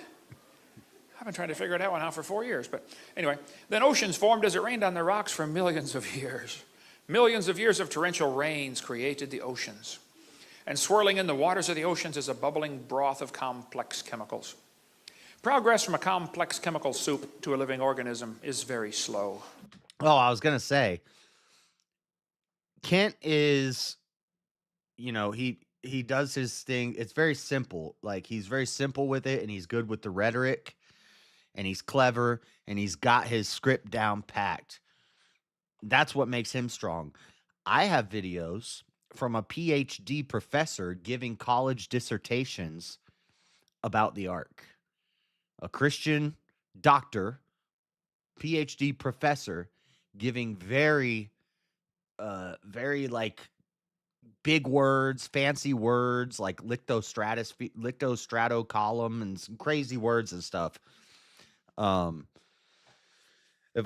I've been trying to figure it out now for 4 years, but anyway. Then oceans formed as it rained on the rocks for millions of years. Millions of years of torrential rains created the oceans. And swirling in the waters of the oceans is a bubbling broth of complex chemicals. Progress from a complex chemical soup to a living organism is very slow. Oh, I was going to say, Kent is, he does his thing. It's very simple. Like, he's very simple with it, and he's good with the rhetoric, and he's clever, and he's got his script down packed. That's what makes him strong. I have videos from a PhD professor giving college dissertations about the Ark. A Christian doctor, PhD professor, giving very like big words, fancy words like lictostrato column and some crazy words and stuff. If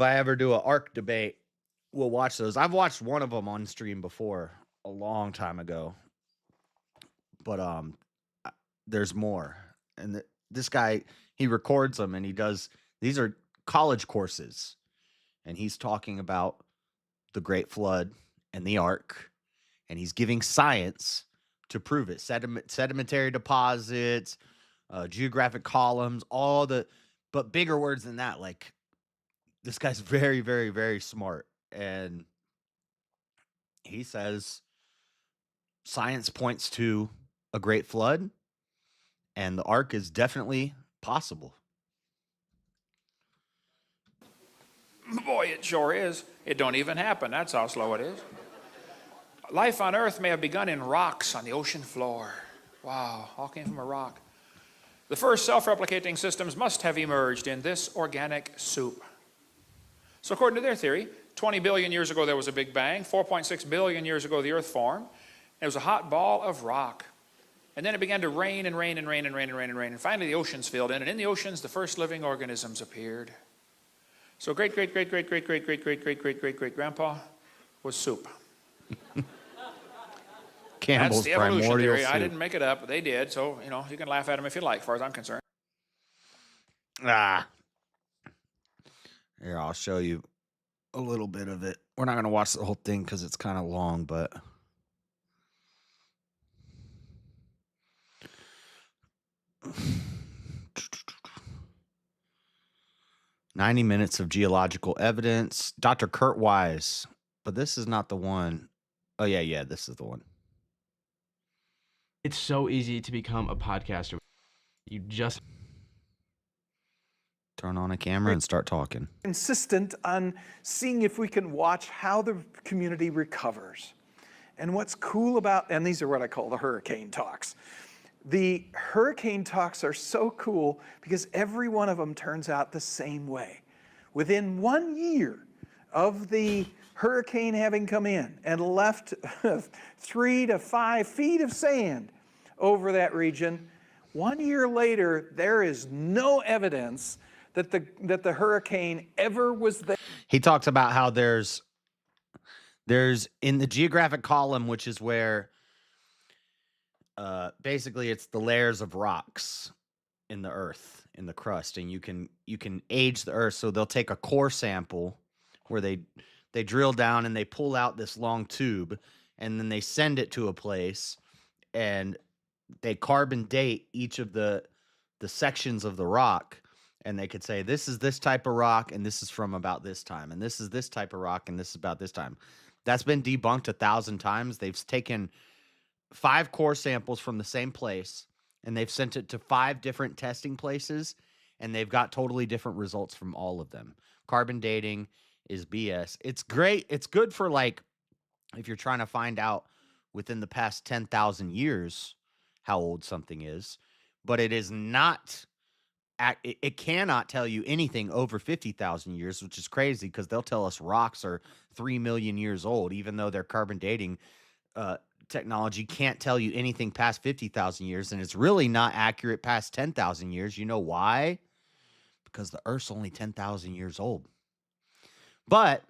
I ever do an arc debate, we'll watch those. I've watched one of them on stream before a long time ago, but there's more. And this guy, he records them and he does, these are college courses, and he's talking about the Great Flood and the Ark, and he's giving science to prove it. Sedimentary deposits, geographic columns, but bigger words than that. Like, this guy's very, very, very smart. And he says science points to a Great Flood, and the Ark is definitely possible. Boy, it sure is. It don't even happen. That's how slow it is. Life on Earth may have begun in rocks on the ocean floor. Wow, all came from a rock. The first self-replicating systems must have emerged in this organic soup. So according to their theory, 20 billion years ago there was a Big Bang. 4.6 billion years ago the Earth formed. It was a hot ball of rock. And then it began to rain and rain and rain and rain and rain and rain. And finally the oceans filled in. And in the oceans the first living organisms appeared. So great-great-great-great-great-great-great-great-great-great-grandpa was soup. Campbell's That's the evolution primordial theory. soup. I didn't make it up. They did. So, you can laugh at them if you like, as far as I'm concerned. Here, I'll show you a little bit of it. We're not going to watch the whole thing because it's kind of long, but 90 minutes of geological evidence. Dr. Kurt Wise, but this is not the one. Oh, yeah, this is the one. It's so easy to become a podcaster. You just turn on a camera and start talking. Insistent on seeing if we can watch how the community recovers. And what's cool about, and these are what I call the hurricane talks. The hurricane talks are so cool because every one of them turns out the same way. Within 1 year of the hurricane having come in and left 3 to 5 feet of sand over that region, 1 year later, there is no evidence that the hurricane ever was there. He talks about how there's in the geographic column, which is where basically it's the layers of rocks in the earth, in the crust, and you can age the earth. So they'll take a core sample where they drill down and they pull out this long tube, and then they send it to a place, and they carbon date each of the sections of the rock, and they could say this is this type of rock and this is from about this time, and this is this type of rock and this is about this time. That's been debunked 1,000 times. They've taken 5 core samples from the same place, and they've sent it to 5 different testing places, and they've got totally different results from all of them. Carbon dating is BS. It's great. It's good for like if you're trying to find out within the past 10,000 years how old something is, but it is not it cannot tell you anything over 50,000 years, which is crazy because they'll tell us rocks are 3 million years old, even though their carbon dating technology can't tell you anything past 50,000 years. And it's really not accurate past 10,000 years. You know why? Because the Earth's only 10,000 years old. But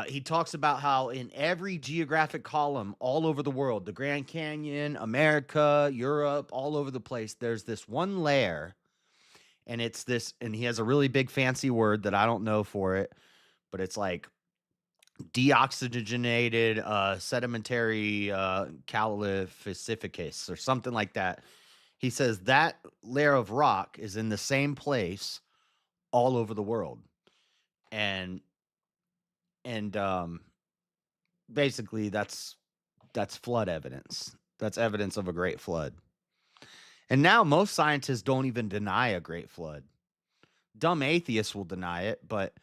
he talks about how in every geographic column all over the world, the Grand Canyon, America, Europe, all over the place, there's this one layer. And it's this, and he has a really big fancy word that I don't know for it, but it's like deoxygenated sedimentary calificus or something like that. He says that layer of rock is in the same place all over the world. And basically that's flood evidence. That's evidence of a great flood. And now most scientists don't even deny a great flood. Dumb atheists will deny it, but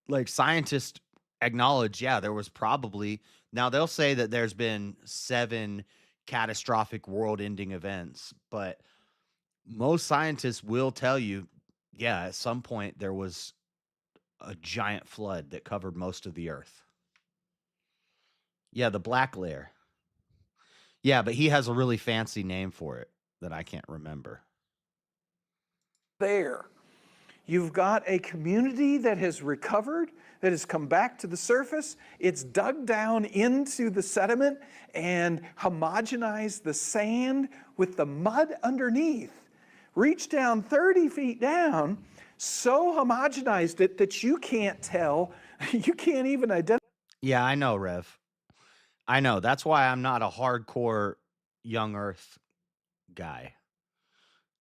like scientists acknowledge, yeah, there was probably, now they'll say that there's been 7 catastrophic world-ending events, but most scientists will tell you, yeah, at some point there was a giant flood that covered most of the earth. Yeah, the black layer. Yeah, but he has a really fancy name for it that I can't remember. There. You've got a community that has recovered, that has come back to the surface. It's dug down into the sediment and homogenized the sand with the mud underneath. Reached down 30 feet down, so homogenized it that you can't tell, you can't even identify. Yeah, I know, Rev. I know. That's why I'm not a hardcore young Earth guy.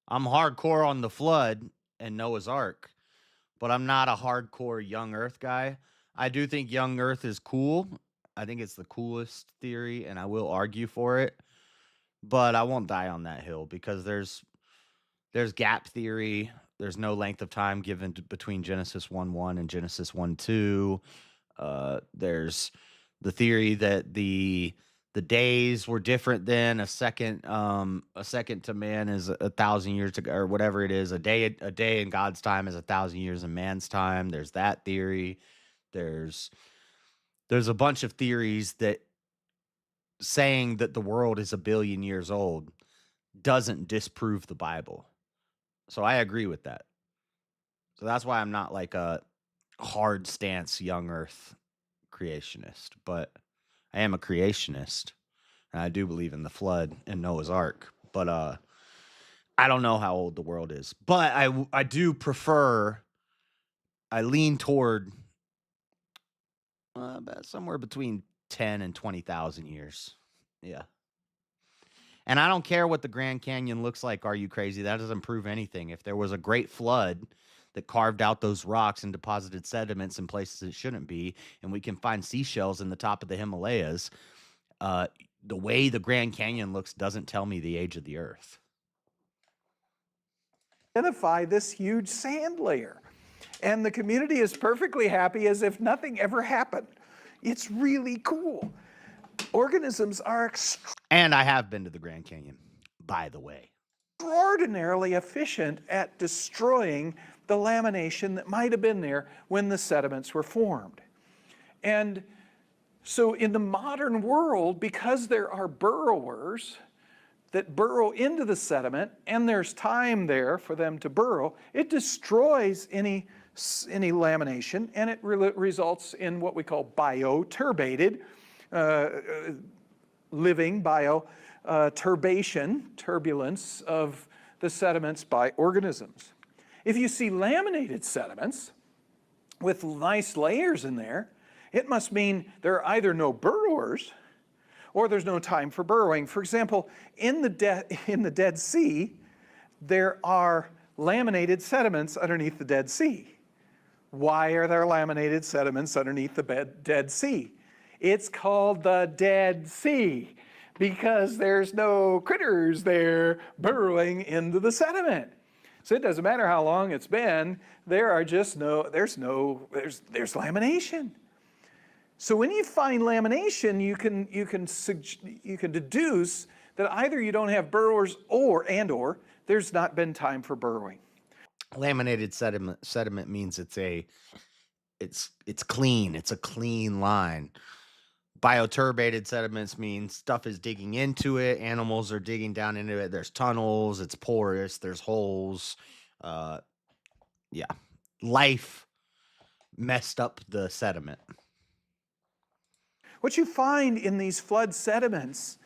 I'm hardcore on the flood and Noah's Ark, but I'm not a hardcore young Earth guy. I do think young Earth is cool. I think it's the coolest theory, and I will argue for it. But I won't die on that hill because there's gap theory. There's no length of time given between Genesis 1:1 and Genesis 1:2. There's the theory that the days were different then. A second to man is 1,000 years to, or whatever it is. A day in God's time is 1,000 years in man's time. There's that theory. There's a bunch of theories that saying that the world is 1 billion years old doesn't disprove the Bible. So I agree with that. So that's why I'm not like a hard stance young Earth creationist, but I am a creationist, and I do believe in the flood and Noah's Ark. But I don't know how old the world is. But I do prefer. I lean toward somewhere between 10 and 20,000 years. Yeah. And I don't care what the Grand Canyon looks like. Are you crazy? That doesn't prove anything. If there was a great flood that carved out those rocks and deposited sediments in places it shouldn't be, and we can find seashells in the top of the Himalayas, the way the Grand Canyon looks doesn't tell me the age of the Earth. Identify this huge sand layer. And the community is perfectly happy as if nothing ever happened. It's really cool. Organisms are and I have been to the Grand Canyon, by the way. Extraordinarily efficient at destroying the lamination that might have been there when the sediments were formed. And so in the modern world, because there are burrowers that burrow into the sediment and there's time there for them to burrow, it destroys any lamination, and it results in what we call bioturbated, living turbulence of the sediments by organisms. If you see laminated sediments with nice layers in there, it must mean there are either no burrowers or there's no time for burrowing. For example, in the Dead Sea, there are laminated sediments underneath the Dead Sea. Why are there laminated sediments underneath the Dead Sea? It's called the Dead Sea because there's no critters there burrowing into the sediment. So it doesn't matter how long it's been, there's lamination. So when you find lamination, you can deduce that either you don't have burrowers or there's not been time for burrowing. Laminated sediment means it's clean. It's a clean line. Bioturbated sediments means stuff is digging into it. Animals are digging down into it. There's tunnels. It's porous. There's holes. Yeah. Life messed up the sediment. What you find in these flood sediments,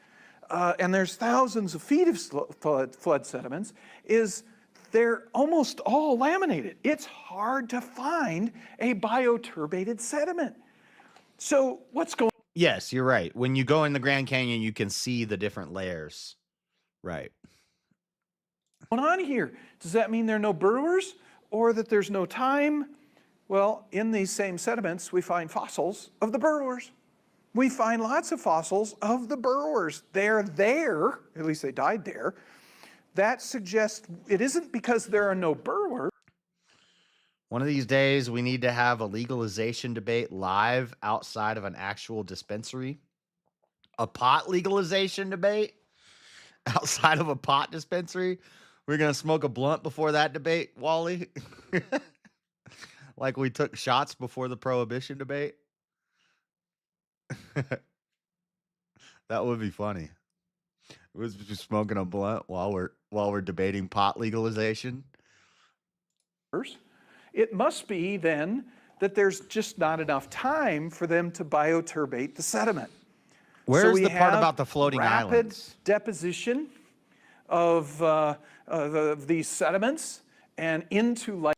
and there's thousands of feet of flood sediments, is they're almost all laminated. It's hard to find a bioturbated sediment. So what's going on? Yes, you're right. When you go in the Grand Canyon, you can see the different layers. Right. What's going on here? Does that mean there are no burrowers or that there's no time? Well, in these same sediments, we find fossils of the burrowers. We find lots of fossils of the burrowers. They're there, at least they died there. That suggests it isn't because there are no burrowers. One of these days, we need to have a legalization debate live outside of an actual dispensary. A pot legalization debate outside of a pot dispensary. We're going to smoke a blunt before that debate, Wally. Like we took shots before the prohibition debate. That would be funny. It was just smoking a blunt while we're debating pot legalization. It must be then that there's just not enough time for them to bioturbate the sediment. Where's the part about the floating rapid islands? Deposition of these sediments and into like.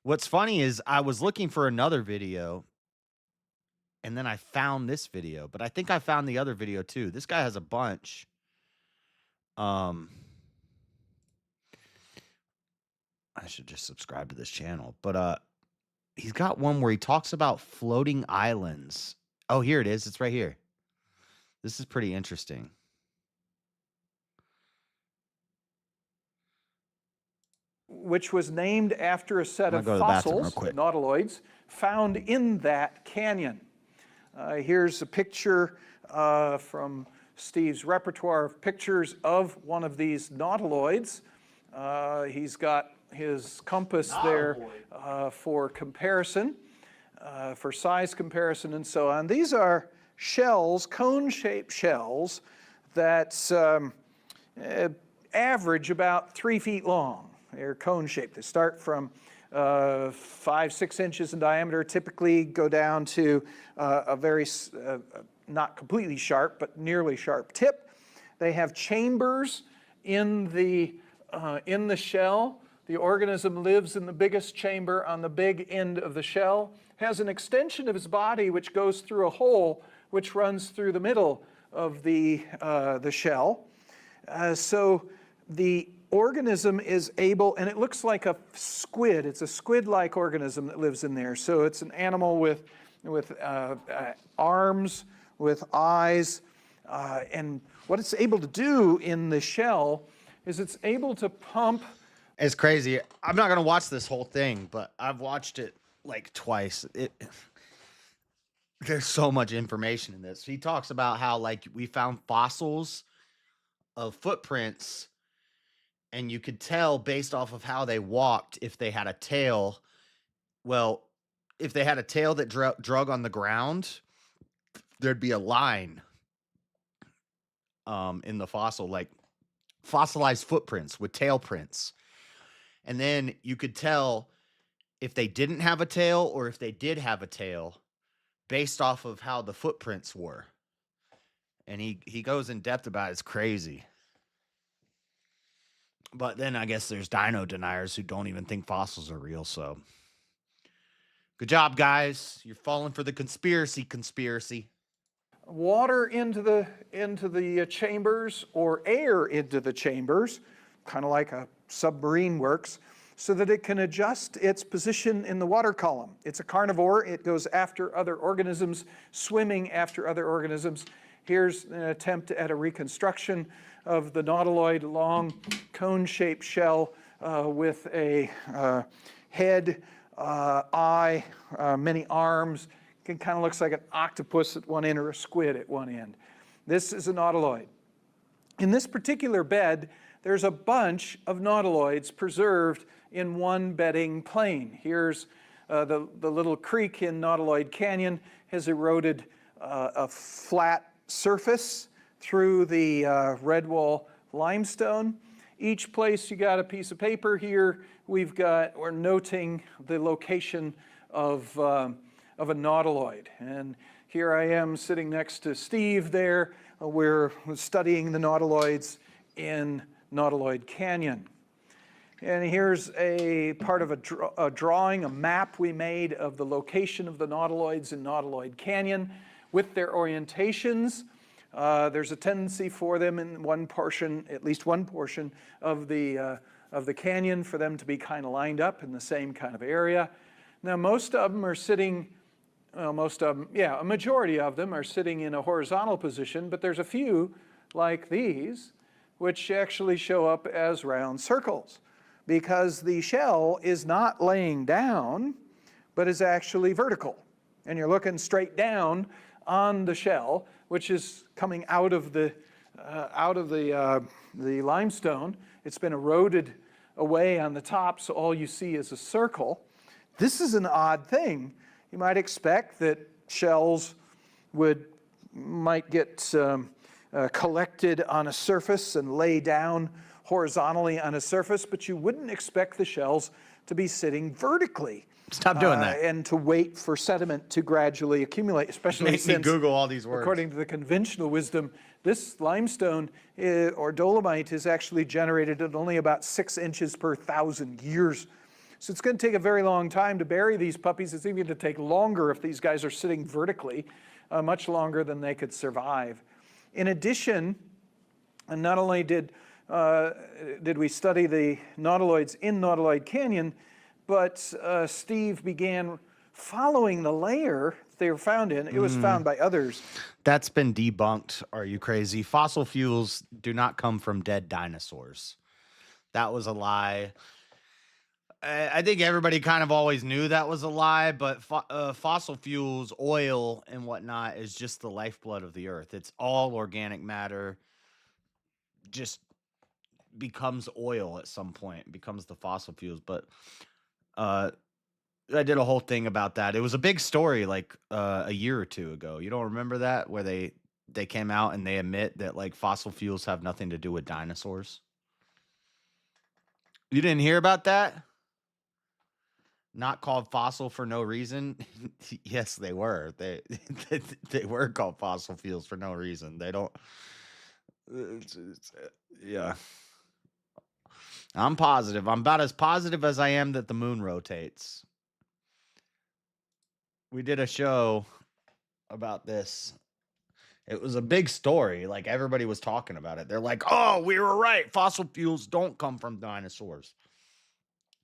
What's funny is I was looking for another video, and then I found this video, but I think I found the other video too. This guy has a bunch. I should just subscribe to this channel, but he's got one where he talks about floating islands. Oh, here it is. It's right here. This is pretty interesting. Which was named after a set of fossils, nautiloids, found in that canyon. Here's a picture from Steve's repertoire of pictures of one of these nautiloids. He's got his compass there for comparison, for size comparison and so on. These are shells, cone-shaped shells that average about 3 feet long. They're cone-shaped. They start from 5-6 inches in diameter, typically go down to a very, not completely sharp, but nearly sharp tip. They have chambers in the shell. The organism lives in the biggest chamber on the big end of the shell, has an extension of its body which goes through a hole which runs through the middle of the shell. So the organism is able, and it looks like a squid. It's a squid-like organism that lives in there. So it's an animal with arms, with eyes, and what it's able to do in the shell is it's able to pump. It's crazy. I'm not going to watch this whole thing, but I've watched it like twice. There's so much information in this. He talks about how like we found fossils of footprints, and you could tell based off of how they walked if they had a tail. Well, if they had a tail that drug on the ground, there'd be a line in the fossil, like fossilized footprints with tail prints. And then you could tell if they didn't have a tail or if they did have a tail based off of how the footprints were. And he goes in depth about it. It's crazy. But then I guess there's dino deniers who don't even think fossils are real. So good job, guys. You're falling for the conspiracy. Water into the chambers or air into the chambers, kind of like a submarine works, so that it can adjust its position in the water column. It's a carnivore. It goes after other organisms, swimming after other organisms. Here's an attempt at a reconstruction of the nautiloid long cone-shaped shell with a head, eye, many arms. It kind of looks like an octopus at one end or a squid at one end. This is a nautiloid. In this particular bed, there's a bunch of nautiloids preserved in one bedding plane. Here's the little creek in Nautiloid Canyon has eroded a flat surface through the Redwall limestone. Each place you got a piece of paper here. We're noting the location of a nautiloid. And here I am sitting next to Steve there. We're studying the nautiloids in Nautiloid Canyon. And here's a part of a drawing, a map we made of the location of the nautiloids in Nautiloid Canyon with their orientations. There's a tendency for them in one portion, at least one portion of the canyon, for them to be kind of lined up in the same kind of area. Now, most of them are sitting, a majority of them are sitting in a horizontal position, but there's a few, like these, which actually show up as round circles, because the shell is not laying down, but is actually vertical. And you're looking straight down on the shell, which is coming out of the limestone. It's been eroded away on the top, so all you see is a circle. This is an odd thing. You might expect that shells might get collected on a surface and lay down horizontally on a surface, but you wouldn't expect the shells to be sitting vertically. Stop doing that. And to wait for sediment to gradually accumulate, especially Make since, me Google all these words. according to the conventional wisdom, this limestone or dolomite is actually generated at only about 6 inches per 1,000 years. So it's going to take a very long time to bury these puppies. It's even going to take longer if these guys are sitting vertically, much longer than they could survive. In addition, and not only did we study the nautiloids in Nautiloid Canyon, but Steve began following the layer they were found in. It was found by others. That's been debunked. Are you crazy? Fossil fuels do not come from dead dinosaurs. That was a lie. I think everybody kind of always knew that was a lie, but fossil fuels, oil and whatnot is just the lifeblood of the earth. It's all organic matter, just becomes oil at some point, becomes the fossil fuels. But I did a whole thing about that. It was a big story like a year or two ago. You don't remember that, where they came out and they admit that like fossil fuels have nothing to do with dinosaurs? You didn't hear about that? Not called fossil for no reason? Yes, they were. They were called fossil fuels for no reason. They don't. Yeah. I'm positive. I'm about as positive as I am that the moon rotates. We did a show about this. It was a big story. Like, everybody was talking about it. They're like, oh, we were right. Fossil fuels don't come from dinosaurs.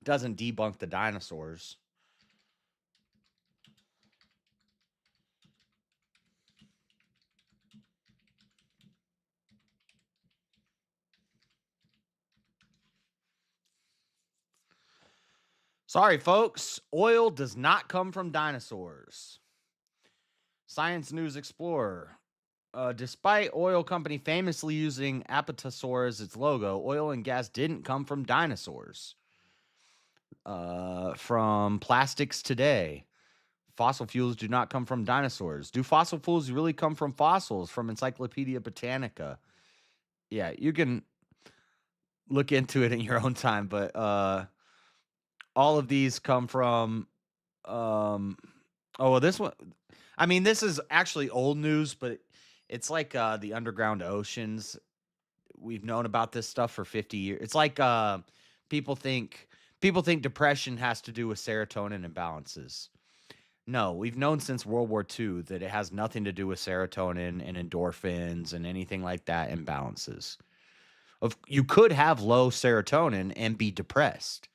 Doesn't debunk the dinosaurs. Sorry, folks. Oil does not come from dinosaurs. Science News Explorer. Despite oil company famously using Apatosaur as its logo, oil and gas didn't come from dinosaurs. From Plastics Today. Fossil fuels do not come from dinosaurs. Do fossil fuels really come from fossils? From Encyclopedia Britannica. Yeah, you can look into it in your own time, but all of these come from this one. I mean, this is actually old news, but it's like the underground oceans. We've known about this stuff for 50 years. It's like people think depression has to do with serotonin imbalances. No, we've known since World War II that it has nothing to do with serotonin and endorphins and anything like that imbalances. You could have low serotonin and be depressed,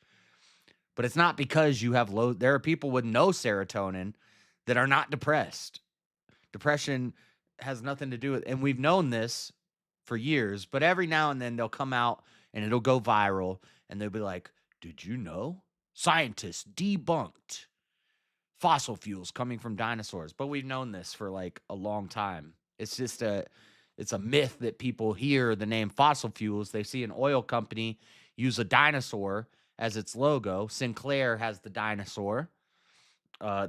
but it's not because you have low. There are people with no serotonin that are not depressed. Depression has nothing to do with, and we've known this for years, but every now and then they'll come out and it'll go viral and they'll be like, Did you know? Scientists debunked fossil fuels coming from dinosaurs. But we've known this for like a long time. It's just it's a myth that people hear the name fossil fuels. They see an oil company use a dinosaur as its logo. Sinclair has the dinosaur.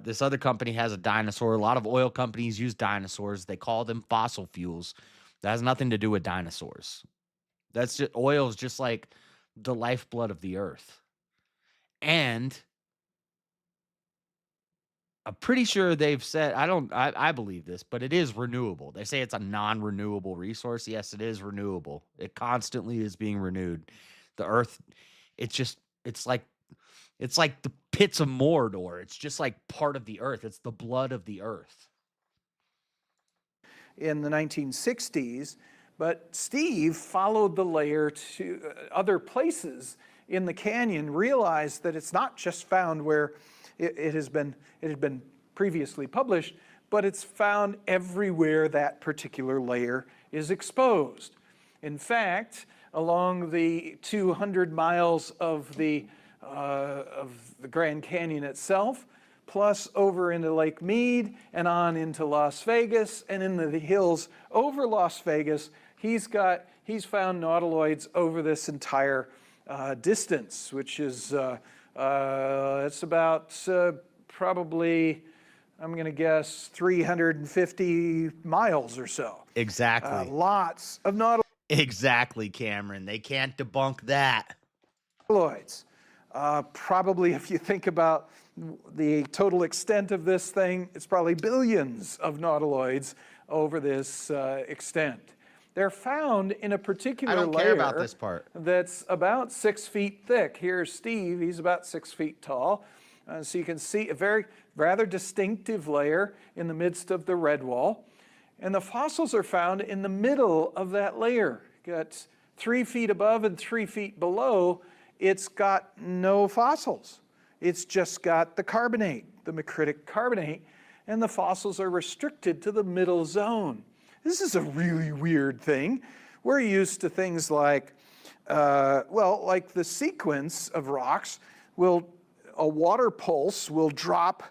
This other company has a dinosaur. A lot of oil companies use dinosaurs. They call them fossil fuels. That has nothing to do with dinosaurs. That's just, oil is just like the lifeblood of the earth. And I'm pretty sure they've said, I believe this, but it is renewable. They say it's a non-renewable resource. Yes, it is renewable. It constantly is being renewed. The earth, it's like the pits of Mordor. It's just like part of the earth. It's the blood of the earth. In the 1960s, but Steve followed the layer to other places in the canyon, realized that it's not just found where it had been previously published, but it's found everywhere that particular layer is exposed. In fact, along the 200 miles of the Grand Canyon itself, plus over into Lake Mead and on into Las Vegas and into the hills over Las Vegas, he's found nautiloids over this entire distance, which is it's about probably, I'm going to guess, 350 miles or so. Exactly. Lots of nautiloids. Exactly, Cameron. They can't debunk that. Probably, if you think about the total extent of this thing, it's probably billions of nautiloids over this extent. They're found in a particular layer. I don't care about this part. That's about 6 feet thick. Here's Steve. He's about 6 feet tall. So you can see a rather distinctive layer in the midst of the red wall. And the fossils are found in the middle of that layer. Got 3 feet above and 3 feet below. It's got no fossils. It's just got the carbonate, the macritic carbonate, and the fossils are restricted to the middle zone. This is a really weird thing. We're used to things like, like the sequence of rocks a water pulse will drop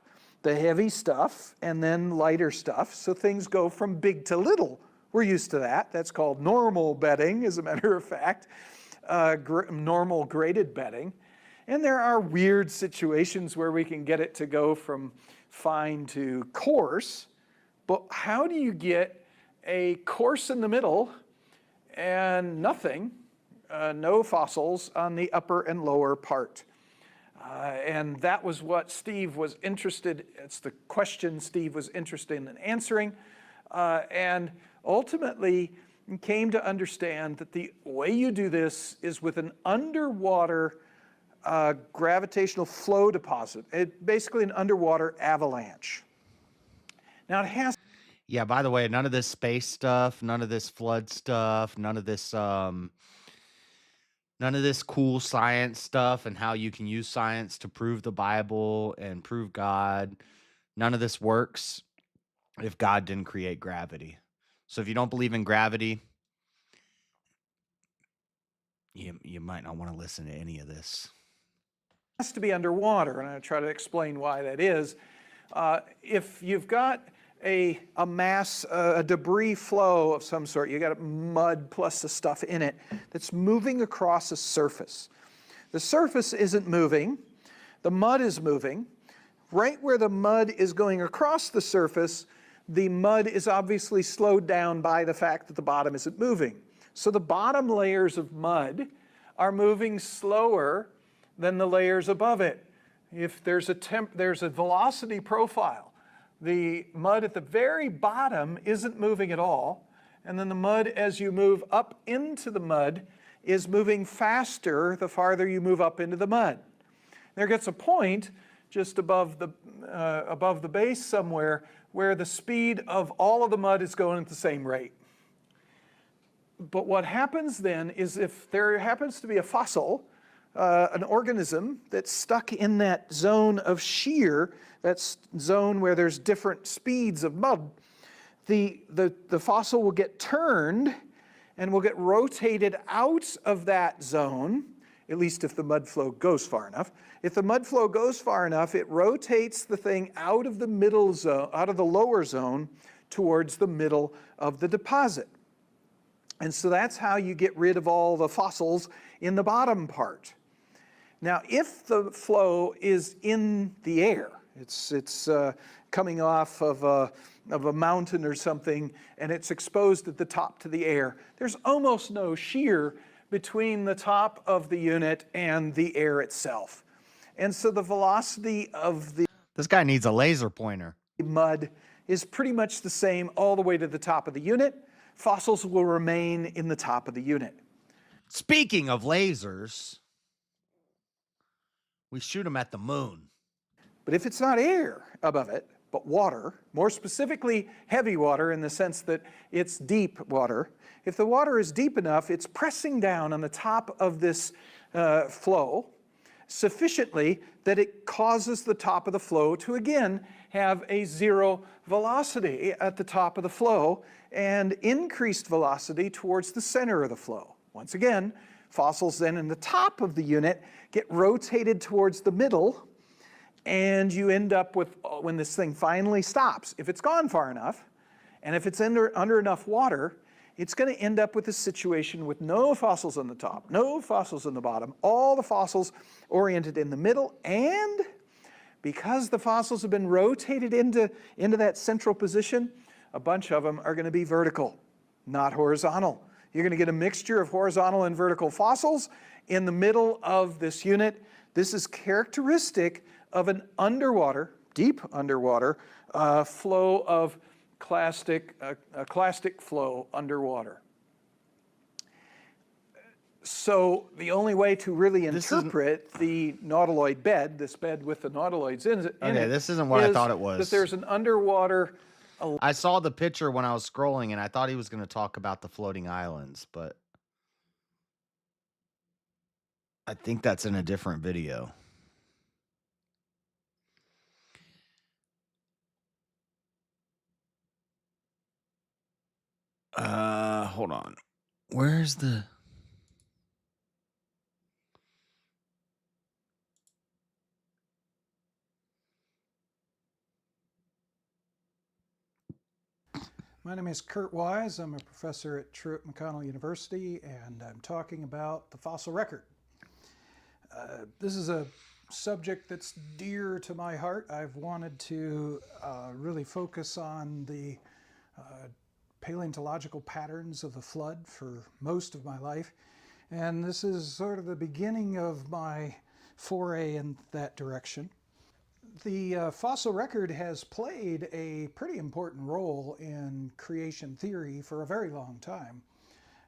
the heavy stuff and then lighter stuff, so things go from big to little. We're used to that. That's called normal bedding, as a matter of fact, normal graded bedding. And there are weird situations where we can get it to go from fine to coarse, but how do you get a coarse in the middle and nothing, no fossils on the upper and lower part? And that was what Steve was interested, it's the question Steve was interested in answering, and ultimately came to understand that the way you do this is with an underwater gravitational flow deposit, basically an underwater avalanche. Now it has. Yeah, by the way, none of this space stuff, none of this flood stuff, none of this cool science stuff and how you can use science to prove the Bible and prove God. None of this works if God didn't create gravity. So if you don't believe in gravity, you might not want to listen to any of this. It has to be underwater, and I'll try to explain why that is. If you've got a mass, a debris flow of some sort, you got mud plus the stuff in it that's moving across a surface. The surface isn't moving, the mud is moving. Right where the mud is going across the surface, the mud is obviously slowed down by the fact that the bottom isn't moving. So the bottom layers of mud are moving slower than the layers above it. If there's a velocity profile, the mud at the very bottom isn't moving at all, and then the mud as you move up into the mud is moving faster the farther you move up into the mud. There gets a point just above the base somewhere where the speed of all of the mud is going at the same rate. But what happens then is if there happens to be a fossil, an organism that's stuck in that zone of shear, that zone where there's different speeds of mud, the fossil will get turned and will get rotated out of that zone at least if the mud flow goes far enough. If the mud flow goes far enough, it rotates the thing out of the middle zone, out of the lower zone towards the middle of the deposit. And so that's how you get rid of all the fossils in the bottom part. Now, if the flow is in the air, it's coming off of a mountain or something, and it's exposed at the top to the air, there's almost no shear between the top of the unit and the air itself. And so the velocity of the This guy needs a laser pointer. mud is pretty much the same all the way to the top of the unit. Fossils will remain in the top of the unit. Speaking of lasers, we shoot them at the moon. But if it's not air above it, but water, more specifically heavy water in the sense that it's deep water, if the water is deep enough, it's pressing down on the top of this flow sufficiently that it causes the top of the flow to again have a zero velocity at the top of the flow and increased velocity towards the center of the flow. Once again, fossils then in the top of the unit get rotated towards the middle, and you end up with, when this thing finally stops, if it's gone far enough, and if it's under enough water, it's going to end up with a situation with no fossils on the top, no fossils on the bottom, all the fossils oriented in the middle, and because the fossils have been rotated into that central position, a bunch of them are going to be vertical, not horizontal. You're going to get a mixture of horizontal and vertical fossils in the middle of this unit. This is characteristic of an underwater, deep underwater flow of clastic flow underwater. So the only way to really interpret the nautiloid bed, this bed with the nautiloids in it, this isn't what I thought it was. that there's an underwater. I saw the picture when I was scrolling, and I thought he was going to talk about the floating islands, but I think that's in a different video. Hold on. Where's the... My name is Kurt Wise. I'm a professor at Truett McConnell University, and I'm talking about the fossil record. This is a subject that's dear to my heart. I've wanted to really focus on the paleontological patterns of the flood for most of my life, and this is sort of the beginning of my foray in that direction. The fossil record has played a pretty important role in creation theory for a very long time.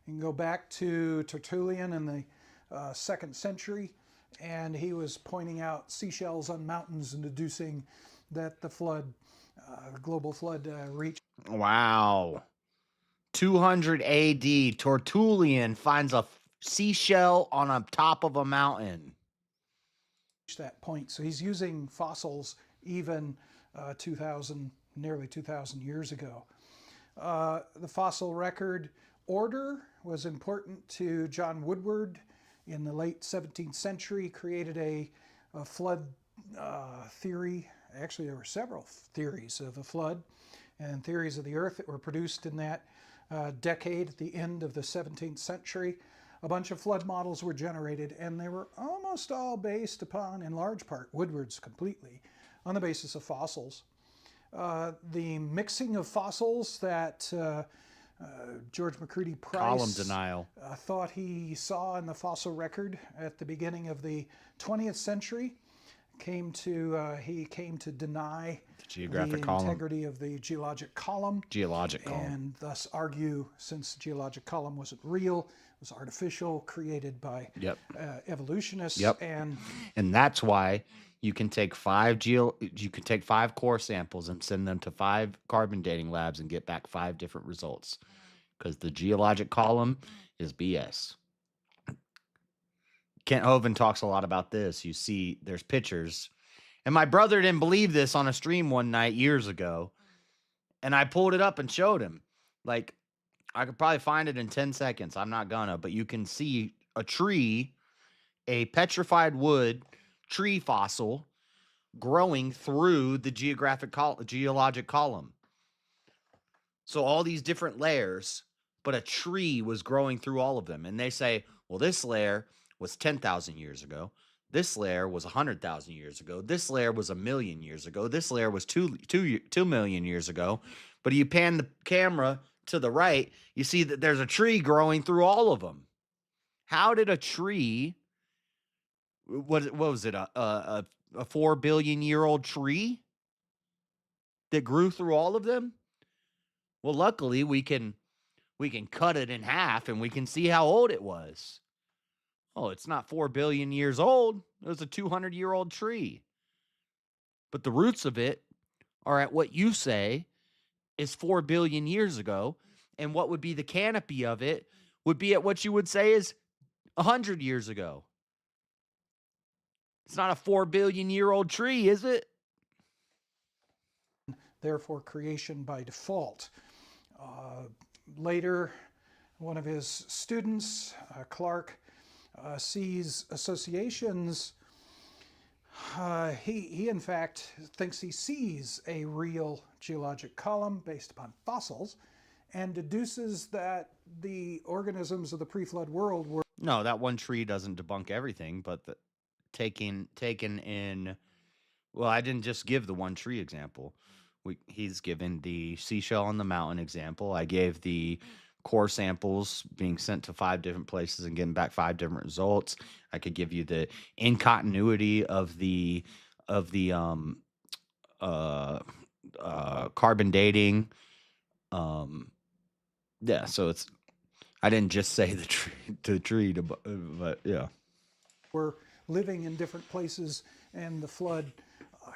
You can go back to Tertullian in the 2nd century, and he was pointing out seashells on mountains and deducing that the flood, global flood, reached. Wow. 200 AD, Tertullian finds a seashell on a top of a mountain. That point. So he's using fossils even nearly 2,000 years ago. The fossil record order was important to John Woodward in the late 17th century, created a flood theory. Actually, there were several theories of the flood and theories of the earth that were produced in that decade at the end of the 17th century. A bunch of flood models were generated, and they were almost all based upon, in large part, Woodward's completely, on the basis of fossils. The mixing of fossils that George McCready Price thought he saw in the fossil record at the beginning of the 20th century he came to deny the integrity of the geologic column. And thus argue, since the geologic column wasn't real, it was artificial, created by evolutionists. And that's why you can take 5 core samples and send them to 5 carbon dating labs and get back 5 different results, because the geologic column is BS. Kent Hovind talks a lot about this. You see, there's pictures, and my brother didn't believe this on a stream one night years ago, and I pulled it up and showed him. Like, I could probably find it in 10 seconds. I'm not gonna, but you can see a tree a petrified wood tree fossil growing through the geologic column. So all these different layers, but a tree was growing through all of them. And they say, well, this layer was 10,000 years ago. This layer was 100,000 years ago. This layer was 1,000,000 years ago. This layer was 2 million years ago. But you pan the camera to the right, you see that there's a tree growing through all of them. How did a tree, what was it, a 4 billion year old tree that grew through all of them? Well, luckily we can cut it in half and we can see how old it was. Oh, it's not 4 billion years old. It was a 200-year-old tree. But the roots of it are at what you say is 4 billion years ago. And what would be the canopy of it would be at what you would say is 100 years ago. It's not a 4 billion year old tree, is it? Therefore, creation by default. Later, one of his students, Clark, sees associations. He in fact thinks he sees a real geologic column based upon fossils, and deduces that the organisms of the pre-flood world were... No, that one tree doesn't debunk everything, but taken in... Well, I didn't just give the one tree example. He's given the seashell on the mountain example. I gave the core samples being sent to 5 different places and getting back 5 different results. I could give you the incontinuity of the carbon dating. Yeah, so it's... I didn't just say the tree, but yeah. Were living in different places, and the flood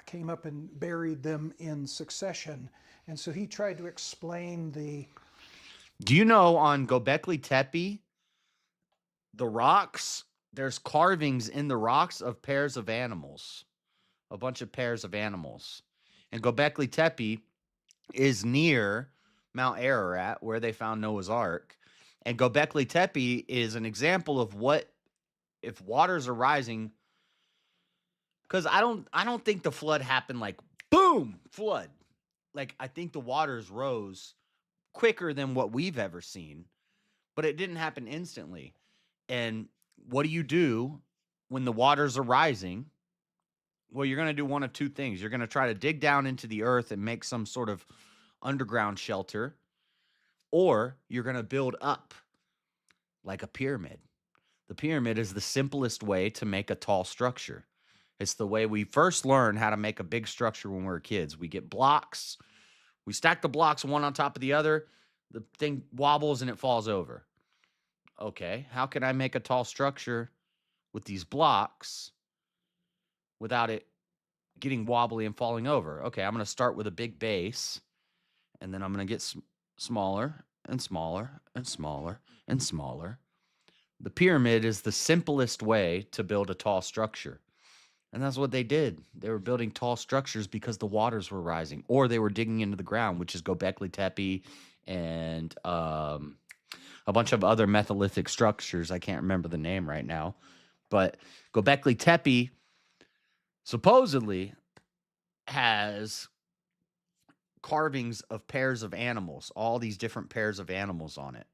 came up and buried them in succession. And so he tried to explain the... Do you know on Göbekli Tepe, the rocks, there's carvings in the rocks of pairs of animals, a bunch of pairs of animals. And Göbekli Tepe is near Mount Ararat, where they found Noah's Ark. And Göbekli Tepe is an example of what, if waters are rising, because I don't think the flood happened like boom, flood. Like, I think the waters rose quicker than what we've ever seen, but it didn't happen instantly. And what do you do when the waters are rising? Well, you're going to do one of two things. You're going to try to dig down into the earth and make some sort of underground shelter, or you're going to build up like a pyramid. The pyramid is the simplest way to make a tall structure. It's the way we first learn how to make a big structure when we were kids. We get blocks. We stack the blocks one on top of the other. The thing wobbles and it falls over. Okay, how can I make a tall structure with these blocks without it getting wobbly and falling over? Okay, I'm going to start with a big base, and then I'm going to get smaller and smaller and smaller and smaller. The pyramid is the simplest way to build a tall structure. And that's what they did. They were building tall structures because the waters were rising, or they were digging into the ground, which is Göbekli Tepe and a bunch of other metholithic structures. I can't remember the name right now. But Göbekli Tepe supposedly has carvings of pairs of animals, all these different pairs of animals on it.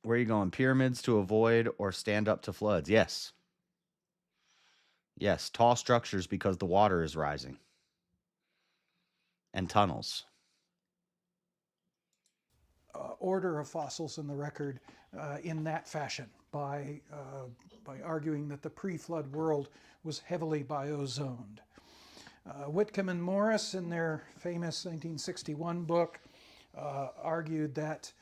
Where are you going? Pyramids to avoid or stand up to floods? Yes. Yes, tall structures because the water is rising. And tunnels. Order of fossils in the record in that fashion by arguing that the pre-flood world was heavily biozoned. Whitcomb and Morris, in their famous 1961 book, argued that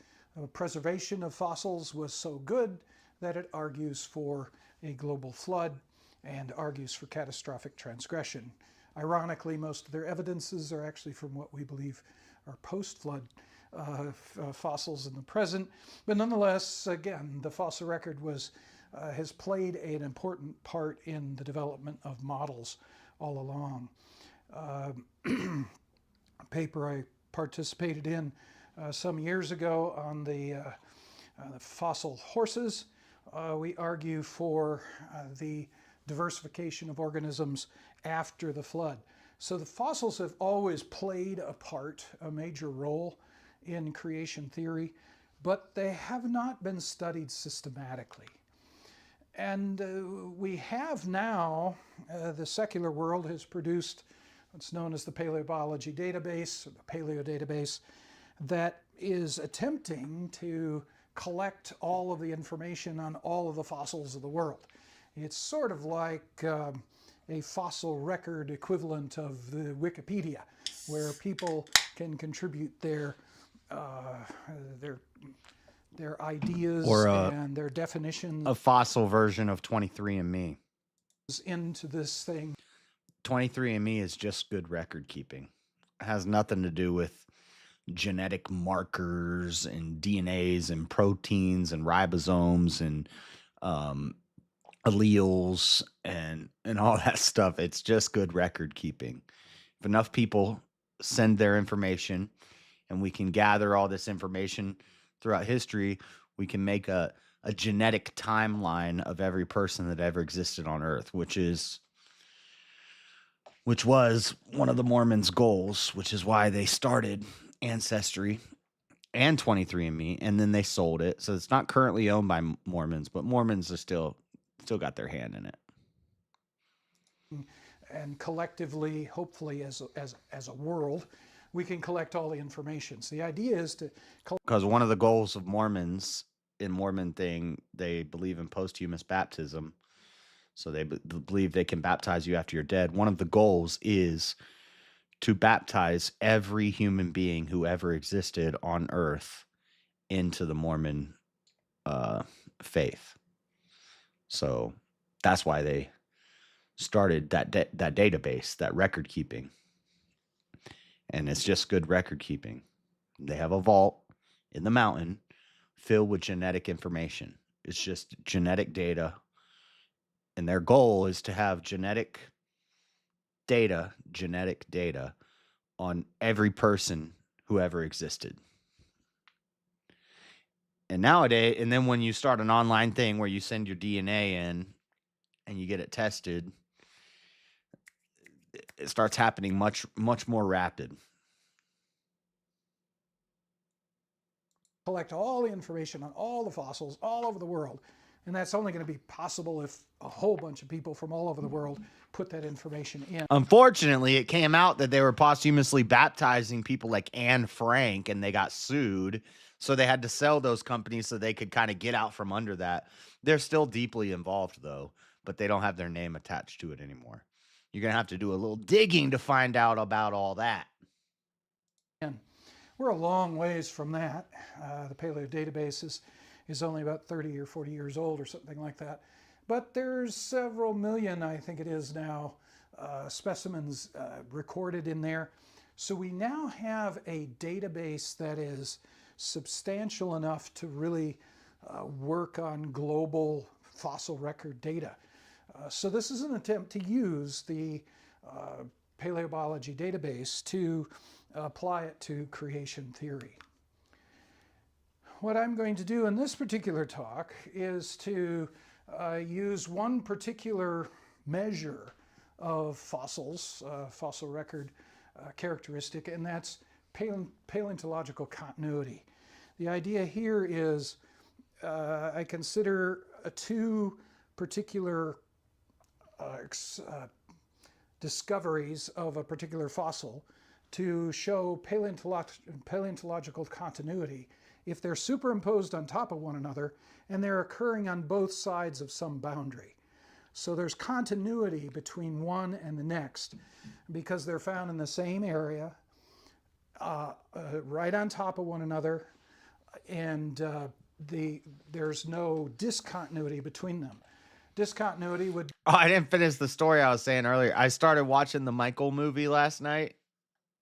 preservation of fossils was so good that it argues for a global flood and argues for catastrophic transgression. Ironically, most of their evidences are actually from what we believe are post-flood fossils in the present. But nonetheless, again, the fossil record has played an important part in the development of models all along. A paper I participated in some years ago on the fossil horses. We argue for the diversification of organisms after the flood. So the fossils have always played a part, a major role in creation theory, but they have not been studied systematically. And we have now, the secular world has produced what's known as the Paleobiology Database, or the Paleo Database, that is attempting to collect all of the information on all of the fossils of the world. It's sort of like a fossil record equivalent of the Wikipedia, where people can contribute their ideas Or and their definitions. A fossil version of 23andMe. Into this thing. 23andMe is just good record keeping. It has nothing to do with genetic markers and DNAs and proteins and ribosomes and alleles and all that stuff. It's just good record keeping. If enough people send their information and we can gather all this information throughout history, we can make a genetic timeline of every person that ever existed on Earth, which was one of the Mormons' goals, which is why they started Ancestry and 23andMe, and then they sold it. So it's not currently owned by Mormons, but Mormons are still got their hand in it. And collectively, hopefully, as a world, we can collect all the information. So the idea is to because one of the goals of Mormons in Mormon thing, they believe in posthumous baptism. So they believe they can baptize you after you're dead. One of the goals is to baptize every human being who ever existed on Earth into the Mormon faith. So that's why they started that database, that record keeping. And it's just good record keeping. They have a vault in the mountain filled with genetic information. It's just genetic data. And their goal is to have genetic data on every person who ever existed. And nowadays, and then when you start an online thing where you send your DNA in and you get it tested, it starts happening much more rapid. Collect all the information on all the fossils all over the world. And that's only going to be possible if a whole bunch of people from all over the world put that information in. Unfortunately, it came out that they were posthumously baptizing people like Anne Frank, and they got sued. So they had to sell those companies so they could kind of get out from under that. They're still deeply involved, though, but they don't have their name attached to it anymore. You're going to have to do a little digging to find out about all that. And we're a long ways from that. The Paleo Database is only about 30 or 40 years old or something like that. But there's several million, I think it is now, specimens recorded in there. So we now have a database that is substantial enough to really work on global fossil record data. So this is an attempt to use the paleobiology database to apply it to creation theory. What I'm going to do in this particular talk is to use one particular measure of fossils, fossil record characteristic, and that's paleontological continuity. The idea here is I consider two particular discoveries of a particular fossil to show paleontological continuity if they're superimposed on top of one another and they're occurring on both sides of some boundary. So there's continuity between one and the next because they're found in the same area, right on top of one another, and there's no discontinuity between them. Discontinuity would... Oh, I didn't finish the story I was saying earlier. I started watching the Michael movie last night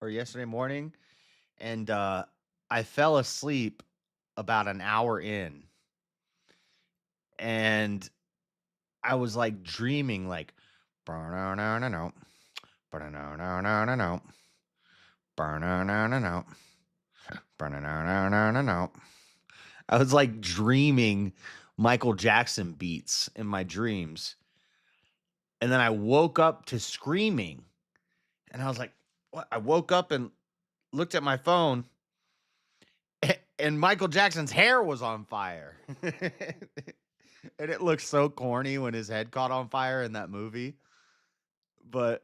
or yesterday morning, and I fell asleep about an hour in. And I was like dreaming like I was like dreaming Michael Jackson beats in my dreams. And then I woke up to screaming. And I was like, what? I woke up and looked at my phone, and Michael Jackson's hair was on fire. And it looked so corny when his head caught on fire in that movie. But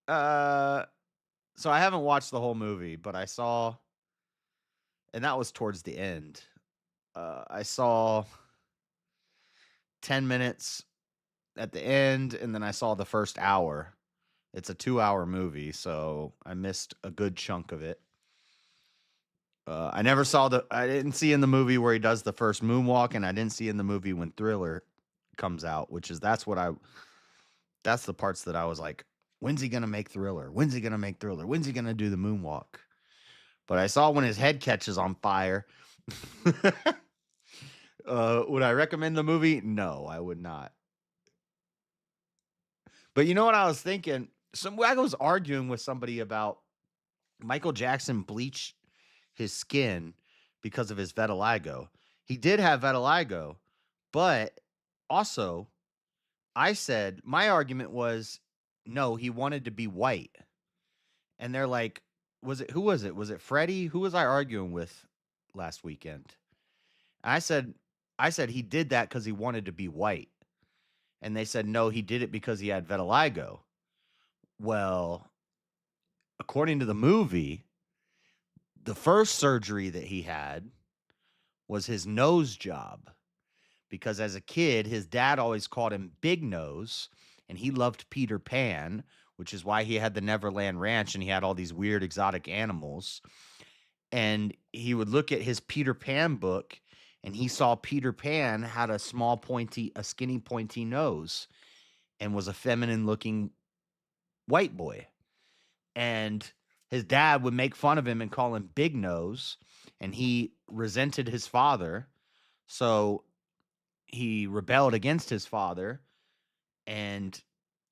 so I haven't watched the whole movie, but I saw, and that was towards the end. I saw 10 minutes at the end, and then I saw the first hour. It's a 2-hour movie, so I missed a good chunk of it. I didn't see in the movie where he does the first moonwalk, and I didn't see in the movie when Thriller comes out, that's the parts that I was like, when's he going to make Thriller? When's he going to make Thriller? When's he going to do the moonwalk? But I saw when his head catches on fire. Would I recommend the movie? No, I would not. But you know what I was thinking? I was arguing with somebody about Michael Jackson bleached his skin because of his vitiligo. He did have vitiligo, but also I said my argument was no, he wanted to be white. And they're like, who was it? Was it Freddie? Who was I arguing with last weekend? I said he did that because he wanted to be white. And they said, no, he did it because he had vitiligo. Well, according to the movie, the first surgery that he had was his nose job. Because as a kid, his dad always called him Big Nose, and he loved Peter Pan, which is why he had the Neverland Ranch and he had all these weird exotic animals. And he would look at his Peter Pan book, and he saw Peter Pan had a skinny pointy nose and was a feminine looking white boy. And his dad would make fun of him and call him Big Nose, and he resented his father. So he rebelled against his father, and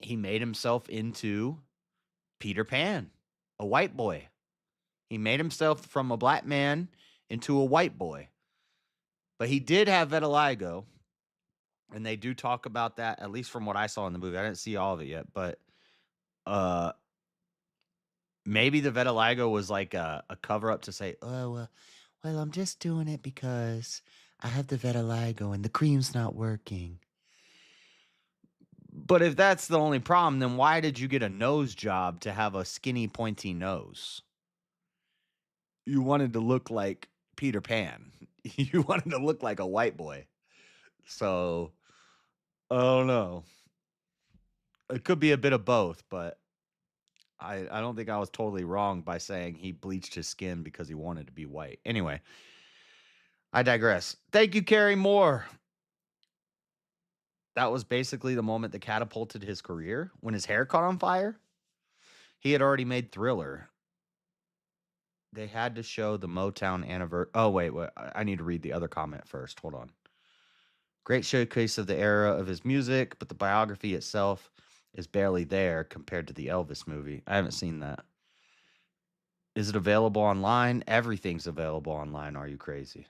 he made himself into Peter Pan, a white boy. He made himself from a black man into a white boy. But he did have vitiligo, and they do talk about that, at least from what I saw in the movie. I didn't see all of it yet, but maybe the vitiligo was like a cover-up to say, oh, well, I'm just doing it because I have the vitiligo and the cream's not working. But if that's the only problem, then why did you get a nose job to have a skinny, pointy nose? You wanted to look like Peter Pan. You wanted to look like a white boy. So, I don't know. It could be a bit of both, but I don't think I was totally wrong by saying he bleached his skin because he wanted to be white. Anyway, I digress. Thank you, Carrie Moore. That was basically the moment that catapulted his career. When his hair caught on fire, he had already made Thriller. They had to show the Motown anniversary. Oh, wait. I need to read the other comment first. Hold on. Great showcase of the era of his music, but the biography itself is barely there compared to the Elvis movie. I haven't seen that. Is it available online? Everything's available online. Are you crazy?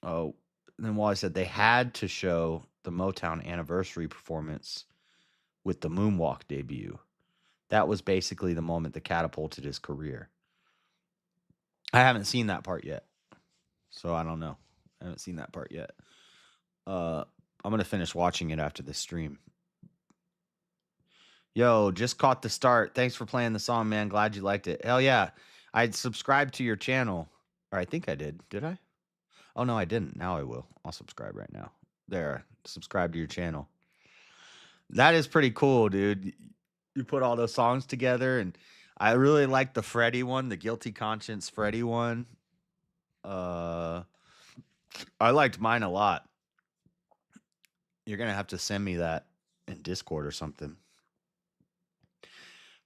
Oh, then Wally said they had to show the Motown anniversary performance with the Moonwalk debut. That was basically the moment that catapulted his career. I haven't seen that part yet, so I don't know. I haven't seen that part yet. I'm going to finish watching it after this stream. Yo, just caught the start. Thanks for playing the song, man. Glad you liked it. Hell yeah. I'd subscribed to your channel. Or I think I did. Did I? Oh, no, I didn't. Now I will. I'll subscribe right now. There. Subscribe to your channel. That is pretty cool, dude. You put all those songs together, and I really like the Freddie one, the Guilty Conscience Freddie one. I liked mine a lot. You're going to have to send me that in Discord or something.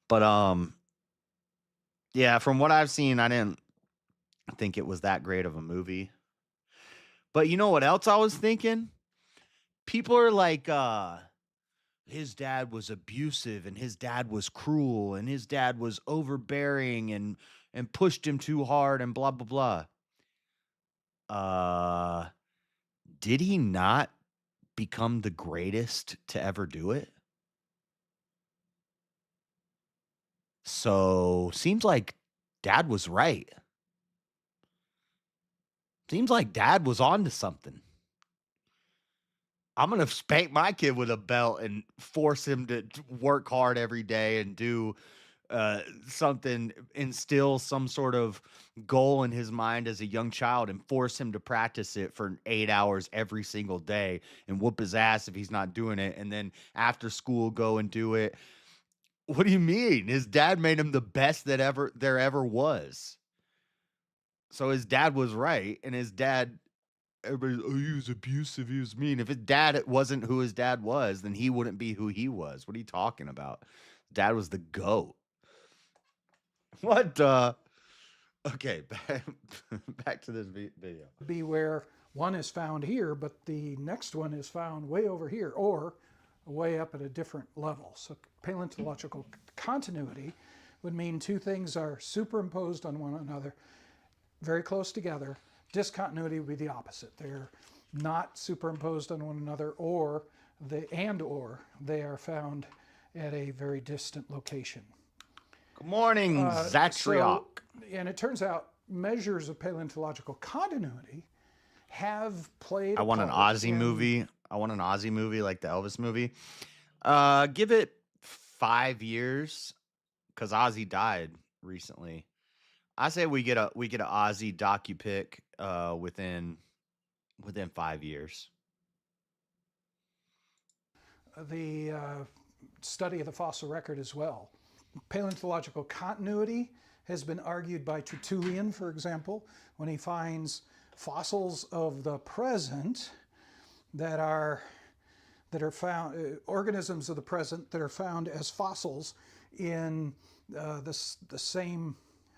But, yeah, from what I've seen, I didn't think it was that great of a movie. But you know what else I was thinking? People are like, his dad was abusive, and his dad was cruel, and his dad was overbearing, and and pushed him too hard and blah, blah, blah. Did he not become the greatest to ever do it? So seems like Dad was right. Seems like Dad was on to something. I'm going to spank my kid with a belt and force him to work hard every day and do something, instill some sort of goal in his mind as a young child and force him to practice it for 8 hours every single day and whoop his ass if he's not doing it. And then after school, go and do it. What do you mean? His dad made him the best that there ever was. So his dad was right, and his dad, everybody, oh, he was abusive, he was mean. If his dad wasn't who his dad was, then he wouldn't be who he was. What are you talking about? Dad was the GOAT. What? Okay, back to this video. Be where one is found here, but the next one is found way over here, or way up at a different level. So paleontological continuity would mean two things are superimposed on one another, very close together. Discontinuity would be the opposite. They're not superimposed on one another, or they are found at a very distant location. Good morning, Zatriok. And it turns out measures of paleontological continuity have played. I want an Aussie movie. I want an Aussie movie like the Elvis movie. Give it 5 years, because Ozzy died recently. I say we get an Aussie docu-pic within 5 years. The study of the fossil record as well. Paleontological continuity has been argued by Tertullian, for example, when he finds fossils of the present that are found, organisms of the present that are found as fossils in the same,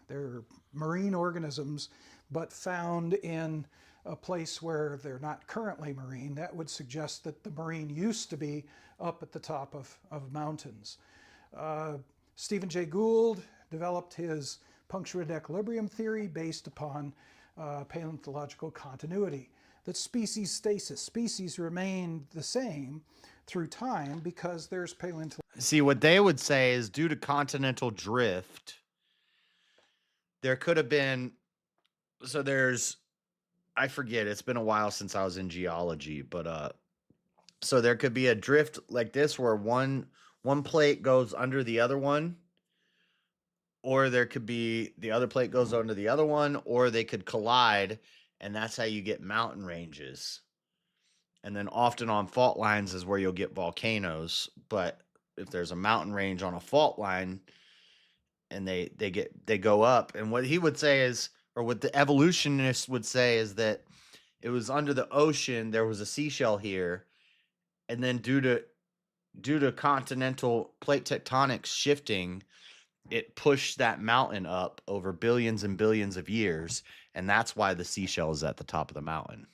they're marine organisms, but found in a place where they're not currently marine. That would suggest that the marine used to be up at the top of mountains. Stephen Jay Gould developed his punctuated equilibrium theory based upon paleontological continuity. That species stasis, species remain the same through time because there's paleontological. See, what they would say is due to continental drift, there could have been, so there's, I forget, it's been a while since I was in geology, but so there could be a drift like this where one plate goes under the other one, or there could be the other plate goes under the other one, or they could collide, and that's how you get mountain ranges. And then often on fault lines is where you'll get volcanoes. But if there's a mountain range on a fault line and they go up, and what he would say is, or what the evolutionists would say is that it was under the ocean, there was a seashell here, and then due to continental plate tectonics shifting, it pushed that mountain up over billions and billions of years, and that's why the seashell is at the top of the mountain.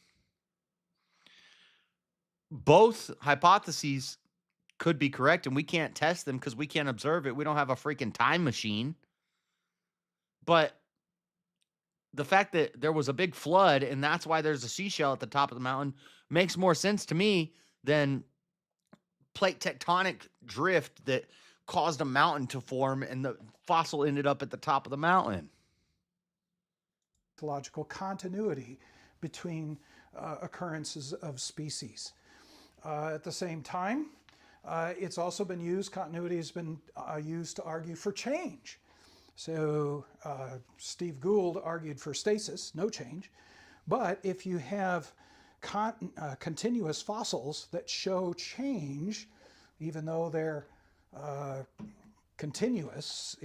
Both hypotheses could be correct, and we can't test them because we can't observe it. We don't have a freaking time machine. But the fact that there was a big flood and that's why there's a seashell at the top of the mountain makes more sense to me than plate tectonic drift that caused a mountain to form and the fossil ended up at the top of the mountain. Paleontological continuity between occurrences of species. At the same time, it's also been used, continuity has been used to argue for change. So Steve Gould argued for stasis, no change. But if you have continuous fossils that show change, even though they're continuous,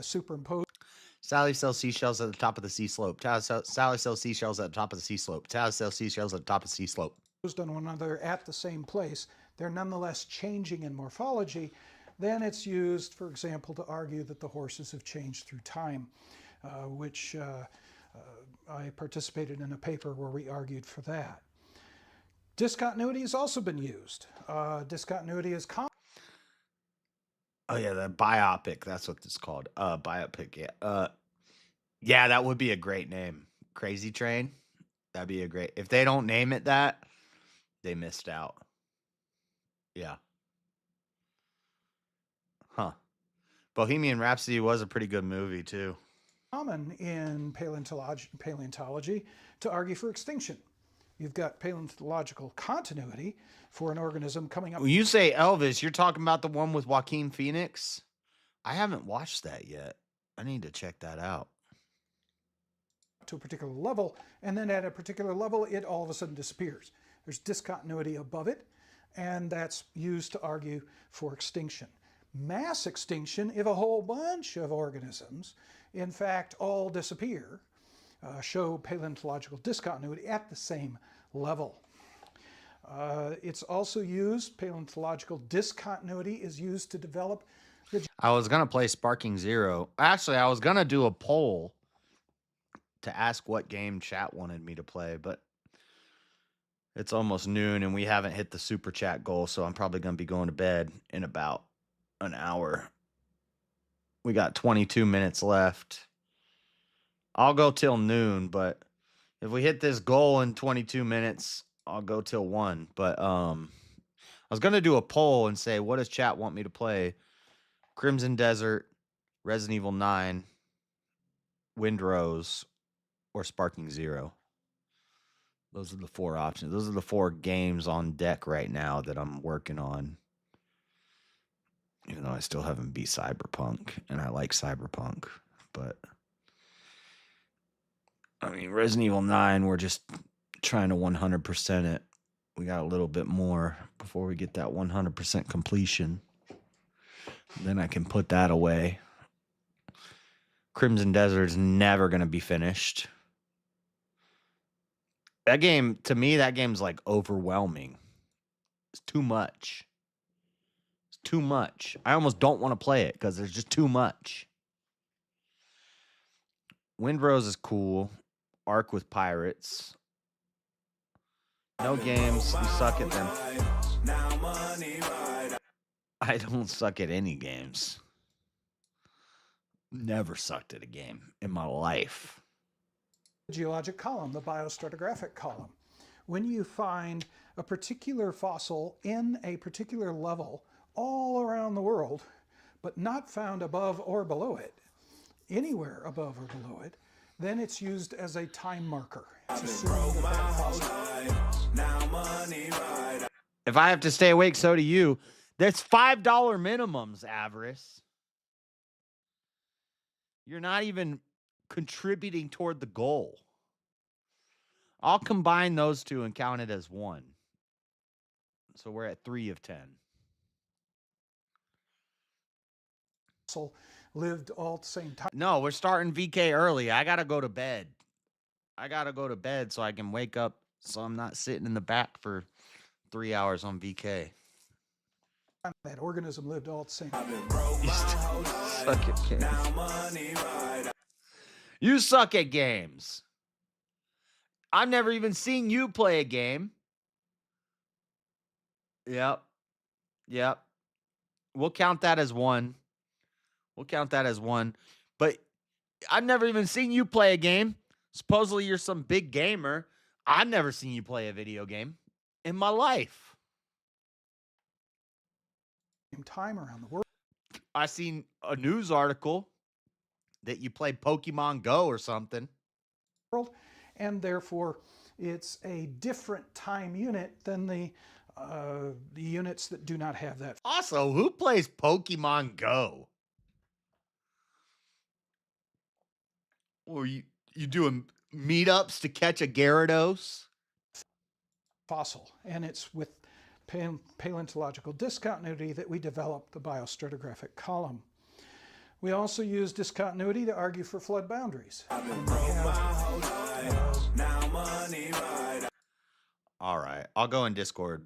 superimposed. Sally sells seashells at the top of the sea slope. Sally sells seashells at the top of the sea slope. Sally sells seashells at the top of the sea slope. On one another at the same place, they're nonetheless changing in morphology. Then it's used, for example, to argue that the horses have changed through time, which I participated in a paper where we argued for that. Discontinuity has also been used. Discontinuity is common. Oh yeah, the biopic. That's what it's called. Biopic. Yeah. Yeah, that would be a great name. Crazy Train. That'd be a great. If they don't name it that, they missed out. Yeah. Huh. Bohemian Rhapsody was a pretty good movie too. Common in paleontology to argue for extinction. You've got paleontological continuity for an organism coming up. When you say Elvis, you're talking about the one with Joaquin Phoenix? I haven't watched that yet. I need to check that out. To a particular level, and then at a particular level, it all of a sudden disappears. There's discontinuity above it, and that's used to argue for extinction. Mass extinction, if a whole bunch of organisms, in fact, all disappear, show paleontological discontinuity at the same level. It's also used, paleontological discontinuity is used to develop the... I was going to play Sparking Zero. Actually, I was going to do a poll to ask what game chat wanted me to play, but it's almost noon and we haven't hit the super chat goal, so I'm probably going to be going to bed in about an hour. We got 22 minutes left. I'll go till noon, but if we hit this goal in 22 minutes, I'll go till 1. But I was going to do a poll and say, what does chat want me to play? Crimson Desert, Resident Evil 9, Windrose, or Sparking Zero. Those are the 4 options. Those are the 4 games on deck right now that I'm working on. Even though I still haven't beat Cyberpunk, and I like Cyberpunk. But, I mean, Resident Evil 9, we're just trying to 100% it. We got a little bit more before we get that 100% completion. Then I can put that away. Crimson Desert's never going to be finished. That game, to me, that game's like overwhelming. It's too much. It's too much. I almost don't want to play it because there's just too much. Windrose is cool. Ark with pirates. No games. You suck at them. I don't suck at any games. Never sucked at a game in my life. Geologic column, the biostratigraphic column. When you find a particular fossil in a particular level all around the world, but not found above or below it, anywhere above or below it, then it's used as a time marker. If I have to stay awake, so do you. That's $5 minimums, Avarice. You're not even contributing toward the goal. I'll combine those two and count it as 1. So we're at 3 of 10. Lived all at the same time. No, we're starting VK early. I got to go to bed. I got to go to bed so I can wake up so I'm not sitting in the back for 3 hours on VK. That organism lived all at the same time. Suck at games. You suck at games. I've never even seen you play a game. Yep. We'll count that as 1. But I've never even seen you play a game. Supposedly you're some big gamer. I've never seen you play a video game in my life. Time around the world. I seen a news article that you play Pokemon Go or something. And therefore, it's a different time unit than the units that do not have that. Also, who plays Pokemon Go? Or you doing meetups to catch a Gyarados? Fossil, and it's with paleontological discontinuity that we developed the biostratigraphic column. We also use discontinuity to argue for flood boundaries. All right, I'll go in Discord.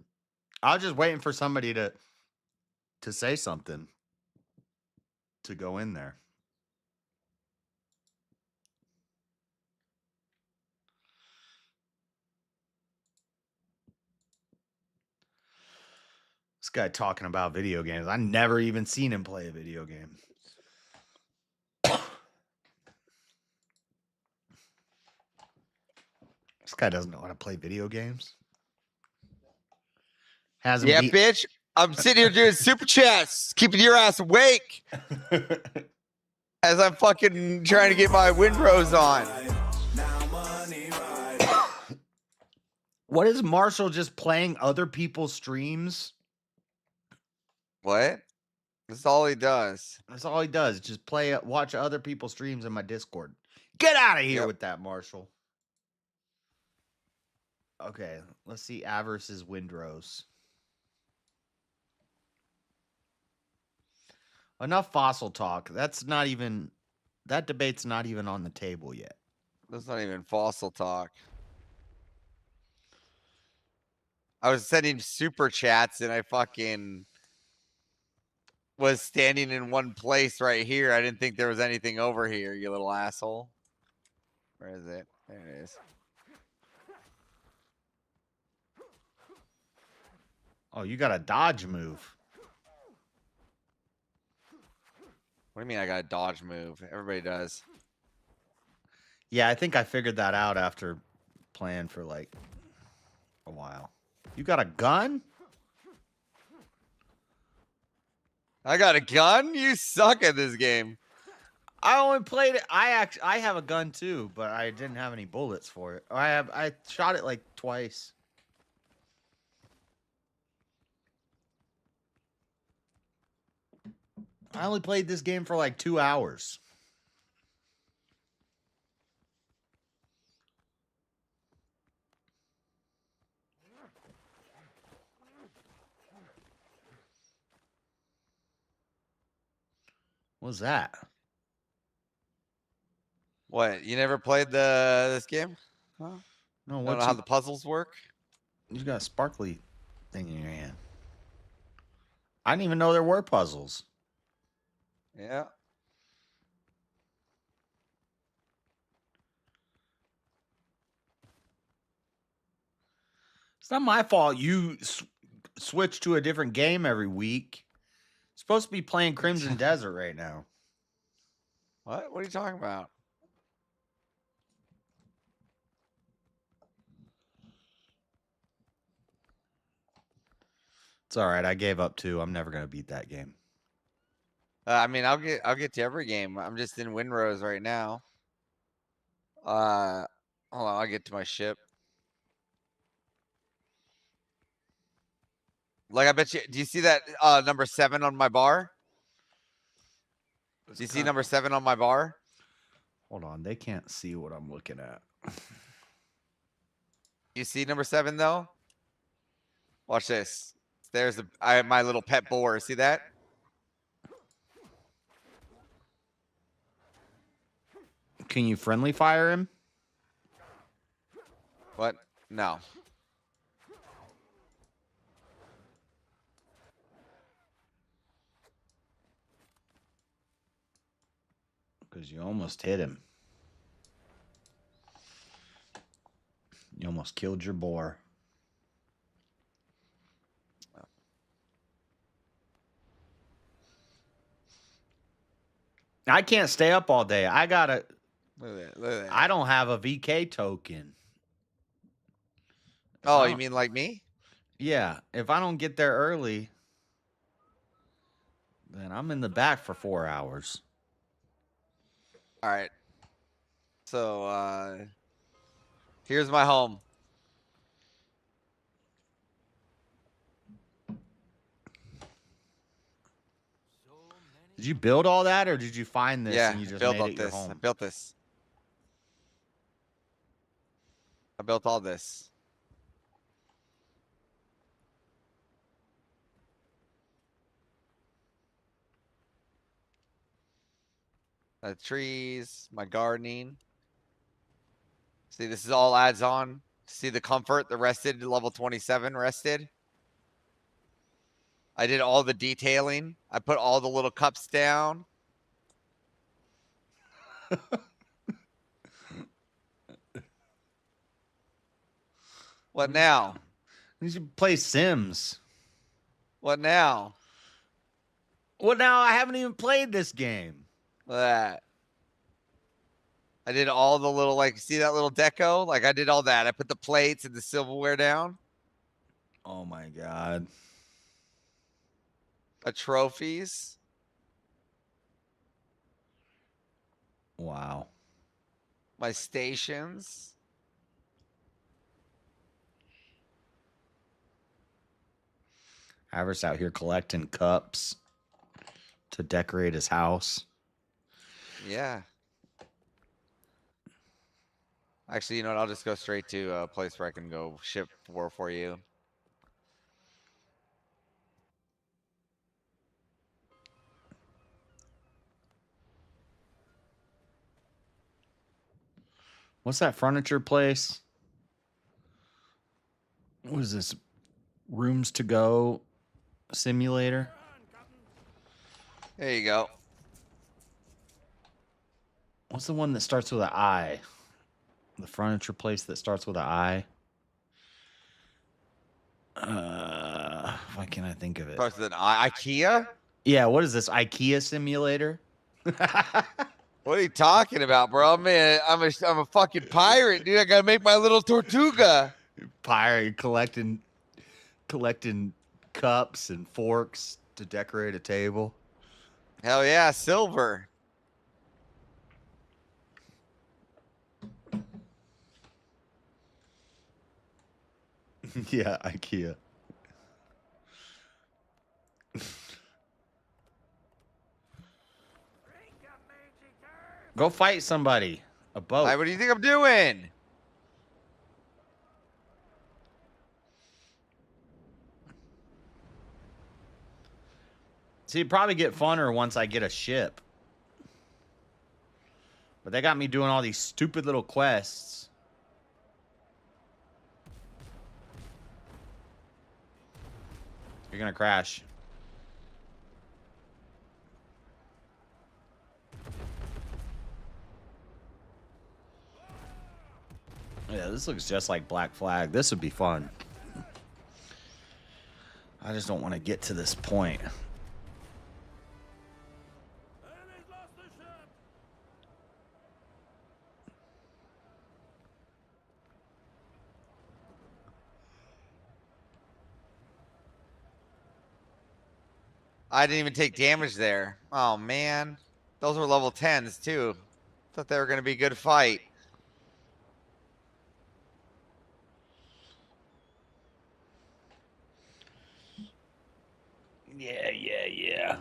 I was just waiting for somebody to say something to go in there. This guy talking about video games. I never even seen him play a video game. This guy doesn't know how to play video games. Hasn't Yeah, beat- bitch. I'm sitting here doing super chats, keeping your ass awake as I'm fucking trying to get my windrows on. What is Marshall just playing other people's streams? What? That's all he does. That's all he does. Just watch other people's streams in my Discord. Get out of here with that, Marshall. Okay, let's see Avarice's windrows. Enough fossil talk. That debate's not even on the table yet. That's not even fossil talk. I was sending super chats and I fucking was standing in one place right here. I didn't think there was anything over here, you little asshole. Where is it? There it is. Oh, you got a dodge move. What do you mean I got a dodge move? Everybody does. Yeah, I think I figured that out after playing for like a while. You got a gun? I got a gun? You suck at this game. I only played it. I have a gun too, but I didn't have any bullets for it. I shot it like twice. I only played this game for like 2 hours. What's that? What? You never played this game? Huh? No, Don't know how the puzzles work? You got a sparkly thing in your hand. I didn't even know there were puzzles. Yeah. It's not my fault you switch to a different game every week. Supposed to be playing Crimson Desert right now. What? What are you talking about? It's all right. I gave up too. I'm never gonna beat that game. I mean, I'll get to every game. I'm just in Windrose right now. Hold on, I'll get to my ship. Like, I bet you. Do you see that number 7 on my bar? Do you see number 7 on my bar? Hold on, they can't see what I'm looking at. You see number 7 though? Watch this. There's my little pet boar. See that? Can you friendly fire him? What? No. Because you almost hit him. You almost killed your boar. I can't stay up all day. I gotta. Look at that. I don't have a VK token. Oh, you mean like me? Yeah. If I don't get there early, then I'm in the back for 4 hours. All right. So, here's my home. Did you build all that, or did you find this and you just built made up it your this. home? I built this. I built all this. The trees, my gardening. See, this is all adds on. See the comfort, the rested, level 27 rested. I did all the detailing. I put all the little cups down. What now? You should play Sims. What now? What now? I haven't even played this game. That. I did all the little, like, see that little deco? Like, I did all that. I put the plates and the silverware down. Oh my God. The trophies. Wow. My stations. Havers out here collecting cups to decorate his house. Yeah. Actually, you know what? I'll just go straight to a place where I can go ship for you. What's that furniture place? What is this? Rooms to go simulator? There you go. What's the one that starts with an I? The furniture place that starts with an I? Why can't I think of it? Starts with an IKEA? Yeah, what is this? IKEA simulator? What are you talking about, bro? I'm a fucking pirate, dude. I gotta make my little Tortuga. Pirate collecting cups and forks to decorate a table. Hell yeah, silver. Yeah, IKEA. Go fight somebody. A boat. Hey, what do you think I'm doing? See, it'd probably get funner once I get a ship. But they got me doing all these stupid little quests. You're gonna crash. Yeah, this looks just like Black Flag. This would be fun. I just don't want to get to this point. I didn't even take damage there. Oh, man. Those were level 10s, too. Thought they were going to be a good fight. Yeah.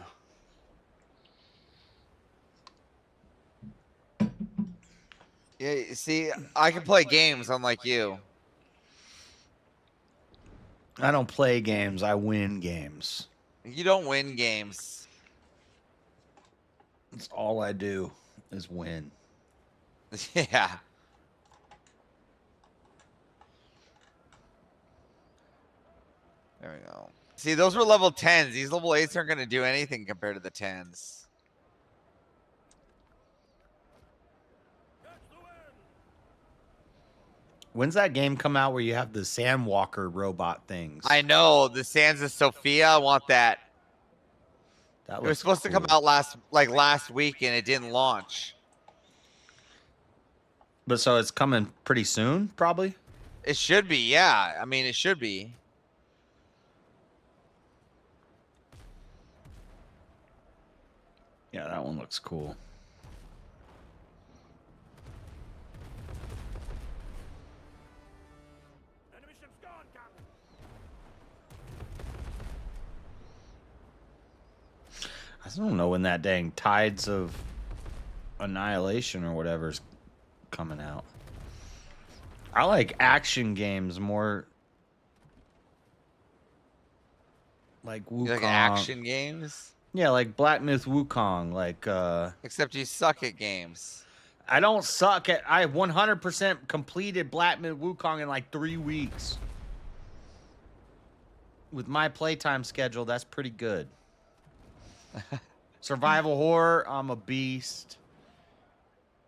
Yeah, see, I can play games unlike you. I don't play games. I win games. You don't win games. That's all I do is win. Yeah. There we go. See, those were level 10s. These level 8s aren't going to do anything compared to the 10s. When's that game come out where you have the Sam Walker robot things? I know. The Sands of Sophia. I want that. That it was supposed to come out last week, and it didn't launch. But so it's coming pretty soon, probably? It should be, yeah. I mean, it should be. Yeah, that one looks cool. I don't know when that dang Tides of Annihilation or whatever's coming out. I like action games more. Like Wukong. You like action games? Yeah, like Black Myth Wukong, like Except you suck at games. I don't suck at I 100% completed Black Myth Wukong in like 3 weeks. With my playtime schedule, that's pretty good. Survival horror, I'm a beast.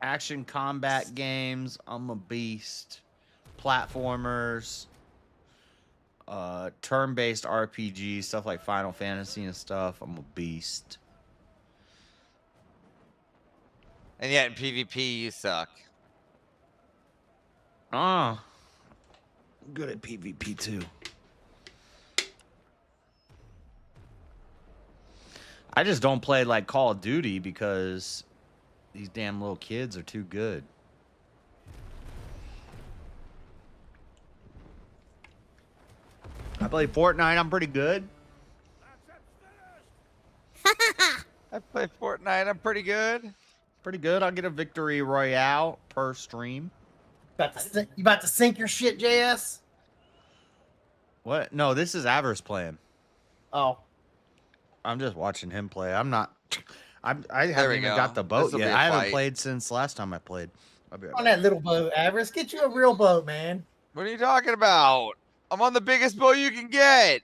Action combat games, I'm a beast. Platformers, turn-based RPGs, stuff like Final Fantasy and stuff, I'm a beast. And yet in PvP, you suck. Ah. Good at PvP too. I just don't play like Call of Duty because these damn little kids are too good. I play Fortnite. I'm pretty good. I play Fortnite. I'm pretty good. Pretty good. I'll get a victory royale per stream. You about to sink your shit, JS? What? No, this is Avers playing. Oh. I'm just watching him play. I'm not. I There haven't we even go. got the boat This'll yet. be a I haven't fight. played since last time I played. I'll be right On back. that little boat, Avarice. Get you a real boat, man. What are you talking about? I'm on the biggest boat you can get.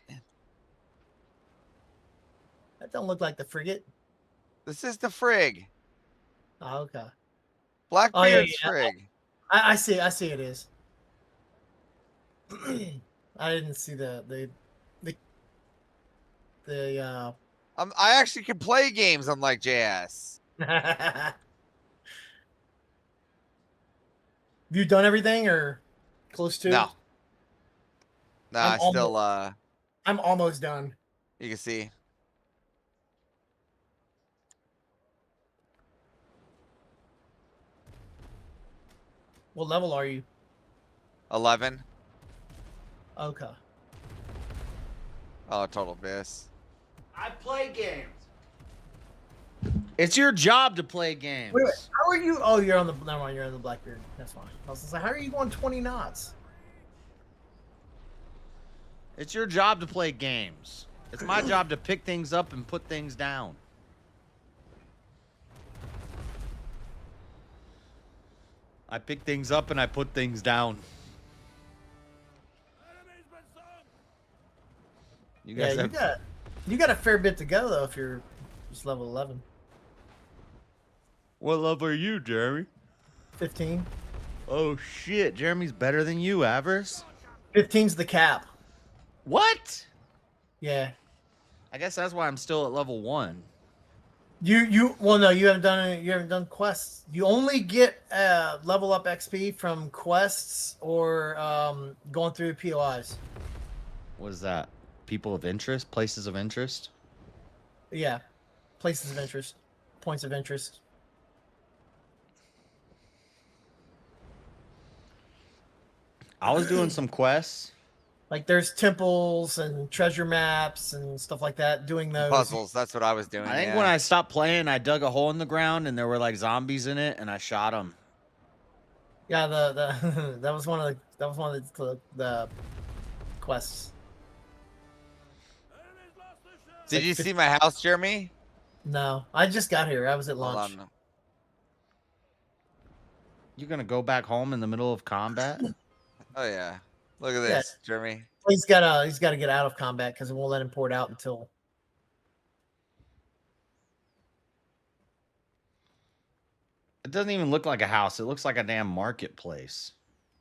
That don't look like the frigate. This is the frig. Oh, okay. Blackbeard's frig. I see. I see it is. I didn't see the I actually can play games unlike JS. Have you done everything or close to? No. No, I'm I still I'm almost done. you can see. What level are you? 11. Okay. Oh, total miss. I play games. It's your job to play games. Wait, how are you? Oh, you're on the. Never mind. You're on the Blackbeard. That's fine. I was gonna say, how are you going 20 knots? It's your job to play games. It's my job to pick things up and put things down. I pick things up and I put things down. You guys you got a fair bit to go though if you're just level 11. What level are you, Jeremy? 15. Oh shit, Jeremy's better than you, Avers. 15's the cap. What? Yeah. I guess that's why I'm still at level 1. Well no, you haven't done quests. You only get level up XP from quests or going through the POIs. What is that? People of interest? Places of interest? Yeah. Places of interest. Points of interest. I was doing some quests. Like there's temples and treasure maps and stuff like that. Doing those Puzzles. That's what I was doing. I think yeah. when I stopped playing, I dug a hole in the ground and there were like zombies in it, and I shot them. Yeah, the that was one of the quests. Did you see my house, Jeremy? No, I just got here. I was at Hold lunch. on. You gonna go back home in the middle of combat? Oh yeah. Look at this, Jeremy. He's gotta get out of combat because it won't let him port out until. It doesn't even look like a house. It looks like a damn marketplace.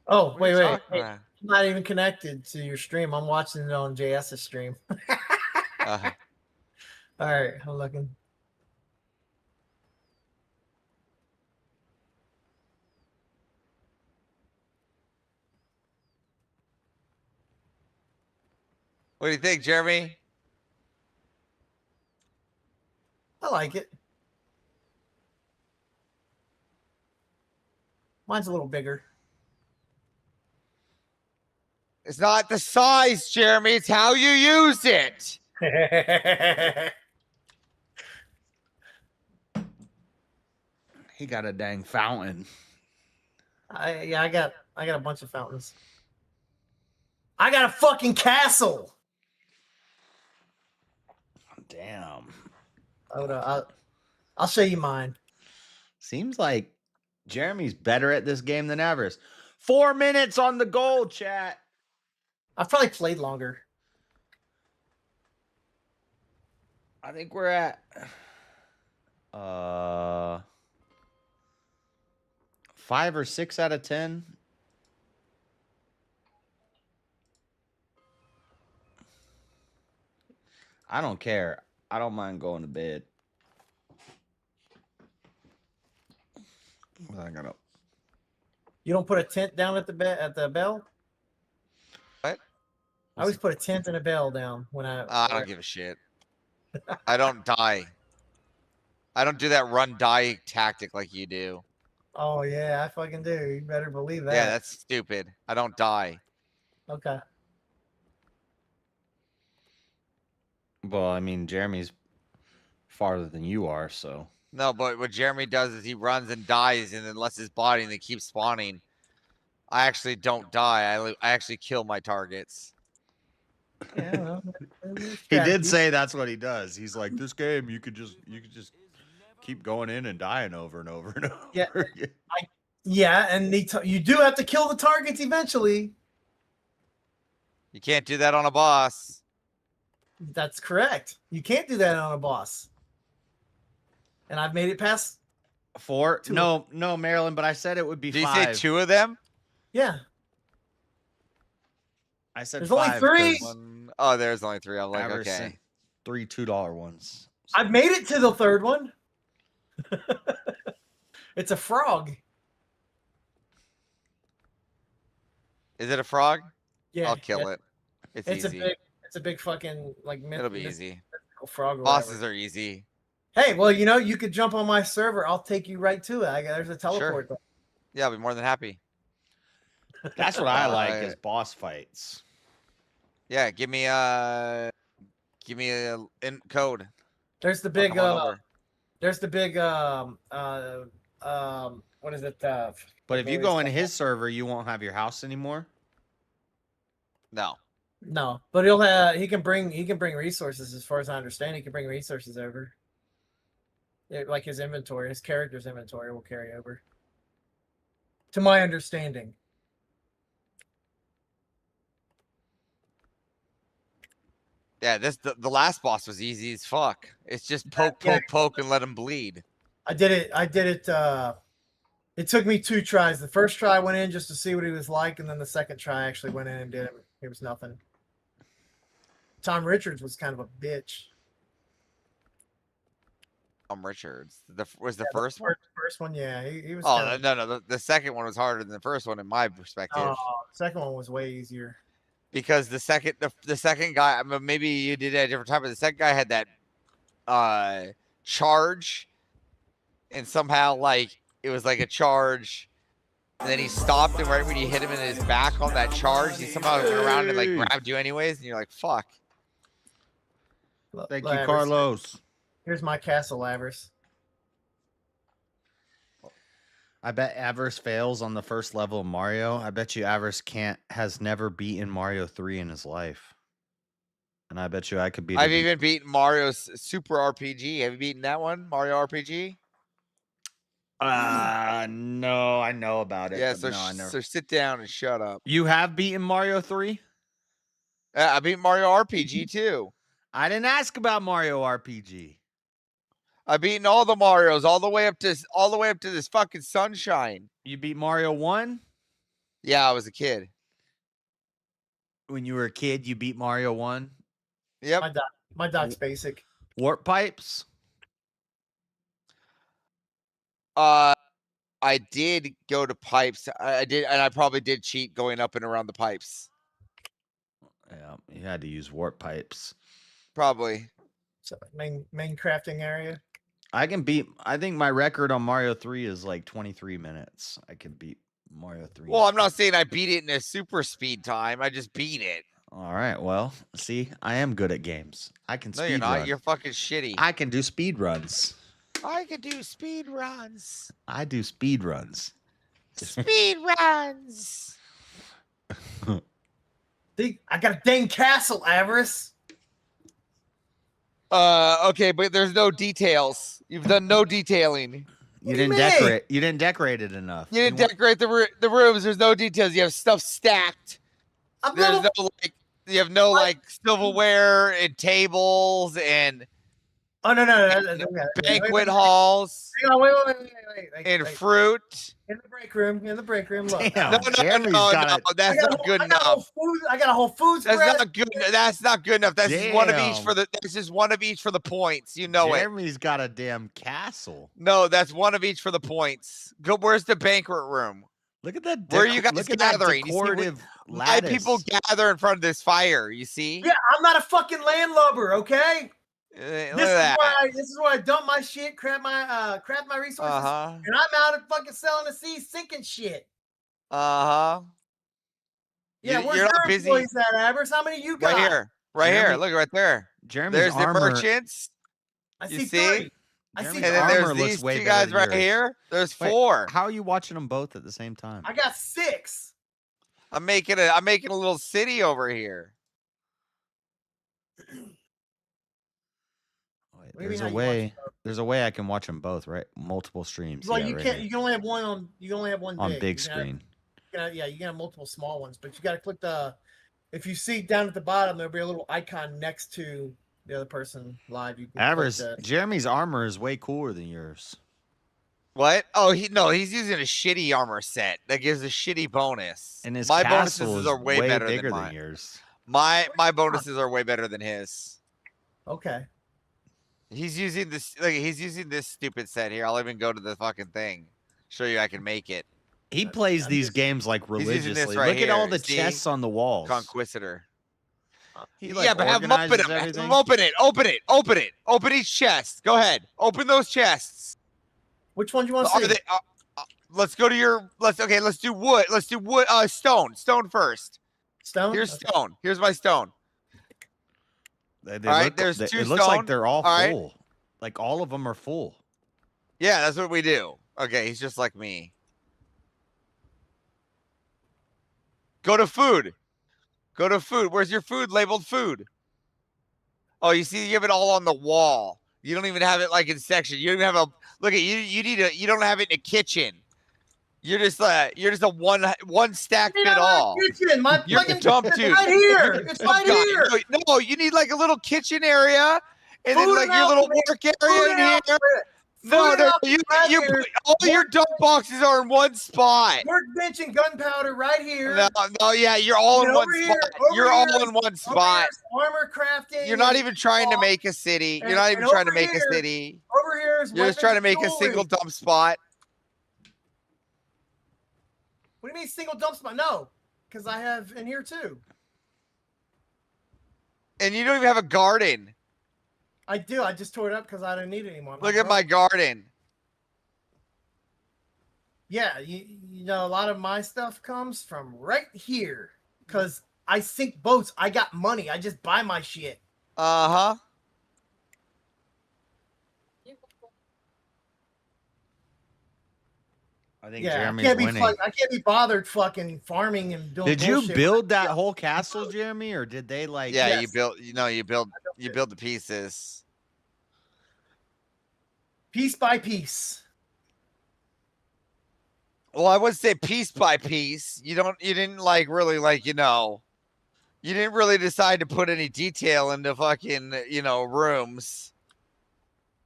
Oh wait. talking Hey, about? I'm not even connected to your stream. I'm watching it on JS's stream. All right, I'm looking. What do you think, Jeremy? I like it. Mine's a little bigger. It's not the size, Jeremy. It's how you use it. He got a dang fountain. I got a bunch of fountains. I got a fucking castle. Damn. Hold on, I'll show you mine. Seems like Jeremy's better at this game than Avers. 4 minutes on the goal, chat. I've probably played longer. I think we're at 5 or 6 out of 10. I don't care. I don't mind going to bed. I gotta You don't put a tent down at the bell? What? I always put a tent and a bell down when I don't give a shit. I don't die. I don't do that run die tactic like you do. Oh yeah, I fucking do. You better believe that. Yeah, that's stupid. I don't die. Okay. Well, I mean, Jeremy's farther than you are, so. No, but what Jeremy does is he runs and dies and then lets his body and they keep spawning. I actually don't die. I actually kill my targets. Yeah, well, He did say that's what he does. He's like, this game, you could just keep going in and dying over and over and over. Yeah, yeah, and you do have to kill the targets eventually. You can't do that on a boss. That's correct. You can't do that on a boss. And I've made it past 4. No, Marilyn, but I said it would be Did 5. you say 2 of them? Yeah. I said There's 5. only 3. Oh, there's only 3. I'm like, Ever okay. sent 3 $2 ones. I've made it to the 3rd one. It's a frog. Is it a frog? Yeah, I'll kill it. It's easy. It's a big fucking like It'll be easy. frog. Or Bosses whatever. are easy. Hey, well, you could jump on my server. I'll take you right to it. There's a teleport. Sure. Yeah, I'll be more than happy. That's what I like is boss fights. Yeah, give me a code. There's the big what is it? But if you go in his server, you won't have your house anymore. No. No, but he can bring resources. As far as I understand, he can bring resources over. Like his inventory, his character's inventory will carry over. To my understanding. Yeah, the last boss was easy as fuck. It's just poke, and let him bleed. I did it. It took me 2 tries. The first try I went in just to see what he was like, and then the second try I actually went in and did it. It was nothing. Tom Richards was kind of a bitch. Tom Richards. Was the first one? First one, yeah. He was. Oh no. The second one was harder than the first one in my perspective. Oh, the second one was way easier. Because the second guy, maybe you did it at a different time, but the second guy had that charge, and somehow like it was like a charge, and then he stopped, and right when you hit him in his back on that charge, he somehow went around and like grabbed you anyways, and you're like, fuck. Thank you, Carlos. Here's my castle, Avarice. I bet Avarice fails on the first level of Mario. I bet you Avarice has never beaten Mario 3 in his life. And I bet you I could beat I've even beaten Mario's Super RPG. Have you beaten that one? Mario RPG? No, I know about it. Yeah, so sit down and shut up. You have beaten Mario 3? I beat Mario RPG too. I didn't ask about Mario RPG. I've beaten all the Marios all the way up to this fucking sunshine. You beat Mario 1? Yeah, I was a kid. When you were a kid, you beat Mario 1? Yep. My dog's basic. Warp pipes? I did go to pipes. I did, and I probably did cheat going up and around the pipes. Yeah, you had to use warp pipes. Probably. So main crafting area. I think my record on Mario 3 is like 23 minutes. I can beat Mario 3. Well, I'm not saying I beat it in a super speed time. I just beat it. All right. Well, see, I am good at games. I can No, speed you're not. run. You're fucking shitty. I can do speed runs. I can do speed runs. I do speed runs. Speed runs. See, I got a dang castle, Avarice. Okay, but there's no details. You've done no detailing. You didn't decorate. You didn't decorate it enough. You didn't decorate the rooms. There's no details. You have stuff stacked. There's you have no like silverware and tables and banquet halls. Hang on, wait. And fruit. In the break room. Look. Damn, No, that's not good enough. I got a whole food spread. That's not good. That's not good enough. That's just one of each for the. That's just one of each for the points. You know Jeremy's got a damn castle. No, that's one of each for the points. Go. Where's the banquet room? Look at that. Where are you guys look at that gathering? You see, decorative my lattice. people gather in front of this fire. You see? Yeah, I'm not a fucking landlubber, okay? Look This at is that. where I dump my shit, crap my resources, and I'm out at fucking selling the sea, sinking shit. Yeah, where's You're your not busy. employees at, Avers? How many you got? Right here. Right here. Look right there. Jeremy's There's the armor. merchants. I You see see? three. I see And then armor there's looks these way two better guys than right yours. here. There's Wait, 4. How are you watching them both at the same time? I got 6. I'm making a little city over here. Wait, What do you there's mean a how you way. There's a way I can watch them both, right? Multiple streams. Well, yeah, you right can't. here. You can only have one on. You can only have one On big. big You can have- screen. yeah, you can have multiple small ones, but you got to click the. If you see down at the bottom, there'll be a little icon next to the other person live. You can click Avers, that. Jeremy's armor is way cooler than yours. What? Oh, he's using a shitty armor set that gives a shitty bonus. And his my castle bonuses is are way better bigger than than mine. yours. My bonuses are way better than his. Okay. He's using this. Like, he's using this stupid set here. I'll even go to the fucking thing. Show you I can make it. He plays these games like He's using this religiously. right Look at all here, the see? chests on the walls. Conquisitor. He, like, Yeah, but have them open organizes them. Have everything. them open it. Open it. Open it. Open each chest. Go ahead. Open those chests. Which one do you want to see? Let's go to your. Let's do wood. Let's do wood. Stone. Stone first. Stone. Here's stone. Here's my stone. They All right, look, there's they- 2 It looks like stone. they're all All right. full. Like all of them are full. Yeah, that's what we do. Okay, he's just like me. Go to food. Go to food. Where's your food labeled food? Oh, you see, you have it all on the wall. You don't even have it like in section. You don't even have a look at you. You don't have it in a kitchen. You're just a one stack fit all. Kitchen. My You're fucking a dumb it's dude. right here. You're a It's dumb right guy. here. No, you need like a little kitchen area, and Food then like and your little alphabet. work Food area and in here. alphabet. No, Food no, and you alphabet you right here. all your dump boxes are in one spot. Workbench and gunpowder right here. No, yeah, you're all in And one over spot. here- over You're all here- in one over spot. here's armor crafting. You're not and even trying to stuff. make a city. You're And- not even and trying to over make here- a city. Over here is You're just trying to make a weapons single jewelry. dump spot. What do you mean single dump spot? No, because I have in here too. And you don't even have a garden. I do. I just tore it up because I don't need it anymore. Look at my garden. Yeah, you know, a lot of my stuff comes from right here because I sink boats. I got money. I just buy my shit. Uh-huh. I think Yeah, Jeremy's I winning. can't be bothered fucking farming and doing. Did you bullshit. build that whole castle, Jeremy, or did they like? Yeah, Yes. you build the pieces. Piece by piece. Well, I would say piece by piece. You didn't like really like, you didn't really decide to put any detail into fucking, rooms.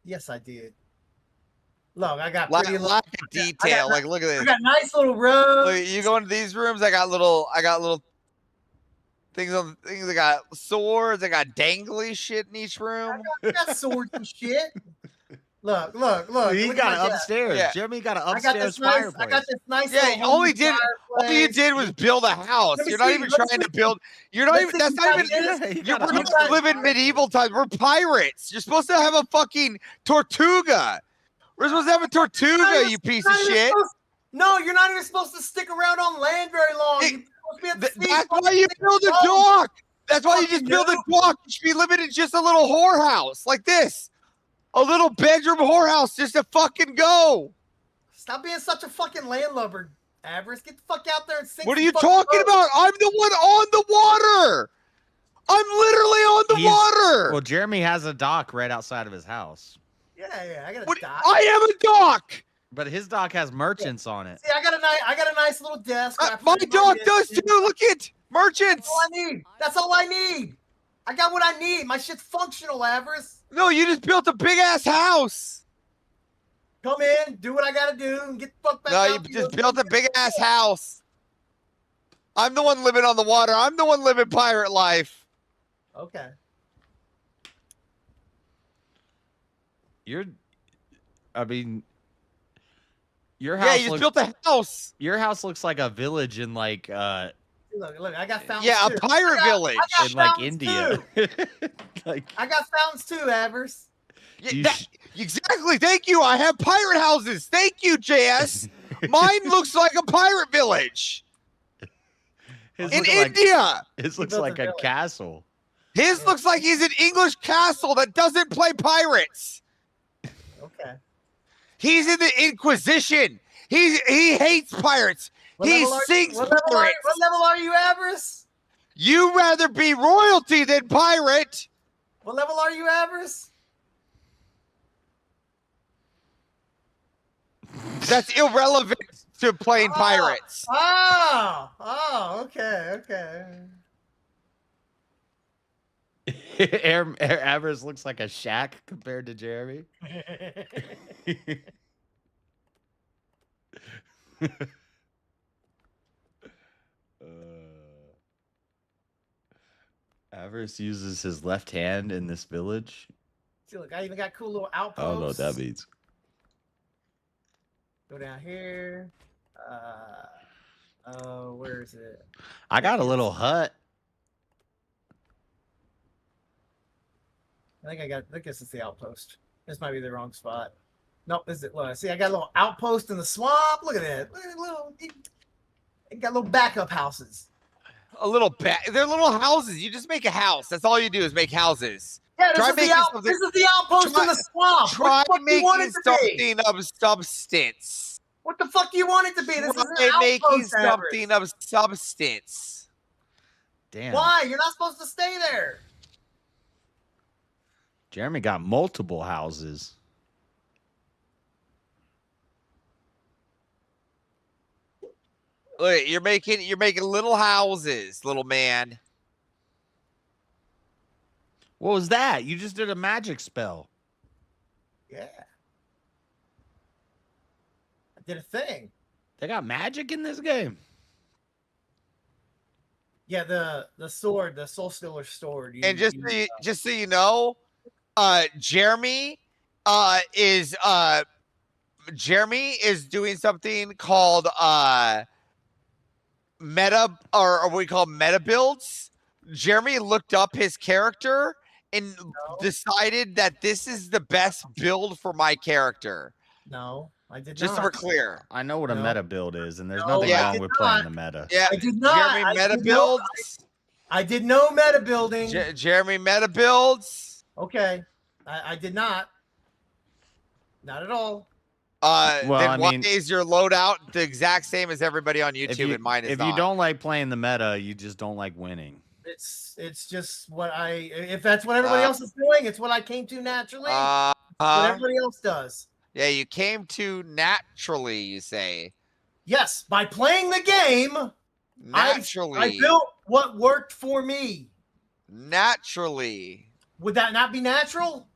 Yes, I did. Look, I got Lack pretty of detail. Like, look at this. I got nice little rows. Look, you go into these rooms, I got little things on things. I got swords. I got dangly shit in each room. I got swords and shit. Look. He look got at it my desk. upstairs. Yeah. Jeremy got an I got upstairs this nice. fireplace. I got this nice. Yeah, little all homey you did was build a house. Let me You're not see, even let me trying to see. build. You're not Let's even. see That's what not that even. is. He You're got we're an not living medieval times. We're pirates. You're supposed to have a fucking Tortuga. We're supposed to have a Tortuga, you piece of shit. No, you're not even supposed to stick around on land very long. You're supposed to be at the sea That's for why you build a Oh, dock. That's why you just build a dock. You should be living in just a little whorehouse like this. A little bedroom whorehouse just to fucking go. Stop being such a fucking landlubber, Avarice. Get the fuck out there and sink. What are some you fucking talking boats. about? I'm the one on the water. I'm literally on the water. Well, Jeremy has a dock right outside of his house, Yeah, I got a What- dock. I am a dock. but his dock has merchants on it. See, I got a nice little desk. where I My put dock shit. does too. Look at merchants. That's all I need. That's all I need. I got what I need. My shit's functional, Avarice. No, you just built a big ass house. Come in, do what I gotta do, and get the fuck back No, out. you to just your- built a big ass house. I'm the one living on the water. I'm the one living pirate life. Okay. I mean, Your Yeah, house you just looks, built a house. Your house looks like a village in like Look, I got fountains Yeah, a too. pirate village. I got in like fountains India. too. Like I got fountains too, Avers. Yeah, exactly. Thank you. I have pirate houses. Thank you, JS. Mine looks like a pirate village in India. His looks like a castle. His looks like he's an English castle that doesn't play pirates. Okay. He's in the Inquisition. He hates pirates. He sings what pirates. level are you, Avers? You rather be royalty than pirate. What level are you, Avers? That's irrelevant to playing pirates. Oh, okay. Avers looks like a shack compared to Jeremy. Avers uses his left hand in this village. See, look, I even got cool little outposts. I don't know what that means. Go down here. Where is it? I got a little hut. I guess it's the outpost. This might be the wrong spot. Nope, this is it. Look, see, I got a little outpost in the swamp. Look at that. Look at it got little backup houses. They're little houses. You just make a house. That's all you do is make houses. Yeah, this is the outpost in the swamp. Try What the fuck do you want making it to be? something of substance. What the fuck do you want it to be? This is an Try making outpost, Avers. something of substance. Damn. Why? You're not supposed to stay there. Jeremy got multiple houses. Look, you're making little houses, little man. What was that? You just did a magic spell. Yeah. I did a thing. They got magic in this game. Yeah, the sword, the Soul Stealer sword. And just so you know, Jeremy is doing something called meta, or what we call meta builds. Jeremy looked up his character and decided that this is the best build for my character. No, I did Just not. so we're clear. I know what a meta build is, and there's No, nothing I wrong did with not. playing the meta. Yeah, I did not. Jeremy I meta did no- builds. I did no meta building. Jeremy meta builds. Okay. I did not. Not at all. Then why is your loadout the exact same as everybody on YouTube and mine is if not? you don't like playing the meta, you just don't like winning. It's just what if that's what everybody else is doing, it's what I came to naturally. It's what everybody else does. Yeah, you came to naturally, you say. Yes, by playing the game, naturally. I built what worked for me. Naturally. Would that not be natural?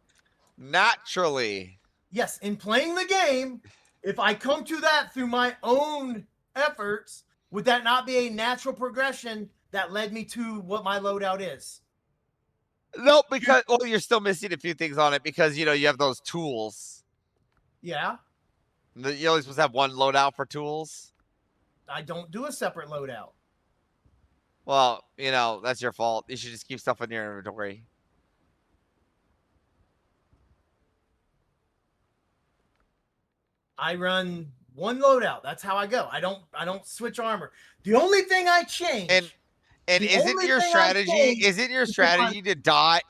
Naturally. Yes, in playing the game, if I come to that through my own efforts, would that not be a natural progression that led me to what my loadout is? No, because you're still missing a few things on it because you have those tools. Yeah. You're only supposed to have one loadout for tools. I don't do a separate loadout. Well, that's your fault. You should just keep stuff in your inventory. I run one loadout. That's how I go. I don't switch armor. The only thing I change. And isn't your strategy to die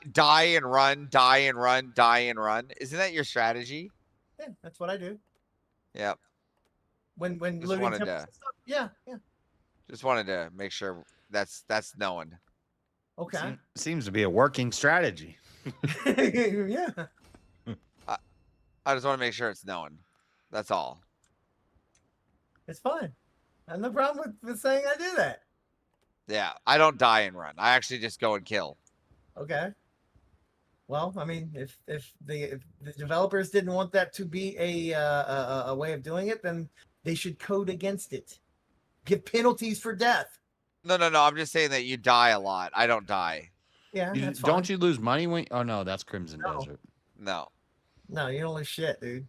and run, die and run, die and run? Isn't that your strategy? Yeah, that's what I do. Yep. When Just looting wanted temples to- and stuff. Yeah. Just wanted to make sure that's known. Okay. Seems to be a working strategy. Yeah. I just want to make sure it's known. That's all. It's fine. I have no problem with saying I do that. Yeah, I don't die and run. I actually just go and kill. Okay. Well, I mean, if the developers didn't want that to be a way of doing it, then they should code against it. Give penalties for death. No. I'm just saying that you die a lot. I don't die. Yeah, that's fine. Don't you lose money when? Oh no, that's Crimson Desert. No. No, you don't lose shit, dude.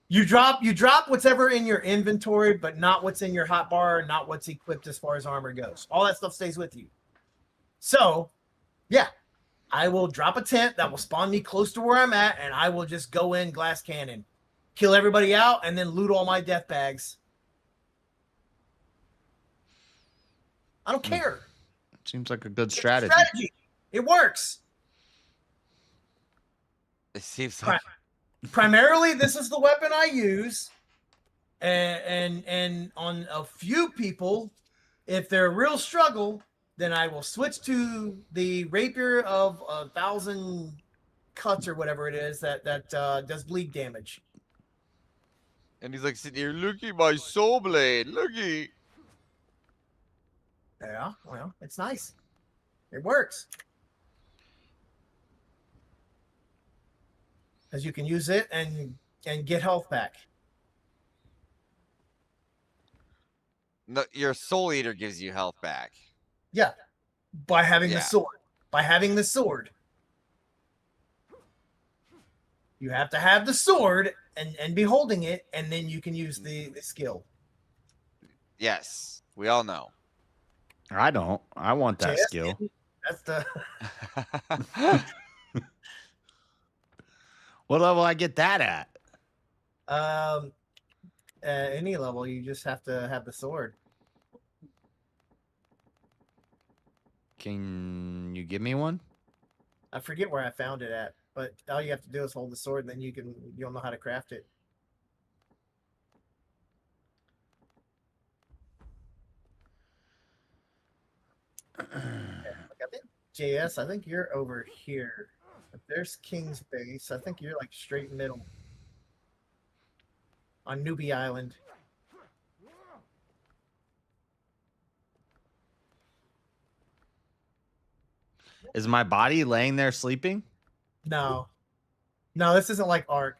You drop what's ever in your inventory, but not what's in your hotbar, not what's equipped as far as armor goes. All that stuff stays with you. So, yeah, I will drop a tent that will spawn me close to where I'm at, and I will just go in glass cannon, kill everybody out, and then loot all my death bags. I don't care. Seems like a good It's a strategy. strategy. It works. It seems like Primarily, this is the weapon I use, and on a few people, if they're a real struggle, then I will switch to the rapier of 1,000 cuts or whatever it is that does bleed damage. And he's like sitting here, looky my soul blade, looky. Yeah, well, it's nice. It works. Because you can use it and get health back. No, your soul eater gives you health back. Yeah, by having the Yeah. sword. By having the sword. You have to have the sword and be holding it, and then you can use the skill. Yes, we all know. I don't. I want that JS, skill. That's the What level I get that at? at any level, you just have to have the sword. Can you give me one? I forget where I found it at, but all you have to do is hold the sword, and then you'll know how to craft it. JS, I think you're over here. If there's King's Base, I think you're like straight middle on Newbie Island. Is my body laying there sleeping? No, this isn't like Ark.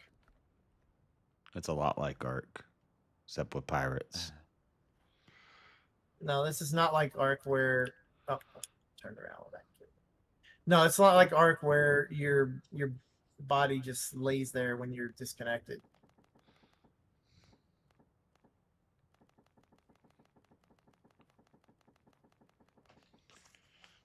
It's a lot like Ark, except with pirates. No, this is not like Ark where. Oh, turned around with that. No, it's not like Ark where your body just lays there when you're disconnected.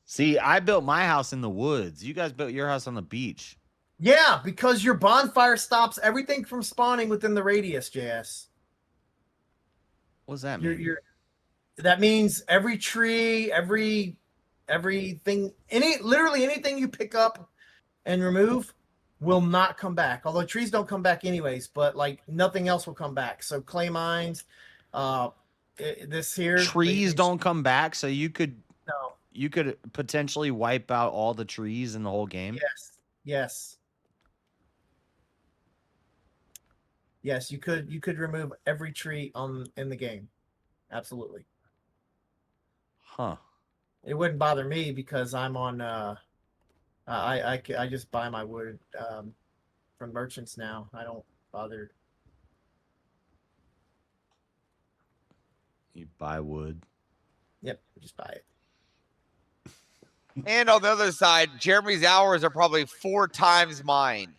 See, I built my house in the woods. You guys built your house on the beach. Yeah, because your bonfire stops everything from spawning within the radius, JS. What does that mean? That means every tree, everything, literally anything you pick up and remove will not come back. Although trees don't come back anyways, but like nothing else will come back. So clay mines, this here. Trees don't come back, so you could No. You could potentially wipe out all the trees in the whole game. Yes. Yes, you could remove every tree in the game. Absolutely. Huh. It wouldn't bother me because I'm on I just buy my wood from merchants now. I don't bother. You buy wood. Yep, just buy it. And on the other side, Jeremy's hours are probably 4 times mine.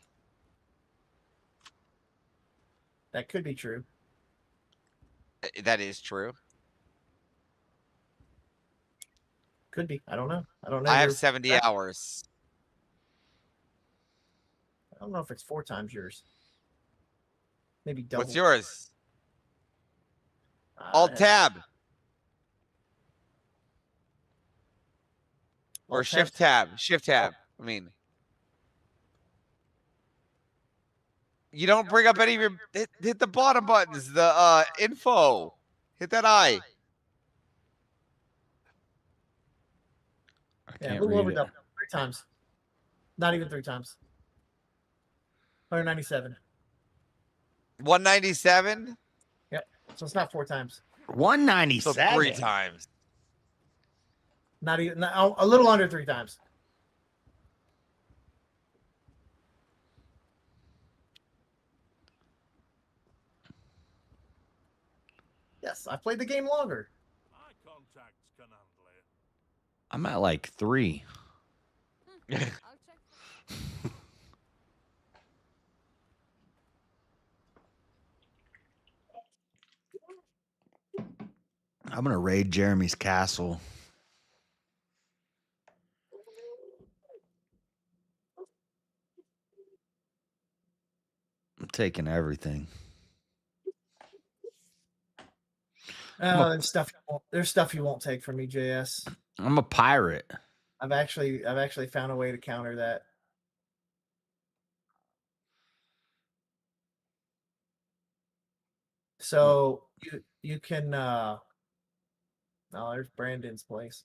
That could be true. That is true. Could be. I don't know. I have 70 hours. I don't know if it's 4 times yours. Maybe double. What's yours? Alt tab. Or Alt shift tab. Shift tab. I mean. You don't bring up any of your hit the bottom buttons, the info. Hit that I. Yeah, a little over double. 3 times. Not even 3 times. 197. 197? Yep. So it's not 4 times. 197. So 3 times. Not even a little under 3 times. Yes, I played the game longer. I'm at like 3. I'm gonna raid Jeremy's castle. I'm taking everything. There's stuff you won't take from me, JS. I'm a pirate. I've actually found a way to counter that. So you can oh, there's Brandon's place.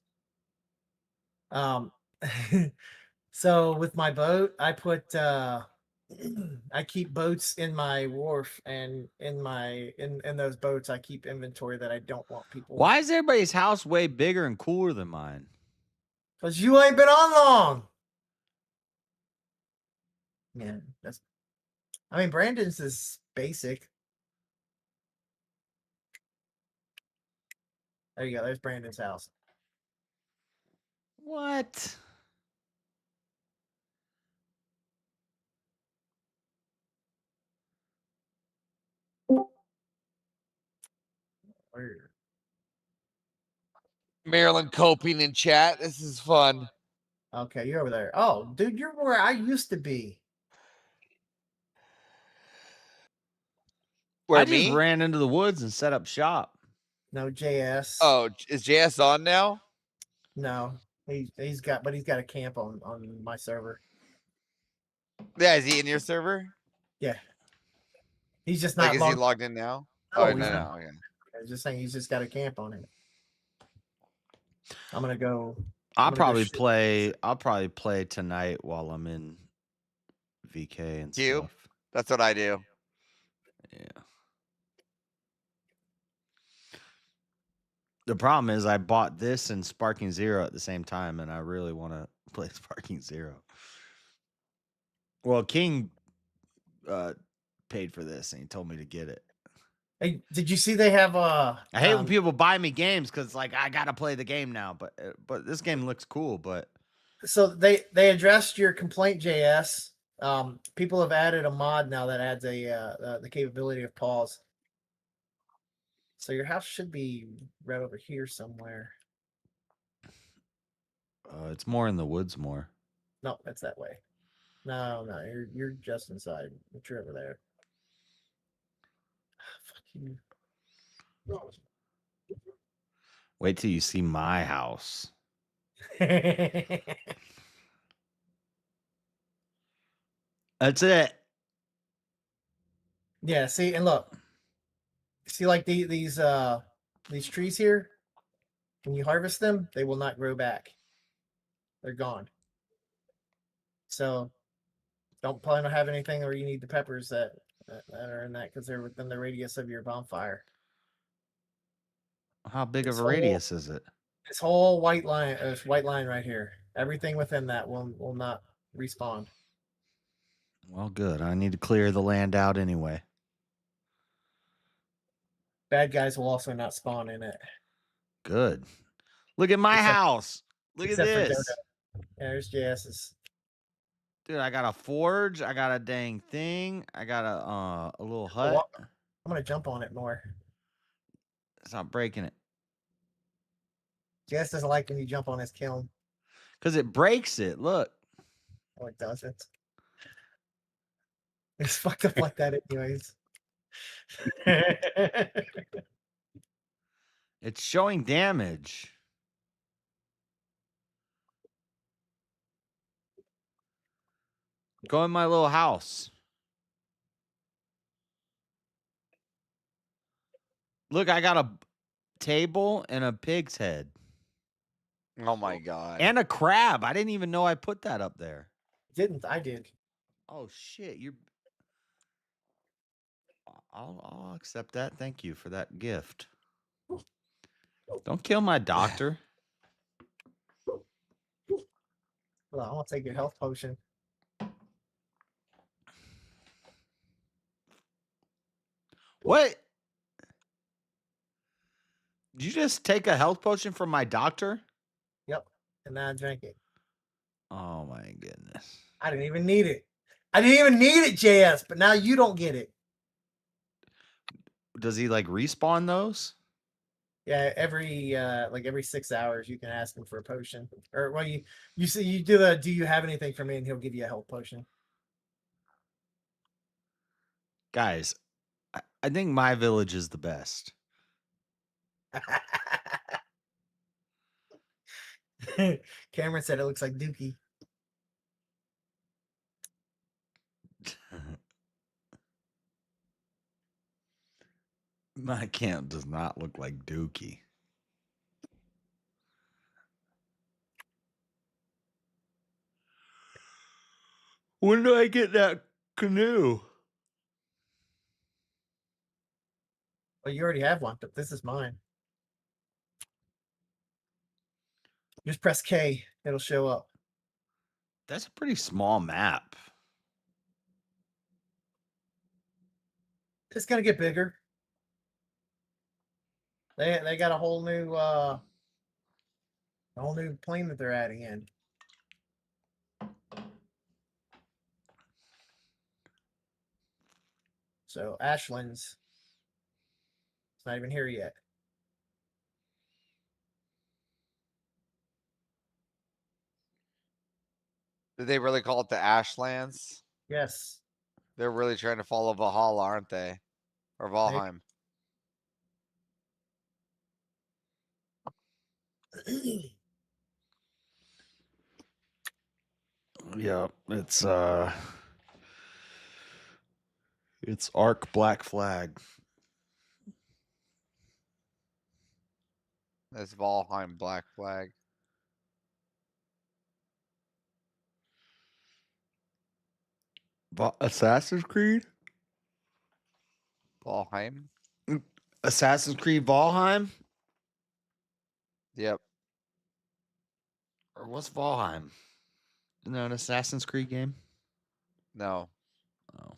So with my boat, I put I keep boats in my wharf, and in those boats I keep inventory that I don't want people. Why is everybody's house way bigger and cooler than mine? Because you ain't been on long. Yeah, I mean, Brandon's is basic. There you go. There's Brandon's house. What? Where? Maryland coping in chat. This is fun. Okay, you're over there. Oh, dude, you're where I used to be. Where I just me? ran into the woods and set up shop. No, JS. Oh, is JS on now? No, he's got a camp on my server. Yeah, is he in your server? Yeah. He's just like, not is he logged in now? No, Oh, he's no, not. no. Okay. I was just saying he's just got a camp on it. I'm gonna go. I'll probably play tonight while I'm in VK and You? stuff. That's what I do. Yeah. The problem is I bought this and Sparking Zero at the same time, and I really want to play Sparking Zero. Well, King paid for this, and he told me to get it. Hey, did you see they have I hate when people buy me games because like I gotta play the game now, but this game looks cool. But so they addressed your complaint, JS. People have added a mod now that adds the capability of pause. So your house should be right over here somewhere. it's more in the woods more. No, that's that way. No, you're just inside. But you're over there. Fuck you. Wait till you see my house. That's it. Yeah, see, and look. See, like these trees here, when you harvest them, they will not grow back. They're gone. So don't plan to have anything where you need the peppers that are in that because they're within the radius of your bonfire. How big of a radius is it? This whole white line right here. Everything within that will not respawn. Well, good. I need to clear the land out anyway. Bad guys will also not spawn in it. Good. Look at my house. Look at this. Yeah, there's JS's. Dude, I got a forge. I got a dang thing. I got a little hut. I'm gonna jump on it more. Stop breaking it. JS doesn't like when you jump on his kiln. Because it breaks it. Look. Oh, it doesn't. It's fucked up like that anyways. It's showing damage. Go in my little house. Look, I got a table and a pig's head. Oh my god. And a crab. I didn't even know I put that up there. Didn't I did. Oh shit, I'll accept that. Thank you for that gift. Don't kill my doctor. Well, I want to take your health potion. What? Did you just take a health potion from my doctor? Yep. And now I drank it. Oh my goodness. I didn't even need it. I didn't even need it, JS, but now you don't get it. Does he like respawn those? Yeah, every 6 hours you can ask him for a potion. Or well, you see you do the do you have anything for me, and he'll give you a health potion. Guys, I think my village is the best. Cameron said it looks like Dookie. My camp does not look like Dookie. When do I get that canoe? Well, you already have one, but this is mine. Just press K, it'll show up. That's a pretty small map. It's gonna get bigger. They got a whole new plane that they're adding in. So Ashland's it's not even here yet. Did they really call it the Ashlands? Yes. They're really trying to follow Valhalla, aren't they? Or Valheim. Yeah, it's Arc Black Flag. That's Valheim Black Flag. Assassin's Creed? Valheim? Assassin's Creed Valheim? Yep. Or what's Valheim? Isn't that an Assassin's Creed game? No. Oh.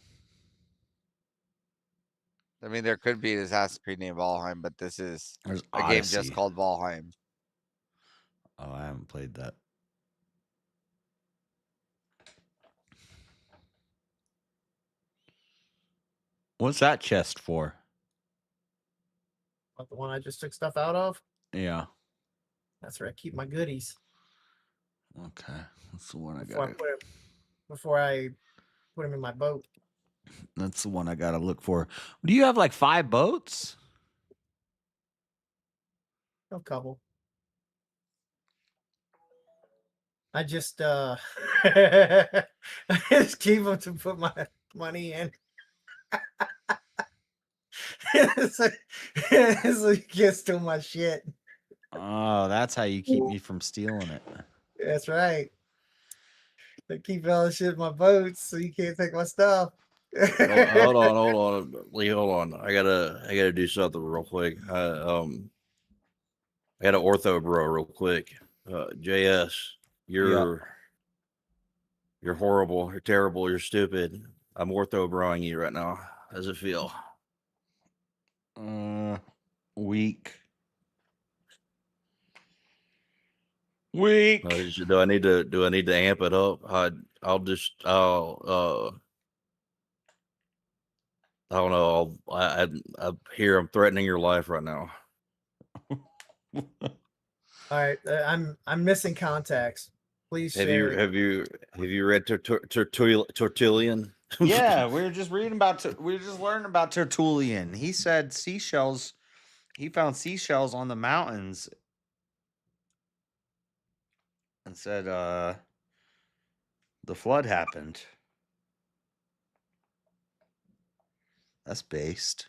I mean, there could be an Assassin's Creed named Valheim, but this is There's a game Odyssey. just called Valheim. Oh, I haven't played that. What's that chest for? What, the one I just took stuff out of? Yeah. That's where I keep my goodies. Okay. That's the one I Before got. before I put them in my boat. That's the one I got to look for. Do you have like 5 boats? A couple. I just I just keep them to put my money in. it's like you can't steal my shit. Oh, that's how you keep me from stealing it. That's right. They keep all the shit in my boats, so you can't take my stuff. Hold on, Lee. Hold on. I gotta do something real quick. I got an ortho bro real quick. JS, you're horrible. You're terrible. You're stupid. I'm ortho broing you right now. How's it feel? Weak. Weak. Do I need to amp it up? I don't know. I hear I'm threatening your life right now. All right, I'm missing contacts. Please share. Have you read Tertullian? Yeah, we were just learning about Tertullian. He said seashells. He found seashells on the mountains, and said the flood happened. That's based.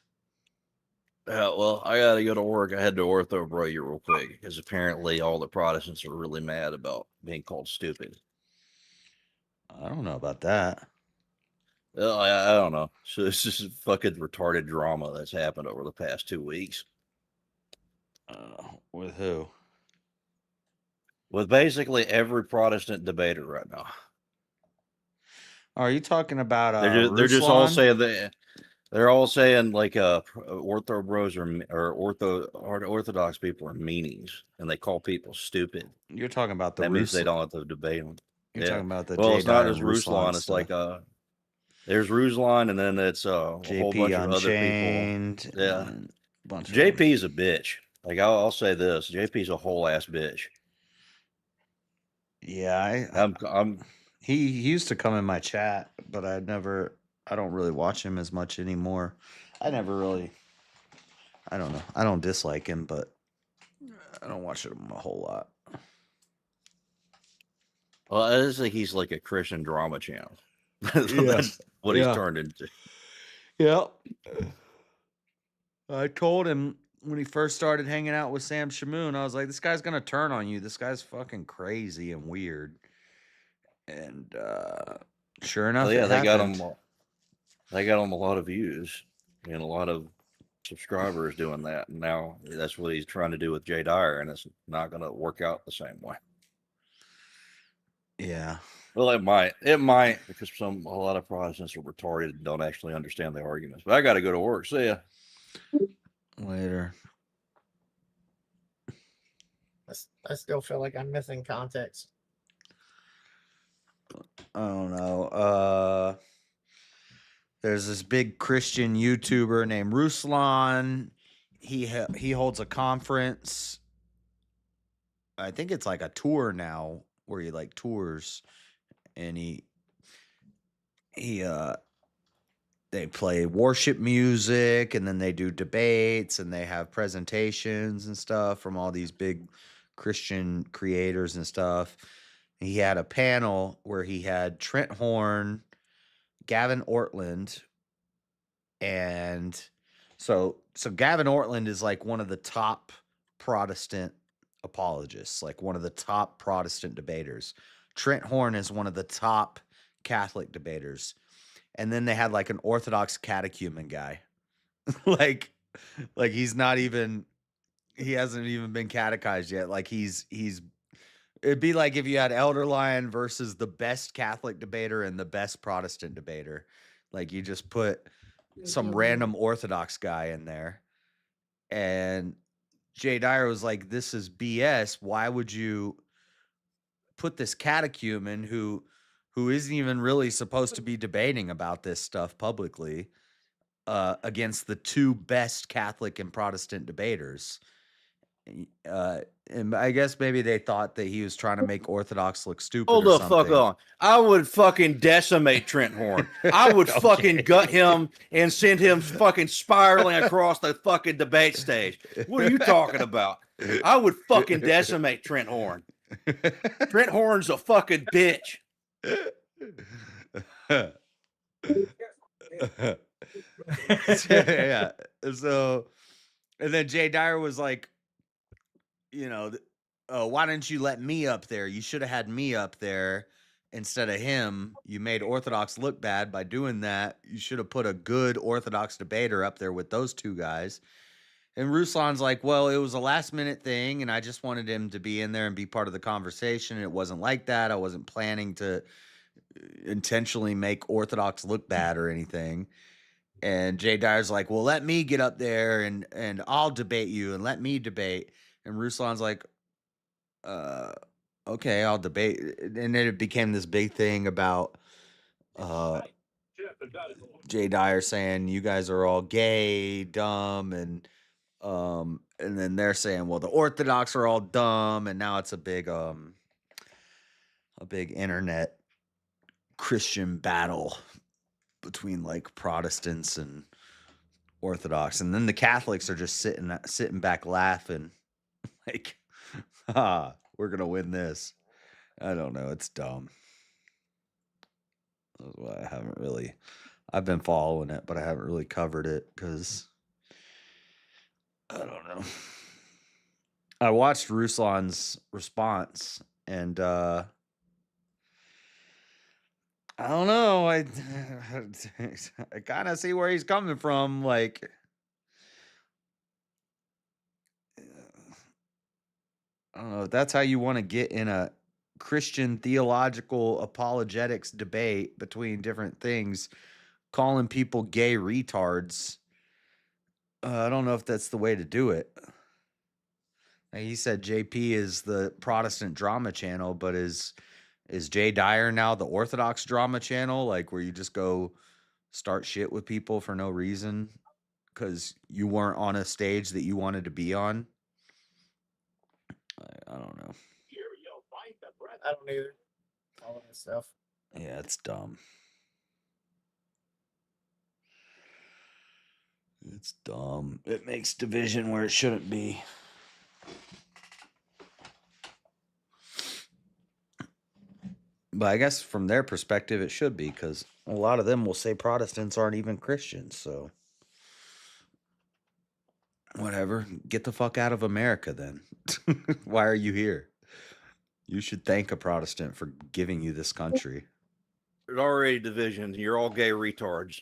Well, I gotta go to work. I had to ortho bro you real quick because apparently all the Protestants are really mad about being called stupid. I don't know about that. Well, I don't know. So it's just fucking retarded drama that's happened over the past 2 weeks. With who? With basically every Protestant debater right now. Are you talking about they're just all saying that they're all saying like ortho bros or orthodox people are meanies and they call people stupid. You're talking about the that means they don't have to debate them. You're talking about the it's not J. just Ruslan. It's like there's Ruslan and then it's a whole bunch of other people. Yeah, bunch of JP's a bitch. Like I'll say this: JP's a whole ass bitch. Yeah, he used to come in my chat, but I don't really watch him as much anymore. I don't know. I don't dislike him, but I don't watch him a whole lot. Well, I just think he's like a Christian drama channel. That's what he's turned into. Yeah. I told him when he first started hanging out with Sam Shamoon, I was like, this guy's going to turn on you. This guy's fucking crazy and weird. And sure enough, Well, yeah, it they got happened. him. They got him a lot of views and a lot of subscribers doing that. And now that's what he's trying to do with Jay Dyer, and it's not going to work out the same way. Yeah. Well, it might because a lot of Protestants are retarded and don't actually understand the arguments. But I got to go to work. See ya later. I still feel like I'm missing context. I don't know. There's this big Christian YouTuber named Ruslan. He holds a conference. I think it's like a tour now where he like tours, and they play worship music, and then they do debates, and they have presentations and stuff from all these big Christian creators and stuff. He had a panel where he had Trent Horn, Gavin Ortland, and so Gavin Ortland is like one of the top Protestant apologists, like one of the top Protestant debaters. Trent Horn is one of the top Catholic debaters. And then they had like an Orthodox catechumen guy. like he's not even, he hasn't even been catechized yet. Like it'd be like if you had Elder Lion versus the best Catholic debater and the best Protestant debater. Like you just put some random Orthodox guy in there. And Jay Dyer was like, this is BS. Why would you put this catechumen who isn't even really supposed to be debating about this stuff publicly against the two best Catholic and Protestant debaters? And I guess maybe they thought that he was trying to make Orthodox look stupid. Hold or the something. fuck on. I would fucking decimate Trent Horn. I would fucking gut him and send him fucking spiraling across the fucking debate stage. What are you talking about? I would fucking decimate Trent Horn. Trent Horn's a fucking bitch. Yeah. So, and then Jay Dyer was like, why didn't you let me up there? You should have had me up there instead of him. You made Orthodox look bad by doing that. You should have put a good Orthodox debater up there with those two guys. And Ruslan's like, well, it was a last minute thing, and I just wanted him to be in there and be part of the conversation. It wasn't like that. I wasn't planning to intentionally make Orthodox look bad or anything. And Jay Dyer's like, well, let me get up there and I'll debate you and let me debate. And Ruslan's like, okay, I'll debate. And then it became this big thing about Jay Dyer saying you guys are all gay, dumb, and then they're saying, well, the Orthodox are all dumb, and now it's a big internet Christian battle between like Protestants and Orthodox, and then the Catholics are just sitting back laughing, like, we're gonna win this. I don't know, it's dumb. That's why I've been following it, but I haven't really covered it because I don't know. I watched Ruslan's response, and I don't know. I kind of see where he's coming from. Like, I don't know if that's how you want to get in a Christian theological apologetics debate between different things, calling people gay retards. I don't know if that's the way to do it. He said JP is the Protestant drama channel, but is Jay Dyer now the Orthodox drama channel? Like where you just go start shit with people for no reason because you weren't on a stage that you wanted to be on? I don't know. I don't either. All of this stuff. Yeah, it's dumb. It's dumb. It makes division where it shouldn't be. But I guess from their perspective, it should be, because a lot of them will say Protestants aren't even Christians. So, whatever. Get the fuck out of America then. Why are you here? You should thank a Protestant for giving you this country. There's already division. You're all gay retards.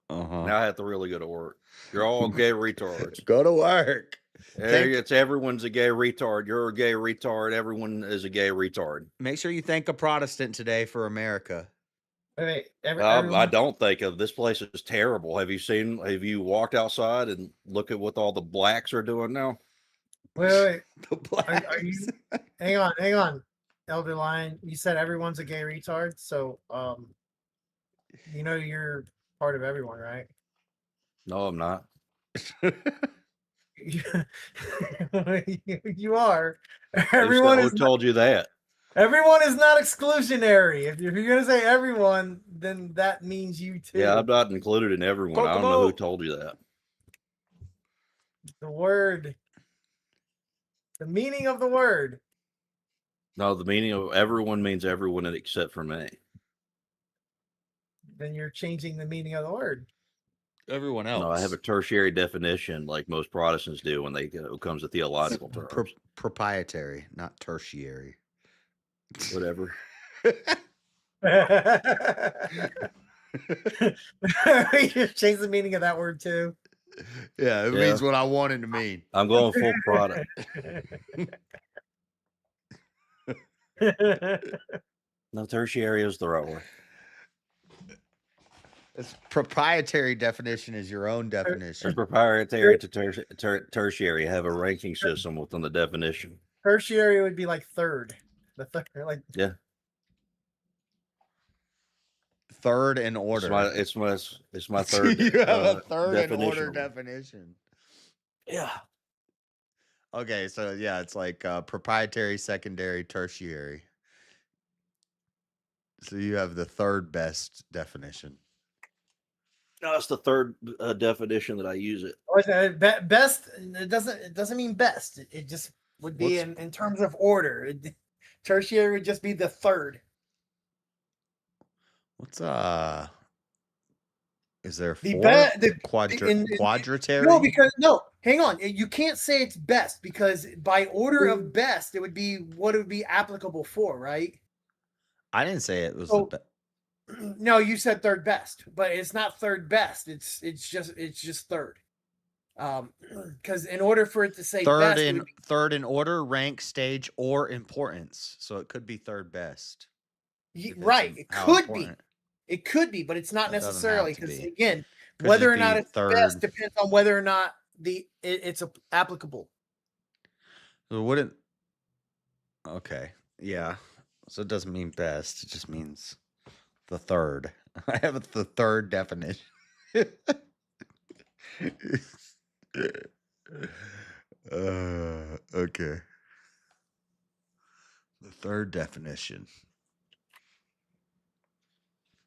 Now I have to really go to work. You're all gay retards. Go to work. It's everyone's a gay retard. You're a gay retard. Everyone is a gay retard. Make sure you thank a Protestant today for America. Wait, I don't think of this place is terrible. Have you walked outside and look at what all the blacks are doing now? Wait. Are you? Hang on, Elder Lion. You said everyone's a gay retard, so you know you're part of everyone, right? No, I'm not. You are. Everyone Who told you that? Everyone is not exclusionary. If you're gonna say everyone, then that means you too. Yeah, I'm not included in everyone. I don't know who told you that. The word. The meaning of the word. No, the meaning of everyone means everyone except for me. Then you're changing the meaning of the word. Everyone else. No, I have a tertiary definition like most Protestants do when it comes to theological terms. Proprietary, not tertiary. Whatever. You just change the meaning of that word too. Yeah, it means what I wanted to mean. I'm going full product. No, tertiary is the right word. It's proprietary definition is your own definition. There's proprietary to tertiary. Have a ranking system within the definition. Tertiary would be like third. The third, like yeah. Third in order. It's my third. You have a third in order definition. definition. Yeah. Okay, so yeah, it's like proprietary, secondary, tertiary. So you have the third best definition. No, it's the third definition that I use it. Best. It doesn't mean best. It just would be in terms of order. Tertiary would just be the third. What's is there quadratary? No, hang on. You can't say it's best because by order of best, it would be what it would be applicable for, right? I didn't say it was the best. No, you said third best, but it's not third best. It's just third. Because in order for it to say third best, third in order, rank, stage, or importance, so it could be third best. Right, it could be. It could be, but it's not necessarily because again, whether or not it's best depends on whether or not it's applicable. So it wouldn't. Okay, yeah. So it doesn't mean best. It just means the third. I have the third definition. Okay. The third definition.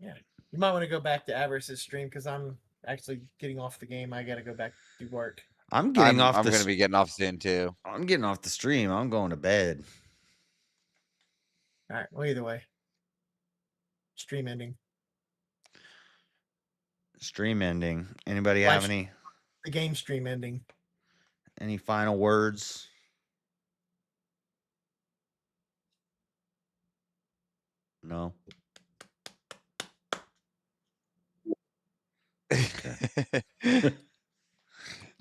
Yeah. You might want to go back to Avarice's stream because I'm actually getting off the game. I got to go back to work. I'm going to be getting off soon too. I'm getting off the stream. I'm going to bed. All right. Well, either way. Stream ending. Stream ending. Anybody have any? The game stream ending. Any final words? No.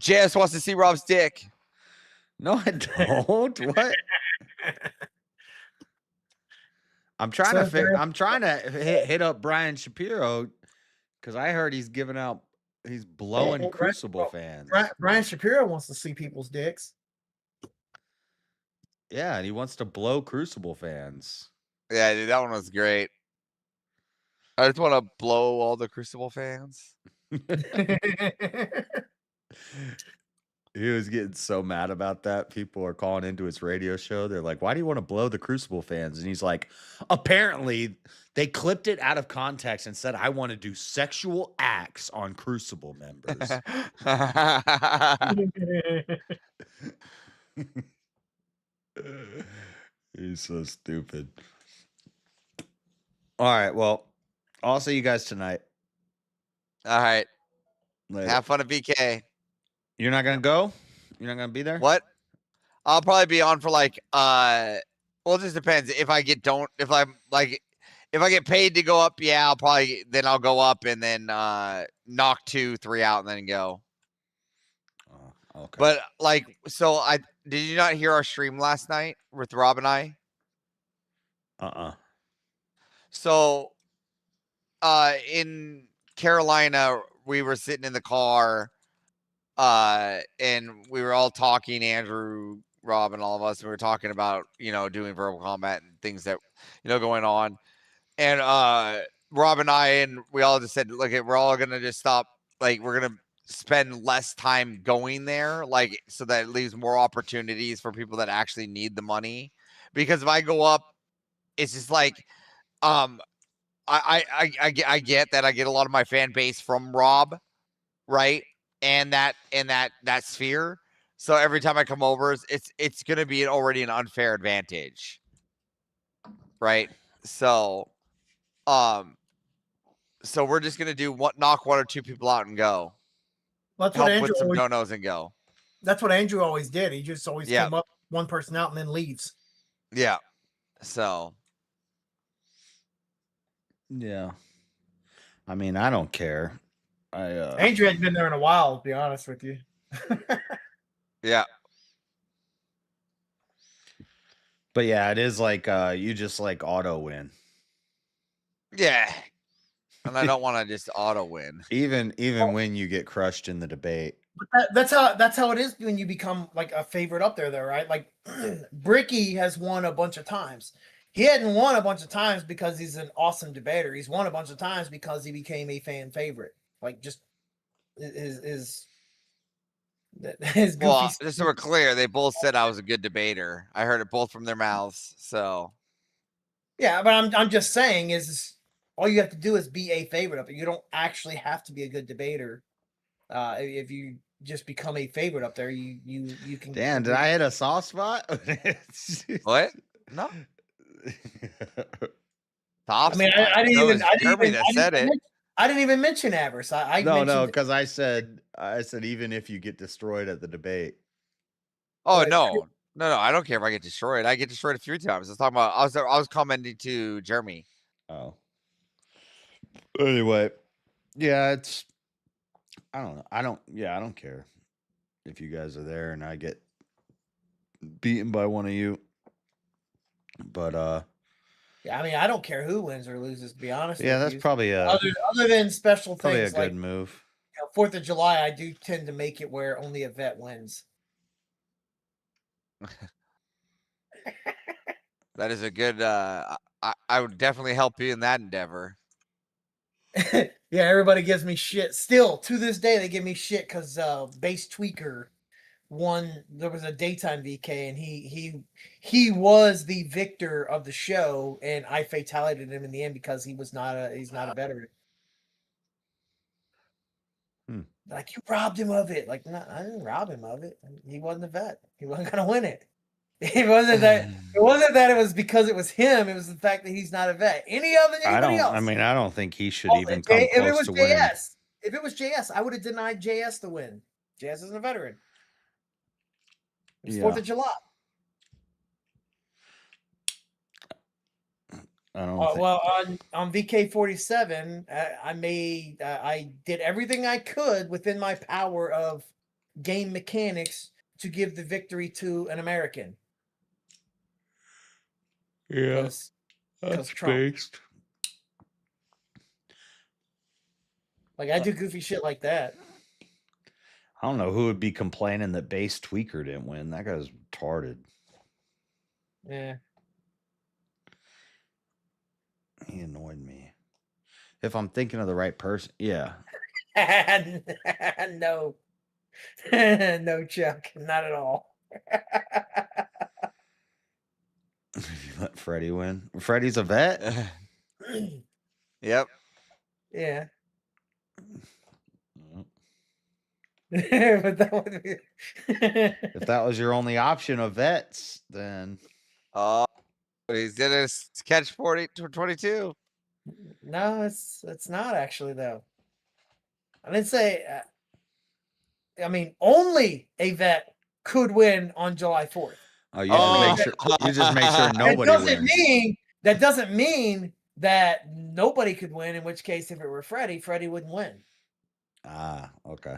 JS wants to see Rob's dick. No, I don't. What? I'm trying to hit up Brian Shapiro because I heard he's blowing Crucible fans. Brian Shapiro wants to see people's dicks. Yeah, and he wants to blow Crucible fans. Yeah, dude, that one was great. I just want to blow all the Crucible fans. He was getting so mad about that. People are calling into his radio show. They're like, why do you want to blow the Crucible fans? And he's like, apparently they clipped it out of context and said, I want to do sexual acts on Crucible members. He's so stupid. All right. Well, I'll see you guys tonight. All right. Later. Have fun at VK. You're not going to go? You're not going to be there? What? I'll probably be on for like, well, it just depends. If I get paid to go up, yeah, then I'll go up and then knock 2, 3 out and then go. Okay. But so did you not hear our stream last night with Rob and I? So, in Carolina, we were sitting in the car, and we were all talking, Andrew, Rob, and all of us, and we were talking about, doing verbal combat and things that, going on. And Rob and I, and we all just said, look, we're all going to just stop. We're going to spend less time going there, so that it leaves more opportunities for people that actually need the money. Because if I go up, it's just I get that I get a lot of my fan base from Rob, right? And that sphere. So every time I come over, it's going to be already an unfair advantage, right? So, so we're just going to knock 1 or 2 people out and go. That's what Andrew with some always, no-nos and go. That's what Andrew always did. He just always Yeah. came up, one person out, and then leaves. Yeah. So. Yeah. I mean, I don't care. Andrew hadn't been there in a while, to be honest with you. Yeah. But yeah, it is you just auto win. Yeah. And I don't want to just auto win. Even when you get crushed in the debate. But that's how it is when you become a favorite up there, though, right? Bricky has won a bunch of times. He hadn't won a bunch of times because he's an awesome debater. He's won a bunch of times because he became a fan favorite. Just his goofy. Well, just so we're clear, they both said I was a good debater. I heard it both from their mouths. So. Yeah, but I'm just saying is all you have to do is be a favorite up there. You don't actually have to be a good debater. If you just become a favorite up there, you can. Dan, did I hit a soft spot? What? No. I mean, I didn't even mention Avarice. No, because I said even if you get destroyed at the debate. Oh no, I don't care if I get destroyed. I get destroyed a few times. I was commenting to Jeremy. Oh. Anyway, yeah, I don't know. I don't care if you guys are there and I get beaten by one of you. But yeah, I mean, I don't care who wins or loses, to be honest. Yeah, that's probably other than special probably things a good move. 4th of July, I do tend to make it where only a vet wins. That is a good. I would definitely help you in that endeavor. Yeah, everybody gives me shit. Still, to this day, they give me shit because Base Tweaker won. There was a daytime VK, and he was the victor of the show, and I fatalited him in the end because he's not a veteran. You robbed him of it. No, I didn't rob him of it. He wasn't a vet. He wasn't gonna win it. It wasn't that it was because it was him. It was the fact that he's not a vet. Anybody else? I mean, I don't think he should even come if close it was to JS, winning. If it was JS, I would have denied JS the win. JS isn't a veteran. It's 4th of July. I don't. Well, on VK47, I did everything I could within my power of game mechanics to give the victory to an American. Yeah, that's based. I do goofy shit like that. I don't know who would be complaining that Base Tweaker didn't win. That guy's retarded. Yeah. He annoyed me. If I'm thinking of the right person, yeah. No. No, Chuck, not at all. Let Freddie win. Freddie's a vet. Yep. Yeah. But that would be... If that was your only option of vets, then Oh, he's gonna catch 22. No, it's not actually though. I didn't say. I mean, only a vet could win on July 4th. oh, you just make sure nobody wins. That doesn't mean that nobody could win. In which case, if it were Freddie, Freddie wouldn't win. Ah, okay.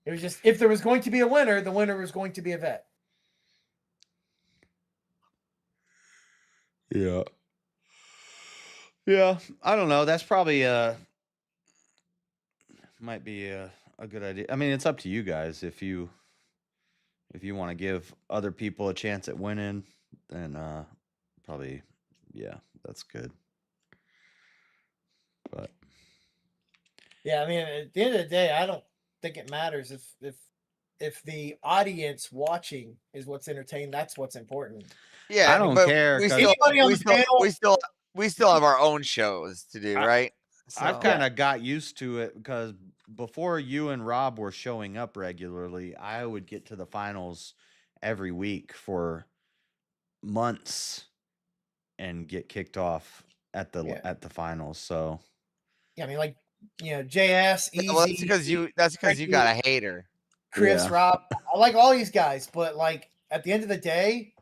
It was just if there was going to be a winner, the winner was going to be a vet. Yeah. Yeah, I don't know. That's probably might be a good idea. I mean, it's up to you guys if you want to give other people a chance at winning, then probably yeah, that's good. But yeah, I mean, at the end of the day, I don't think it matters if the audience watching is what's entertained. That's what's important. Yeah, I don't care. We still have our own shows to do, right? So. I've kind of got used to it because before you and Rob were showing up regularly, I would get to the finals every week for months and get kicked off at the finals. So yeah, I mean, like JS, Easy. Well, that's because you got a hater. Chris, Yeah. Rob, I like all these guys, but like at the end of the day,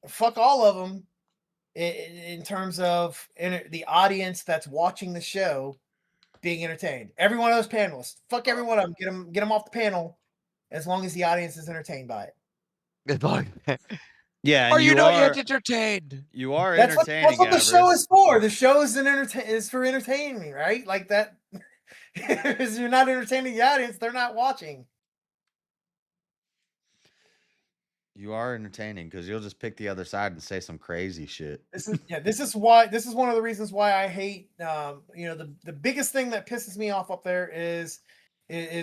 fuck all of them. In terms of the audience that's watching the show being entertained, every one of those panelists, fuck every one of them, get them off the panel, as long as the audience is entertained by it. Good luck. Yeah, Are you not yet entertained? You are That's entertaining. what the show is for. The show is for entertaining, right? Like that. If you're not entertaining the audience, they're not watching. You are entertaining because you'll just pick the other side and say some crazy shit. This is one of the reasons why I hate. The biggest thing that pisses me off up there is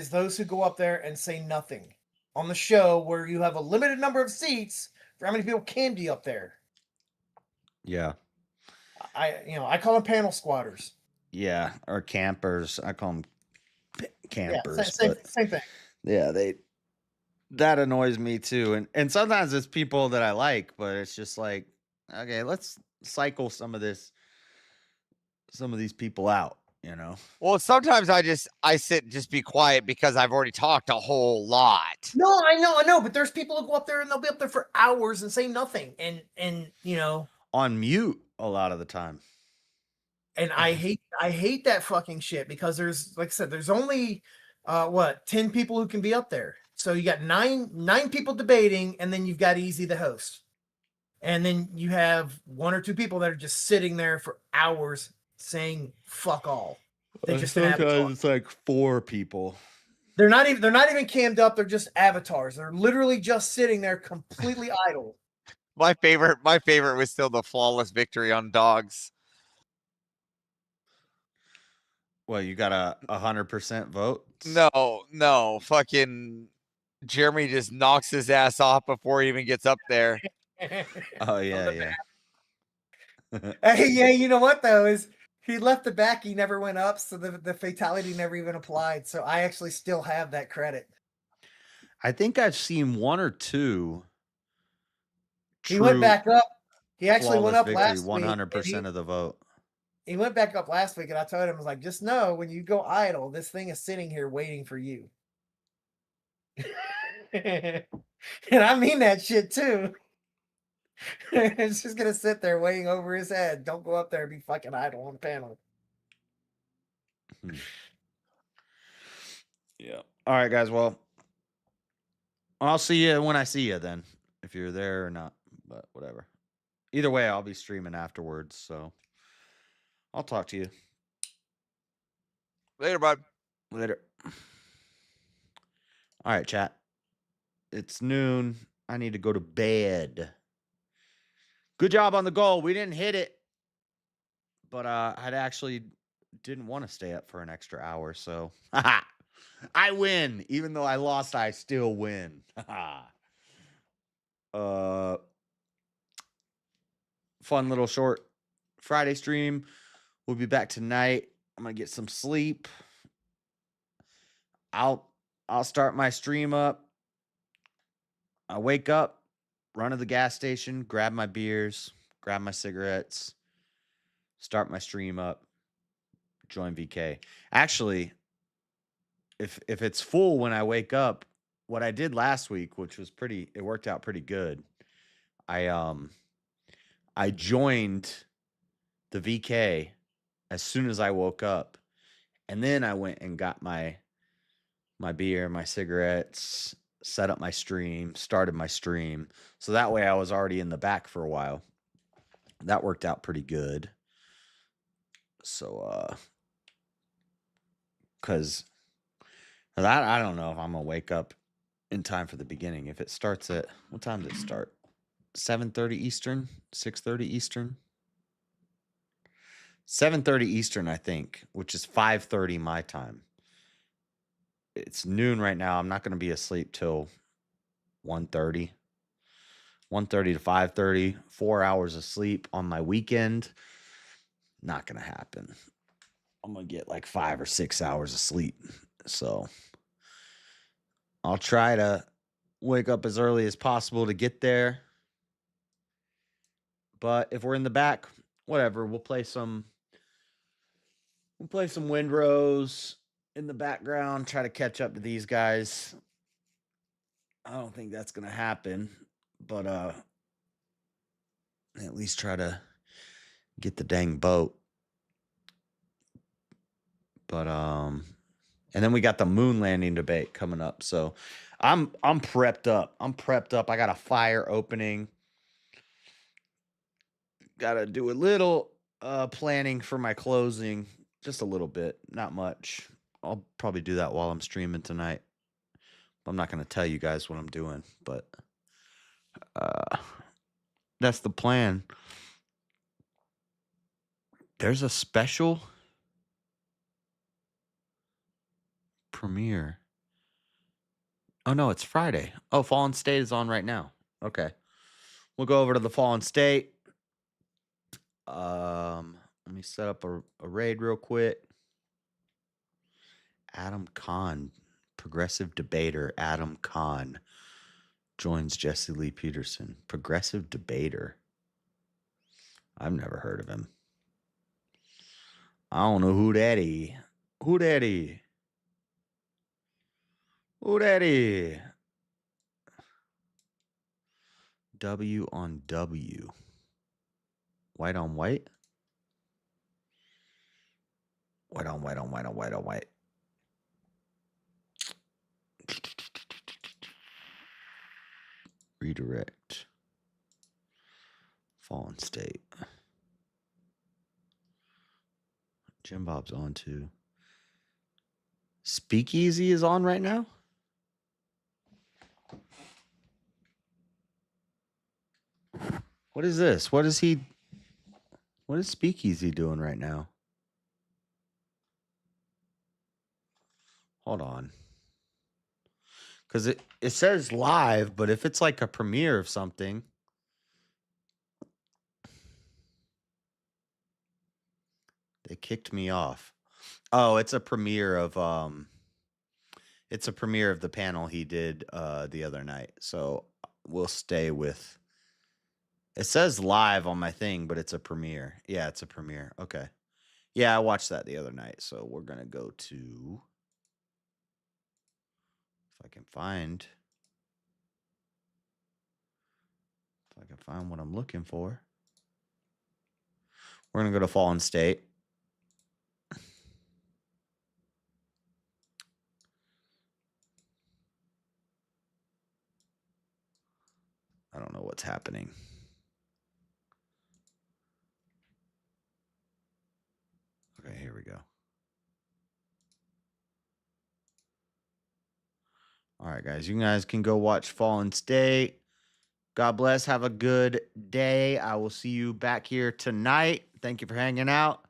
those who go up there and say nothing on the show where you have a limited number of seats for how many people can be up there. Yeah. I call them panel squatters. Yeah, or campers. I call them campers. Yeah, same thing. Yeah, that annoys me too. And sometimes it's people that I like, but it's just like, okay, let's cycle some of these people out, Well, sometimes I sit and just be quiet because I've already talked a whole lot. No, I know, but there's people who go up there and they'll be up there for hours and say nothing and on mute a lot of the time. And I hate that fucking shit because there's, like I said, there's only 10 people who can be up there. So you got nine people debating, and then you've got Easy the host. And then you have one or two people that are just sitting there for hours saying fuck all. They just sometimes it's like 4 people. They're not even cammed up, they're just avatars. They're literally just sitting there completely idle. My favorite was still the flawless victory on dogs. Well, you got a 100% vote? No, fucking Jeremy just knocks his ass off before he even gets up there. Oh yeah. Hey, yeah, you know what though is he left the back, he never went up, so the fatality never even applied. So I actually still have that credit. I think I've seen 1 or 2. He went back up. He actually went up victory, last 100% of the vote. He went back up last week, and I told him, I was like, just know when you go idle, this thing is sitting here waiting for you. And I mean that shit too. It's just gonna sit there waiting over his head. Don't go up there and be fucking idle on the panel. Yeah. All right, guys. Well, I'll see you when I see you then, if you're there or not. But whatever. Either way, I'll be streaming afterwards, so I'll talk to you. Later, bud. Later. All right, chat. It's noon. I need to go to bed. Good job on the goal. We didn't hit it. But I'd actually didn't want to stay up for an extra hour, so I win. Even though I lost, I still win. Fun little short Friday stream. We'll be back tonight. I'm gonna get some sleep. I'll start my stream up. I wake up, run to the gas station, grab my beers, grab my cigarettes, start my stream up, join VK. Actually, if it's full when I wake up, what I did last week, which was it worked out pretty good. I joined the VK as soon as I woke up, and then I went and got my beer, my cigarettes, set up my stream, started my stream. So that way I was already in the back for a while. That worked out pretty good. So cuz I don't know if I'm going to wake up in time for the beginning. If it starts at, what time does it start? 7:30 Eastern, 6:30 Eastern. 7:30 Eastern, I think, which is 5:30 my time. It's noon right now. I'm not going to be asleep till 1:30. 1:30 to 5:30, 4 hours of sleep on my weekend. Not going to happen. I'm going to get like 5 or 6 hours of sleep. So I'll try to wake up as early as possible to get there. But if we're in the back, whatever, we'll play some Windrose in the background, try to catch up to these guys. I don't think that's going to happen, but at least try to get the dang boat. But and then we got the moon landing debate coming up. So I'm prepped up. I got a fire opening. Got to do a little planning for my closing, just a little bit, not much. I'll probably do that while I'm streaming tonight. I'm not going to tell you guys what I'm doing, but that's the plan. There's a special premiere. Oh, no, it's Friday. Oh, Fallen State is on right now. Okay. We'll go over to the Fallen State. Let me set up a raid real quick. Adam Kahn, progressive debater Adam Kahn, joins Jesse Lee Peterson. Progressive debater. I've never heard of him. I don't know who that is. Who that is? Who that is? W on W. White on white? White on white on white on white on white. Redirect. Fallen State. Jim Bob's on too. Speakeasy is on right now? What is this? What is Speakeasy doing right now? Hold on. Because it says live, but if it's like a premiere of something. They kicked me off. Oh, it's a premiere of the panel he did the other night. So we'll stay with. It says live on my thing, but it's a premiere. Yeah, it's a premiere. Okay. Yeah, I watched that the other night. So we're gonna go to. If I can find what I'm looking for. We're gonna go to Fallen State. I don't know what's happening. Okay, here we go. All right, guys. You guys can go watch Fallen State. God bless. Have a good day. I will see you back here tonight. Thank you for hanging out.